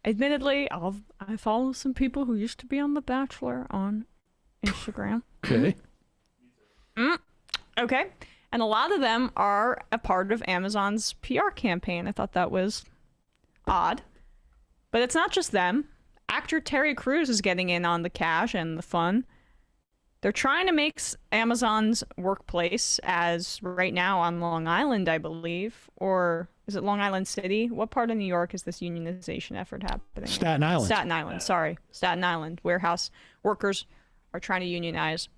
admittedly, I follow some people who used to be on The Bachelor on Instagram. Okay. Okay. And a lot of them are a part of Amazon's PR campaign. I thought that was odd. But it's not just them. Actor Terry Crews is getting in on the cash and the fun. They're trying to make Amazon's workplace, as right now on Long Island, I believe, or is it Long Island City? What part of New York is this unionization effort happening? Staten Island. Staten Island, sorry. Staten Island. Warehouse workers are trying to unionize.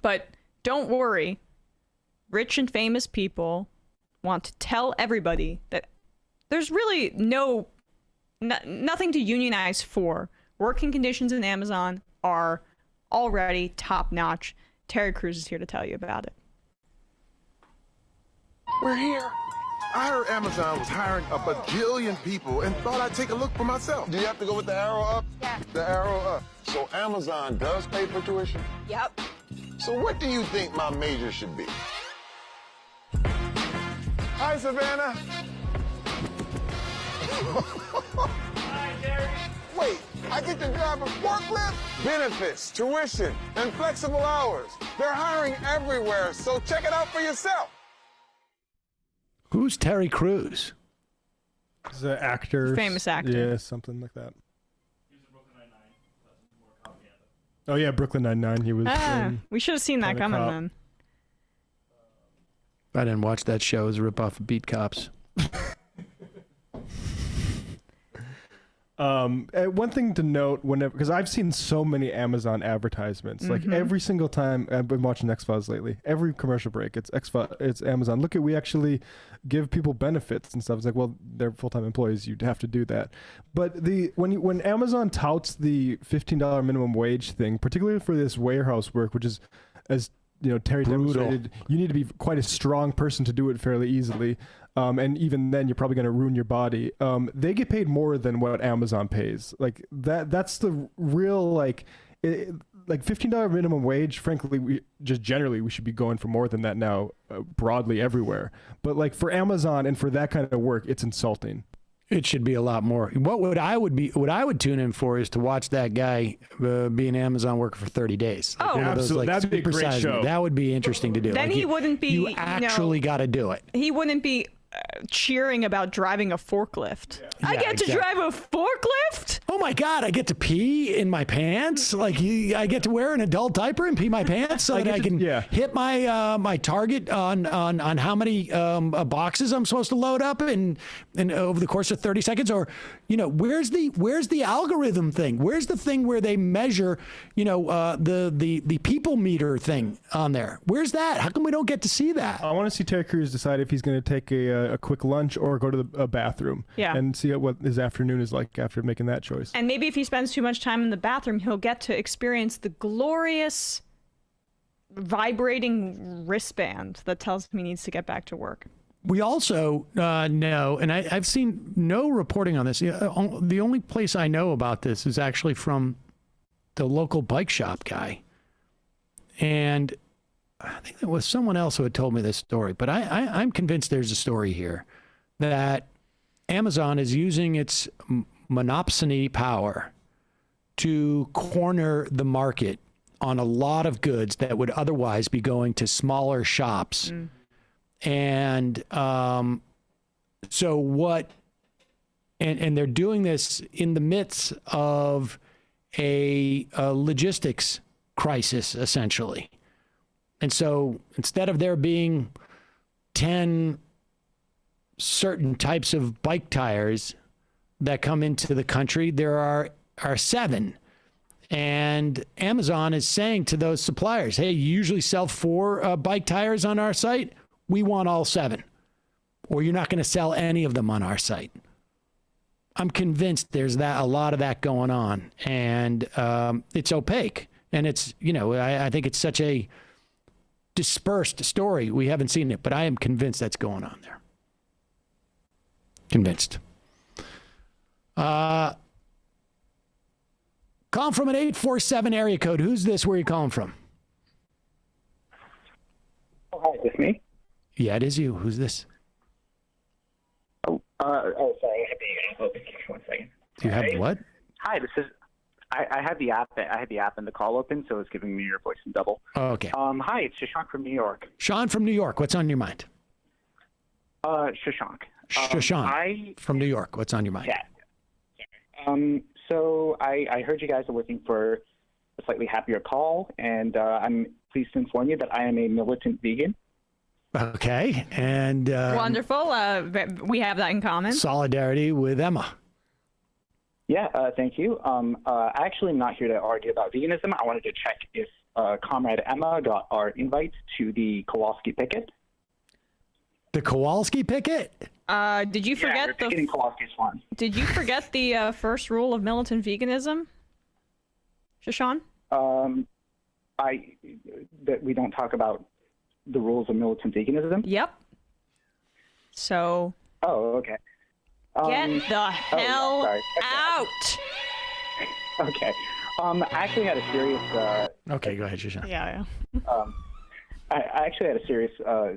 But don't worry. Rich and famous people want to tell everybody that there's really nothing to unionize for. Working conditions in Amazon are already top-notch. Terry Crews is here to tell you about it. We're here. I heard Amazon was hiring a bajillion people and thought I'd take a look for myself. Do you have to go with the arrow up? Yeah. The arrow up. So Amazon does pay for tuition? Yep. So what do you think my major should be? Hi, Savannah. Hi, Gary. Wait, I get to drive a forklift? Benefits, tuition, and flexible hours. They're hiring everywhere, so check it out for yourself. Who's Terry Crews? He's an actor. Famous actor. Yeah, something like that. Oh yeah, Brooklyn Nine-Nine. He was. We should have seen that coming then. I didn't watch that show. It was a ripoff of Beat Cops. One thing to note, whenever, because I've seen so many Amazon advertisements, like every single time I've been watching X-Files lately, every commercial break, it's Amazon. Look, we actually give people benefits and stuff. It's like, well, they're full-time employees. You'd have to do that. But when Amazon touts the $15 minimum wage thing, particularly for this warehouse work, which is, as you know, Terry demonstrated, you need to be quite a strong person to do it fairly easily. And even then, you're probably going to ruin your body. They get paid more than what Amazon pays. Like that's the real, like $15 minimum wage. Frankly, we should be going for more than that now, broadly everywhere. But like for Amazon and for that kind of work, it's insulting. It should be a lot more. What I would tune in for is to watch that guy be an Amazon worker for 30 days. Like absolutely. That'd be a great show. That would be interesting to do. Then he wouldn't be. You actually got to do it. He wouldn't be cheering about driving a forklift. I get to drive a forklift? Oh my God, I get to pee in my pants? Like I get to wear an adult diaper and pee my pants so that I can hit my my target on how many boxes I'm supposed to load up and over the course of 30 seconds? Or, you know, where's the algorithm thing? Where's the thing where they measure, you know, the people meter thing on there? Where's that? How come we don't get to see that? I want to see Terry Crews decide if he's going to take a quick lunch or go to the bathroom and see what his afternoon is like after making that choice. And maybe if he spends too much time in the bathroom, he'll get to experience the glorious vibrating wristband that tells him he needs to get back to work. We also know, and I've seen no reporting on this. The only place I know about this is actually from the local bike shop guy. And I think there was someone else who had told me this story, but I'm convinced there's a story here that Amazon is using its monopsony power to corner the market on a lot of goods that would otherwise be going to smaller shops. And so what, and they're doing this in the midst of a logistics crisis, essentially. And so instead of there being 10 certain types of bike tires that come into the country, there are 7. And Amazon is saying to those suppliers, hey, you usually sell 4 bike tires on our site. We want all 7, or you're not going to sell any of them on our site. I'm convinced there's a lot of that going on, and it's opaque. And it's, you know, I think it's such a dispersed story. We haven't seen it, but I am convinced that's going on there. Convinced. Calling from an 847 area code. Who's this? Where are you calling from? Oh, hi, is this me? Yeah, it is you. Who's this? Sorry. I have the app open. One second. Do you have what? Hi, this is. I had the app. I had the app and the call open, so it's giving me your voice in double. Oh, okay. Hi, it's Shashank from New York. Sean from New York. What's on your mind? Shashank. Shashank from New York. What's on your mind? Yeah. So I heard you guys are looking for a slightly happier call, and I'm pleased to inform you that I am a militant vegan. Okay, and wonderful. We have that in common. Solidarity with Emma. Yeah, thank you. I actually am not here to argue about veganism. I wanted to check if Comrade Emma got our invite to the Kowalski picket. The Kowalski picket? Did you forget Kowalski's farm. Did you forget the first rule of militant veganism, Shashan? That we don't talk about the rules of militant veganism. Yep. So. Oh, okay. Get the hell out. Okay. I actually had a serious. Okay, go ahead, Shashank. Yeah. I actually had a serious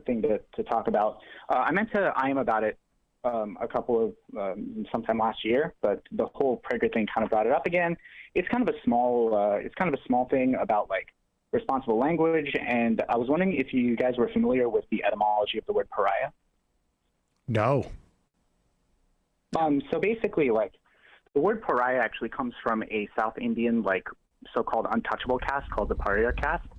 thing to talk about. I meant to IM about it a couple of sometime last year, but the whole Prager thing kind of brought it up again. It's kind of a small thing about like responsible language, and I was wondering if you guys were familiar with the etymology of the word pariah. No. So basically, like, the word pariah actually comes from a South Indian, like, so-called untouchable caste called the pariah caste.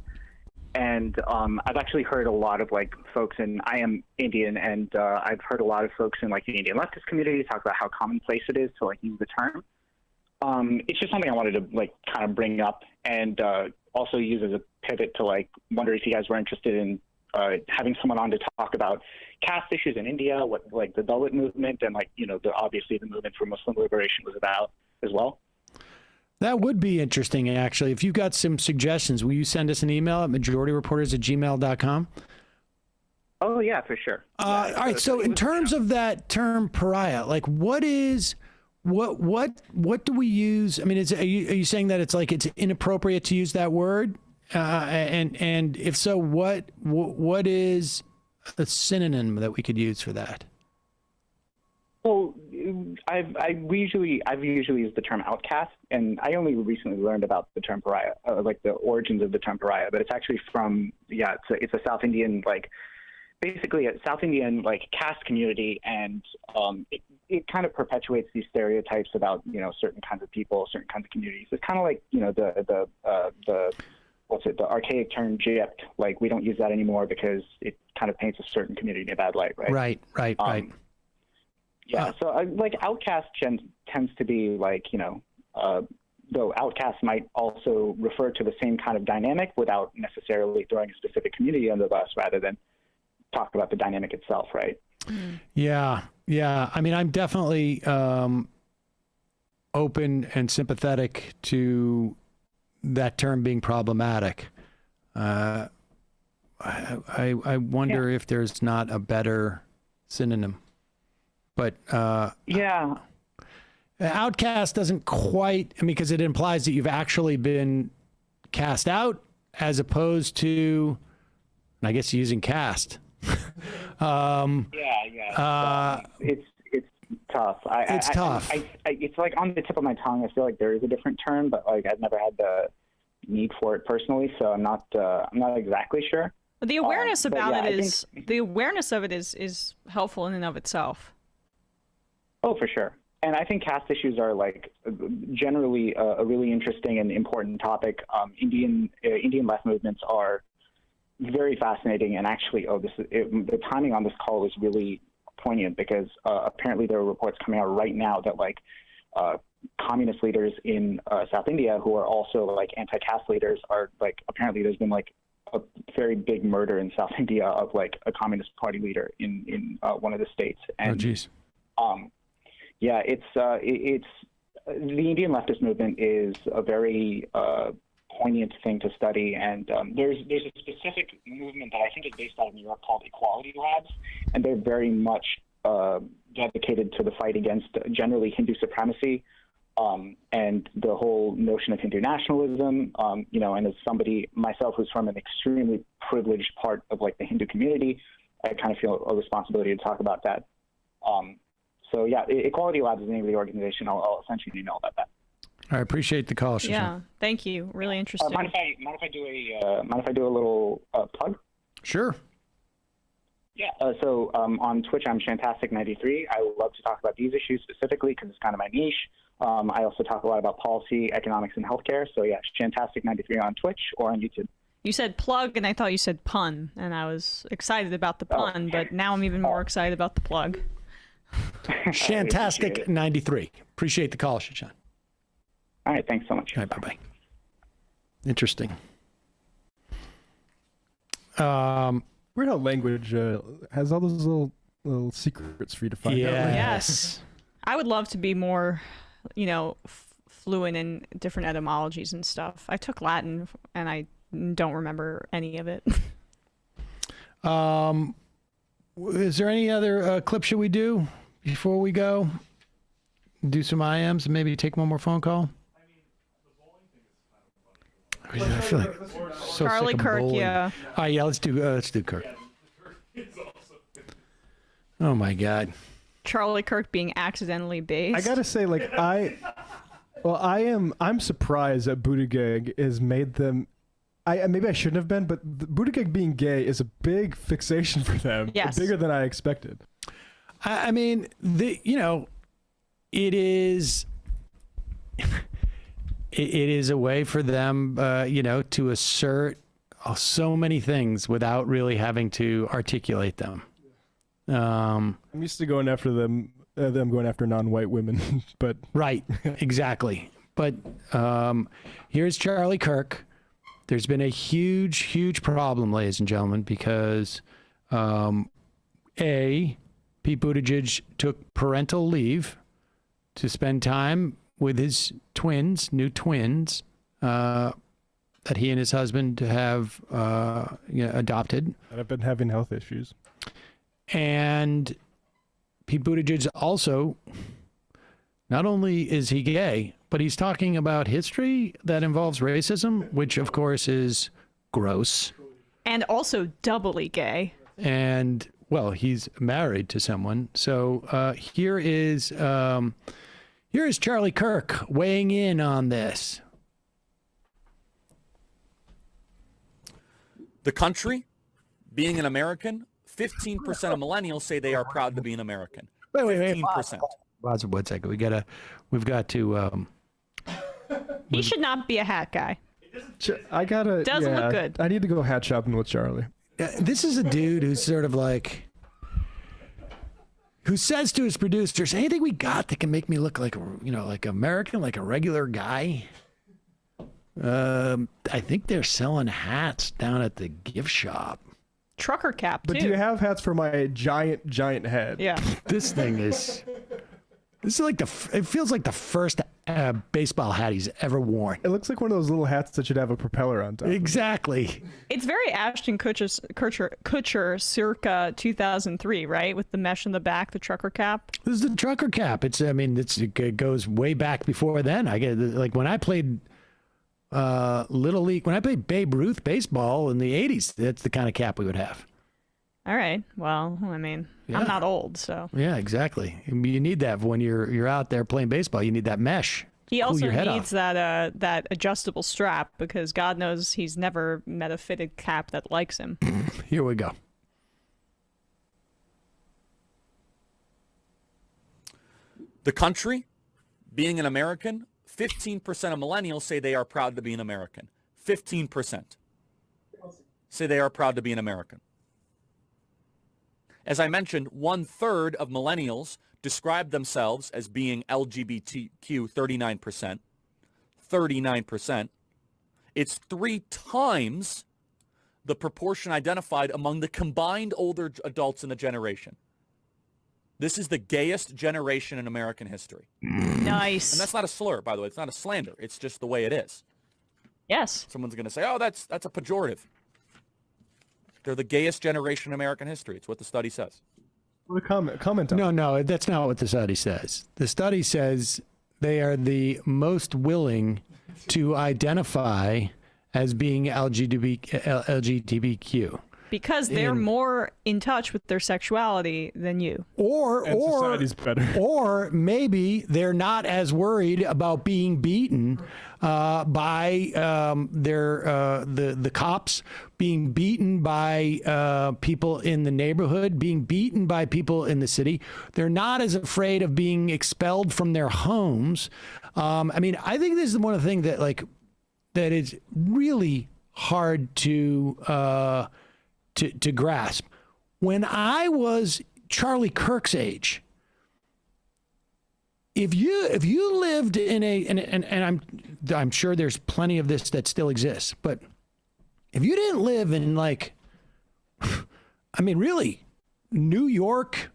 And I've actually heard a lot of, like, folks I am Indian, and I've heard a lot of folks in, like, the Indian leftist community talk about how commonplace it is to, like, use the term. It's just something I wanted to, like, kind of bring up and also use as a pivot to, like, wonder if you guys were interested in having someone on to talk about caste issues in India, what like the Dalit movement, and like obviously the movement for Muslim liberation was about as well. That would be interesting, actually. If you've got some suggestions, will you send us an email at majorityreporters@gmail.com? Oh yeah, for sure. All right. So in terms of that term pariah, like what do we use? I mean, are you saying that it's inappropriate to use that word? And if so, what is a synonym that we could use for that? Well, I've usually used the term outcast, and I only recently learned about the term pariah, like the origins of the term pariah. But it's actually from it's a South Indian basically a South Indian caste community, and it kind of perpetuates these stereotypes about certain kinds of people, certain kinds of communities. It's kind of like the archaic term gypped, like we don't use that anymore because it kind of paints a certain community in a bad light, right? Right. Yeah, so outcast tends to be though outcast might also refer to the same kind of dynamic without necessarily throwing a specific community under the bus rather than talk about the dynamic itself, right? Yeah. I mean, I'm definitely open and sympathetic to that term being problematic. I wonder if there's not a better synonym. But outcast doesn't quite, because it implies that you've actually been cast out as opposed to, I guess, using cast. It's tough. It's tough. It's like on the tip of my tongue. I feel like there is a different term, but I've never had the need for it personally, so I'm not exactly sure. But the awareness the awareness of it is helpful in and of itself. Oh, for sure. And I think caste issues are generally a really interesting and important topic. Indian left movements are very fascinating, and actually, the timing on this call is really poignant because apparently there are reports coming out right now that communist leaders in South India who are also anti-caste leaders are apparently there's been a very big murder in South India of a communist party leader in one of the states. And, it's the Indian leftist movement is a very poignant thing to study, and there's a specific movement that I think is based out of New York called Equality Labs, and they're very much dedicated to the fight against generally Hindu supremacy and the whole notion of Hindu nationalism. And as somebody myself who's from an extremely privileged part of the Hindu community, I kind of feel a responsibility to talk about that. Equality Labs is the name of the organization. I'll send you an email about that. I appreciate the call, Shashank. Yeah, thank you. Really interesting. Mind if I do a little plug? Sure. Yeah. So on Twitch, I'm Shantastic93. I love to talk about these issues specifically because it's kind of my niche. I also talk a lot about policy, economics, and healthcare. So yeah, Shantastic93 on Twitch or on YouTube. You said plug, and I thought you said pun, and I was excited about the pun, but now I'm even more excited about the plug. Shantastic93. Appreciate the call, Shashank. All right, thanks so much. All right, bye-bye. Interesting. Weird how language has all those little secrets for you to find out. Right? Yes. I would love to be more, fluent in different etymologies and stuff. I took Latin, and I don't remember any of it. Is there any other clip should we do before we go? Do some IMs and maybe take one more phone call? I feel like so Charlie sick of Kirk, bowling. yeah. All right, yeah, let's do Kirk. Oh my God. Charlie Kirk being accidentally based. I gotta say, like, I'm surprised that Buttigieg has made them. Maybe I shouldn't have been, but Buttigieg being gay is a big fixation for them. Yes. Bigger than I expected. I mean, it is. It is a way for them, to assert so many things without really having to articulate them. I'm used to going after them going after non-white women, but right, exactly. But here's Charlie Kirk. There's been a huge problem, ladies and gentlemen, because Pete Buttigieg took parental leave to spend time with his new twins, that he and his husband have adopted. And I've been having health issues. And Pete Buttigieg also, not only is he gay, but he's talking about history that involves racism, which of course is gross. And also doubly gay. And, well, he's married to someone. So here is Charlie Kirk weighing in on this. The country, being an American, 15% of millennials say they are proud to be an American. Wait. 15%. Pause 1 second. We've got to. He should not be a hat guy. Doesn't look good. I need to go hat shopping with Charlie. This is a dude who's sort of like, who says to his producers, anything we got that can make me look like, like American, like a regular guy? I think they're selling hats down at the gift shop. Trucker cap, too. But do you have hats for my giant head? Yeah. This is like it feels like the first baseball hat he's ever worn. It looks like one of those little hats that should have a propeller on top. Exactly. It's very Ashton Kutcher circa 2003, right? With the mesh in the back, the trucker cap. This is the trucker cap. It goes way back before then. I get like when I played Little League, when I played Babe Ruth baseball in the 80s, that's the kind of cap we would have. All right. Well, I mean, Yeah. I'm not old, so. Yeah, exactly. You need that when you're out there playing baseball. You need that mesh. He Cool also your head needs off. that adjustable strap because God knows he's never met a fitted cap that likes him. Here we go. The country, being an American, 15% of millennials say they are proud to be an American. 15% say they are proud to be an American. As I mentioned, 1/3 of millennials describe themselves as being LGBTQ, 39%. 39%. It's 3 times the proportion identified among the combined older adults in the generation. This is the gayest generation in American history. Nice. And that's not a slur, by the way. It's not a slander. It's just the way it is. Yes. Someone's going to say, oh, that's a pejorative. They're the gayest generation in American history. It's what the study says. Comment on No, that's not what the study says. The study says they are the most willing to identify as being LGBTQ. Because they're more in touch with their sexuality than you. Or society's better. Or maybe they're not as worried about being beaten by the cops, being beaten by people in the neighborhood, being beaten by people in the city. They're not as afraid of being expelled from their homes. I mean, I think this is one of the things that is really hard to grasp. When I was Charlie Kirk's age, if you lived in and I'm sure there's plenty of this that still exists, but if you didn't live in really New York,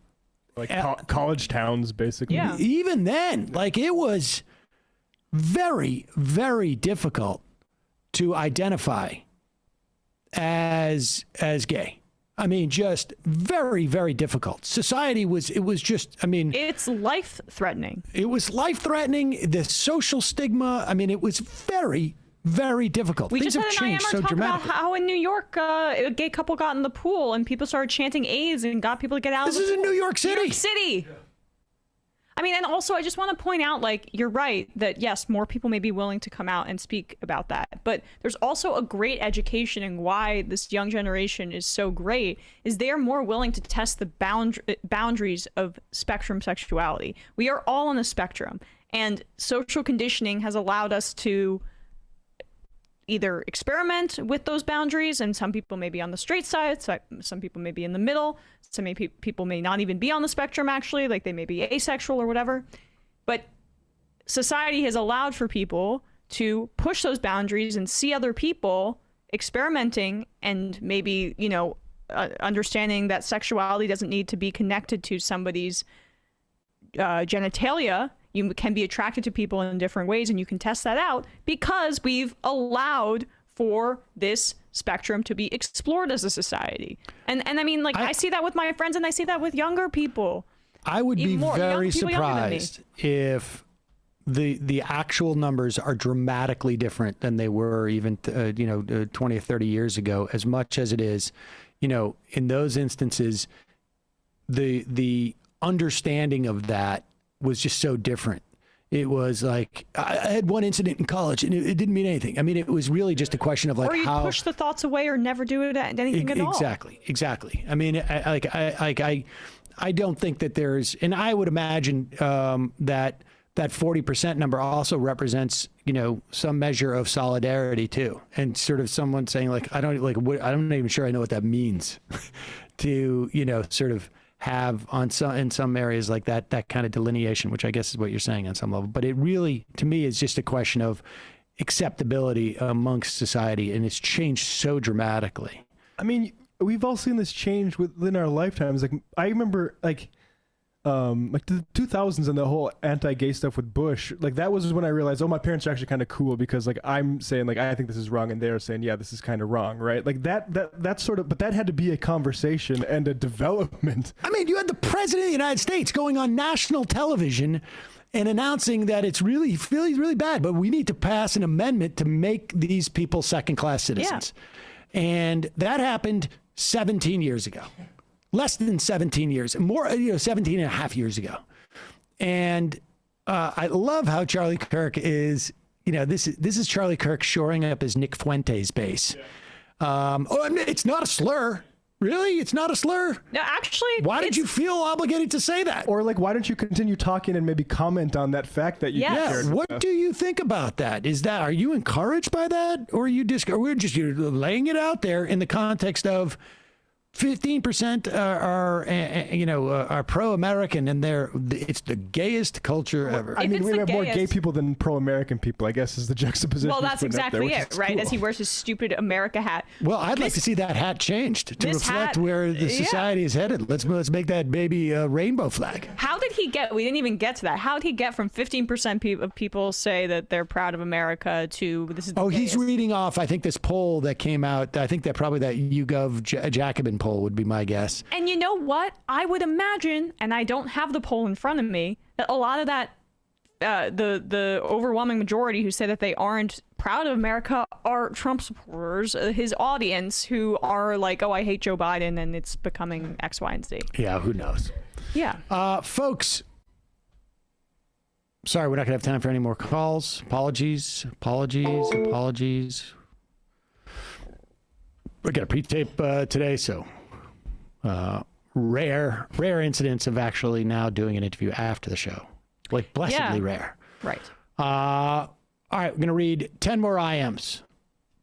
college towns, basically. Yeah. Even then, it was very, very difficult to identify as gay. I mean, just very, very difficult. Society was just, I mean. It's life-threatening. It was life-threatening. The social stigma, I mean, it was very, very difficult. We Things just have had an changed IMR so talk dramatically. about how in New York, a gay couple got in the pool and people started chanting AIDS and got people to get out of the pool. This is in New York City. New York City. Yeah. I mean, and also I just want to point out, like, you're right that yes, more people may be willing to come out and speak about that. But there's also a great education in why this young generation is so great is they are more willing to test the boundaries of spectrum sexuality. We are all on a spectrum, and social conditioning has allowed us to either experiment with those boundaries, and some people may be on the straight side, some people may be in the middle, some people may not even be on the spectrum actually, like they may be asexual or whatever. But society has allowed for people to push those boundaries and see other people experimenting and maybe, you know, understanding that sexuality doesn't need to be connected to somebody's genitalia. You can be attracted to people in different ways, and you can test that out because we've allowed for this spectrum to be explored as a society. And I mean, like, I see that with my friends, and I see that with younger people. I would be very surprised if the actual numbers are dramatically different than they were even 20 or 30 years ago, as much as it is, you know, in those instances, the understanding of that was just so different. It was like, I had one incident in college and it didn't mean anything. I mean, it was really just a question of like, or you push the thoughts away or never do it anything at all. Exactly. I mean, I don't think that there's, and I would imagine that 40% number also represents, you know, some measure of solidarity too. And sort of someone saying like, I'm not even sure I know what that means to, you know, sort of have in some areas like that kind of delineation, which I guess is what you're saying on some level. But it really, to me, is just a question of acceptability amongst society, and it's changed so dramatically. I mean, we've all seen this change within our lifetimes. Like, I remember like the 2000s and the whole anti-gay stuff with Bush. Like, that was when I realized, oh, my parents are actually kind of cool, because like I'm saying like I think this is wrong, and they're saying, yeah, this is kind of wrong, right? Like that sort of, but that had to be a conversation and a development. I mean, you had the president of the United States going on national television and announcing that it's really bad, but we need to pass an amendment to make these people second-class citizens. Yeah. And that happened 17 years ago. Less than 17 years, more, 17 and a half years ago. And I love how Charlie Kirk is, this is Charlie Kirk shoring up his Nick Fuentes base. Yeah. It's not a slur. Really? It's not a slur? No, actually. Why did you feel obligated to say that? Or like, why don't you continue talking and maybe comment on that fact that you shared? What do you think about that? Are you encouraged by that? Or we're just laying it out there in the context of 15% are pro-American, and it's the gayest culture ever. I mean, we have more gay people than pro-American people, I guess, is the juxtaposition. Well, that's exactly it, right? Cool. As he wears his stupid America hat. Well, I'd like to see that hat changed to reflect where the society is headed. Let's make that baby a rainbow flag. How did he get? We didn't even get to that. How did he get from 15% of people say that they're proud of America to this is the gayest? He's reading off, I think, this poll that came out. I think that probably that YouGov Jacobin poll would be my guess. And you know what? I would imagine, and I don't have the poll in front of me, that a lot of that, the overwhelming majority who say that they aren't proud of America are Trump supporters, his audience, who are like, oh, I hate Joe Biden, and it's becoming X, Y, and Z. Yeah, who knows? Yeah. Folks, sorry, we're not going to have time for any more calls. Apologies. We got a pre-tape today, so rare incidents of actually now doing an interview after the show. Like, blessedly rare. Right. All right, we're going to read 10 more IMs.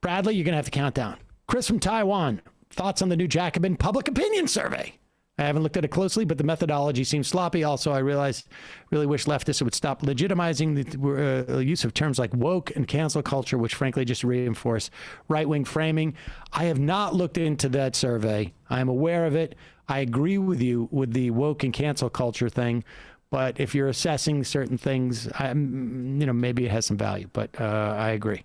Bradley, you're going to have to count down. Chris from Taiwan, thoughts on the new Jacobin public opinion survey? I haven't looked at it closely, but the methodology seems sloppy. Also, I really wish leftists would stop legitimizing the use of terms like woke and cancel culture, which frankly just reinforce right-wing framing. I have not looked into that survey. I am aware of it. I agree with you with the woke and cancel culture thing, but if you're assessing certain things, maybe it has some value, but I agree.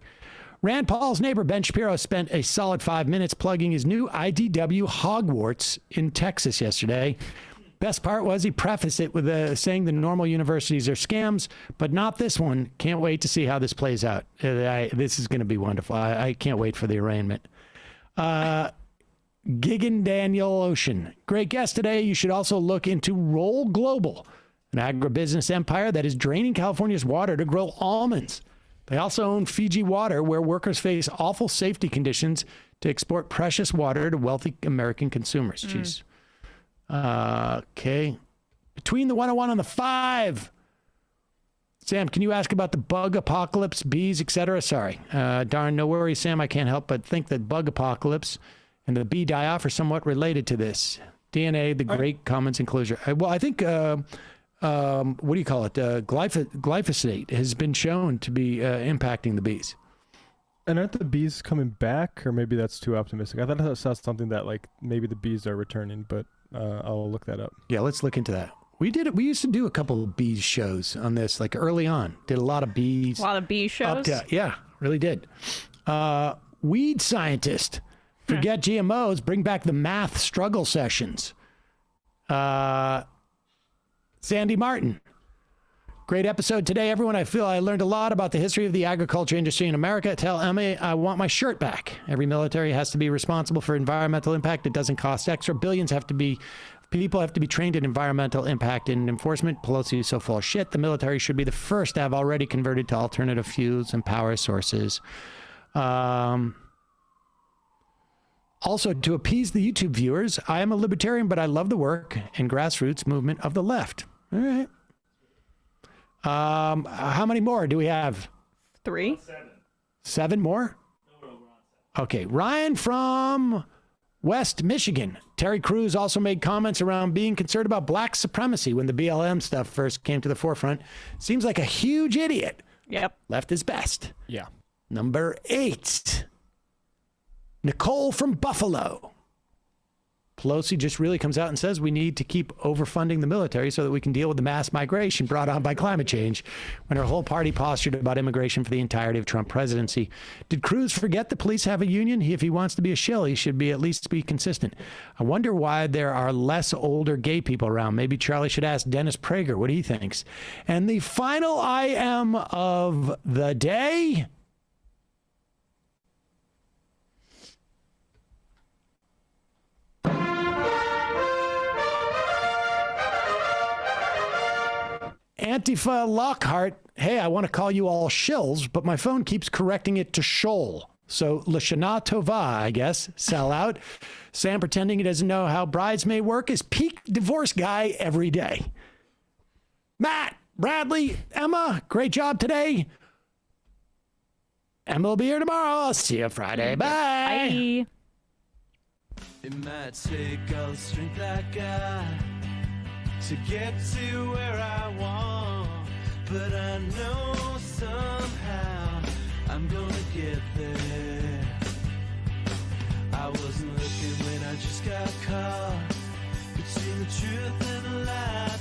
Rand Paul's neighbor, Ben Shapiro, spent a solid 5 minutes plugging his new IDW Hogwarts in Texas yesterday. Best part was he prefaced it with saying the normal universities are scams, but not this one. Can't wait to see how this plays out. This is going to be wonderful. I can't wait for the arraignment. Gigan Daniel Ocean. Great guest today. You should also look into Roll Global, an agribusiness empire that is draining California's water to grow almonds. They also own Fiji Water, where workers face awful safety conditions to export precious water to wealthy American consumers. Jeez. Okay. Between the 101 and the 5. Sam, can you ask about the bug apocalypse, bees, etc.? Sorry. Darn, no worries, Sam. I can't help but think that bug apocalypse and the bee die-off are somewhat related to this. DNA, the great commons enclosure. Well, I think, what do you call it? Glyphosate has been shown to be impacting the bees. And aren't the bees coming back? Or maybe that's too optimistic. I thought that saw something that, like, maybe the bees are returning, but I'll look that up. Yeah, let's look into that. We used to do a couple of bees shows on this, like early on. Did a lot of bees. A lot of bee shows? Yeah, really did. Weed scientist. Forget GMOs. Bring back the math struggle sessions. Sandy Martin. Great episode today, everyone. I feel I learned a lot about the history of the agriculture industry in America. Tell Emma I want my shirt back. Every military has to be responsible for environmental impact. It doesn't cost extra. People have to be trained in environmental impact and enforcement. Pelosi is so full of shit. The military should be the first to have already converted to alternative fuels and power sources. Also, to appease the YouTube viewers, I am a libertarian, but I love the work and grassroots movement of the left. All right. How many more do we have? 3. 7 more? Okay. Ryan from West Michigan. Terry Crews also made comments around being concerned about black supremacy when the BLM stuff first came to the forefront. Seems like a huge idiot. Yep. Left is best. Yeah. Number 8. Nicole from Buffalo. Pelosi just really comes out and says we need to keep overfunding the military so that we can deal with the mass migration brought on by climate change, when her whole party postured about immigration for the entirety of Trump presidency. Did Cruz forget the police have a union? If he wants to be a shill, he should be at least be consistent. I wonder why there are less older gay people around. Maybe Charlie should ask Dennis Prager what he thinks. And the final IM of the day. Antifa Lockhart, hey, I want to call you all shills, but my phone keeps correcting it to shoal. So, Lashana Tova, I guess, sell out. Sam pretending he doesn't know how bridesmaid work is peak divorce guy every day. Matt, Bradley, Emma, great job today. Emma will be here tomorrow. I'll see you Friday. Bye. Bye. It might take all the strength I got to get to where I want, but I know somehow I'm gonna get there. I wasn't looking when I just got caught between the truth and the lie.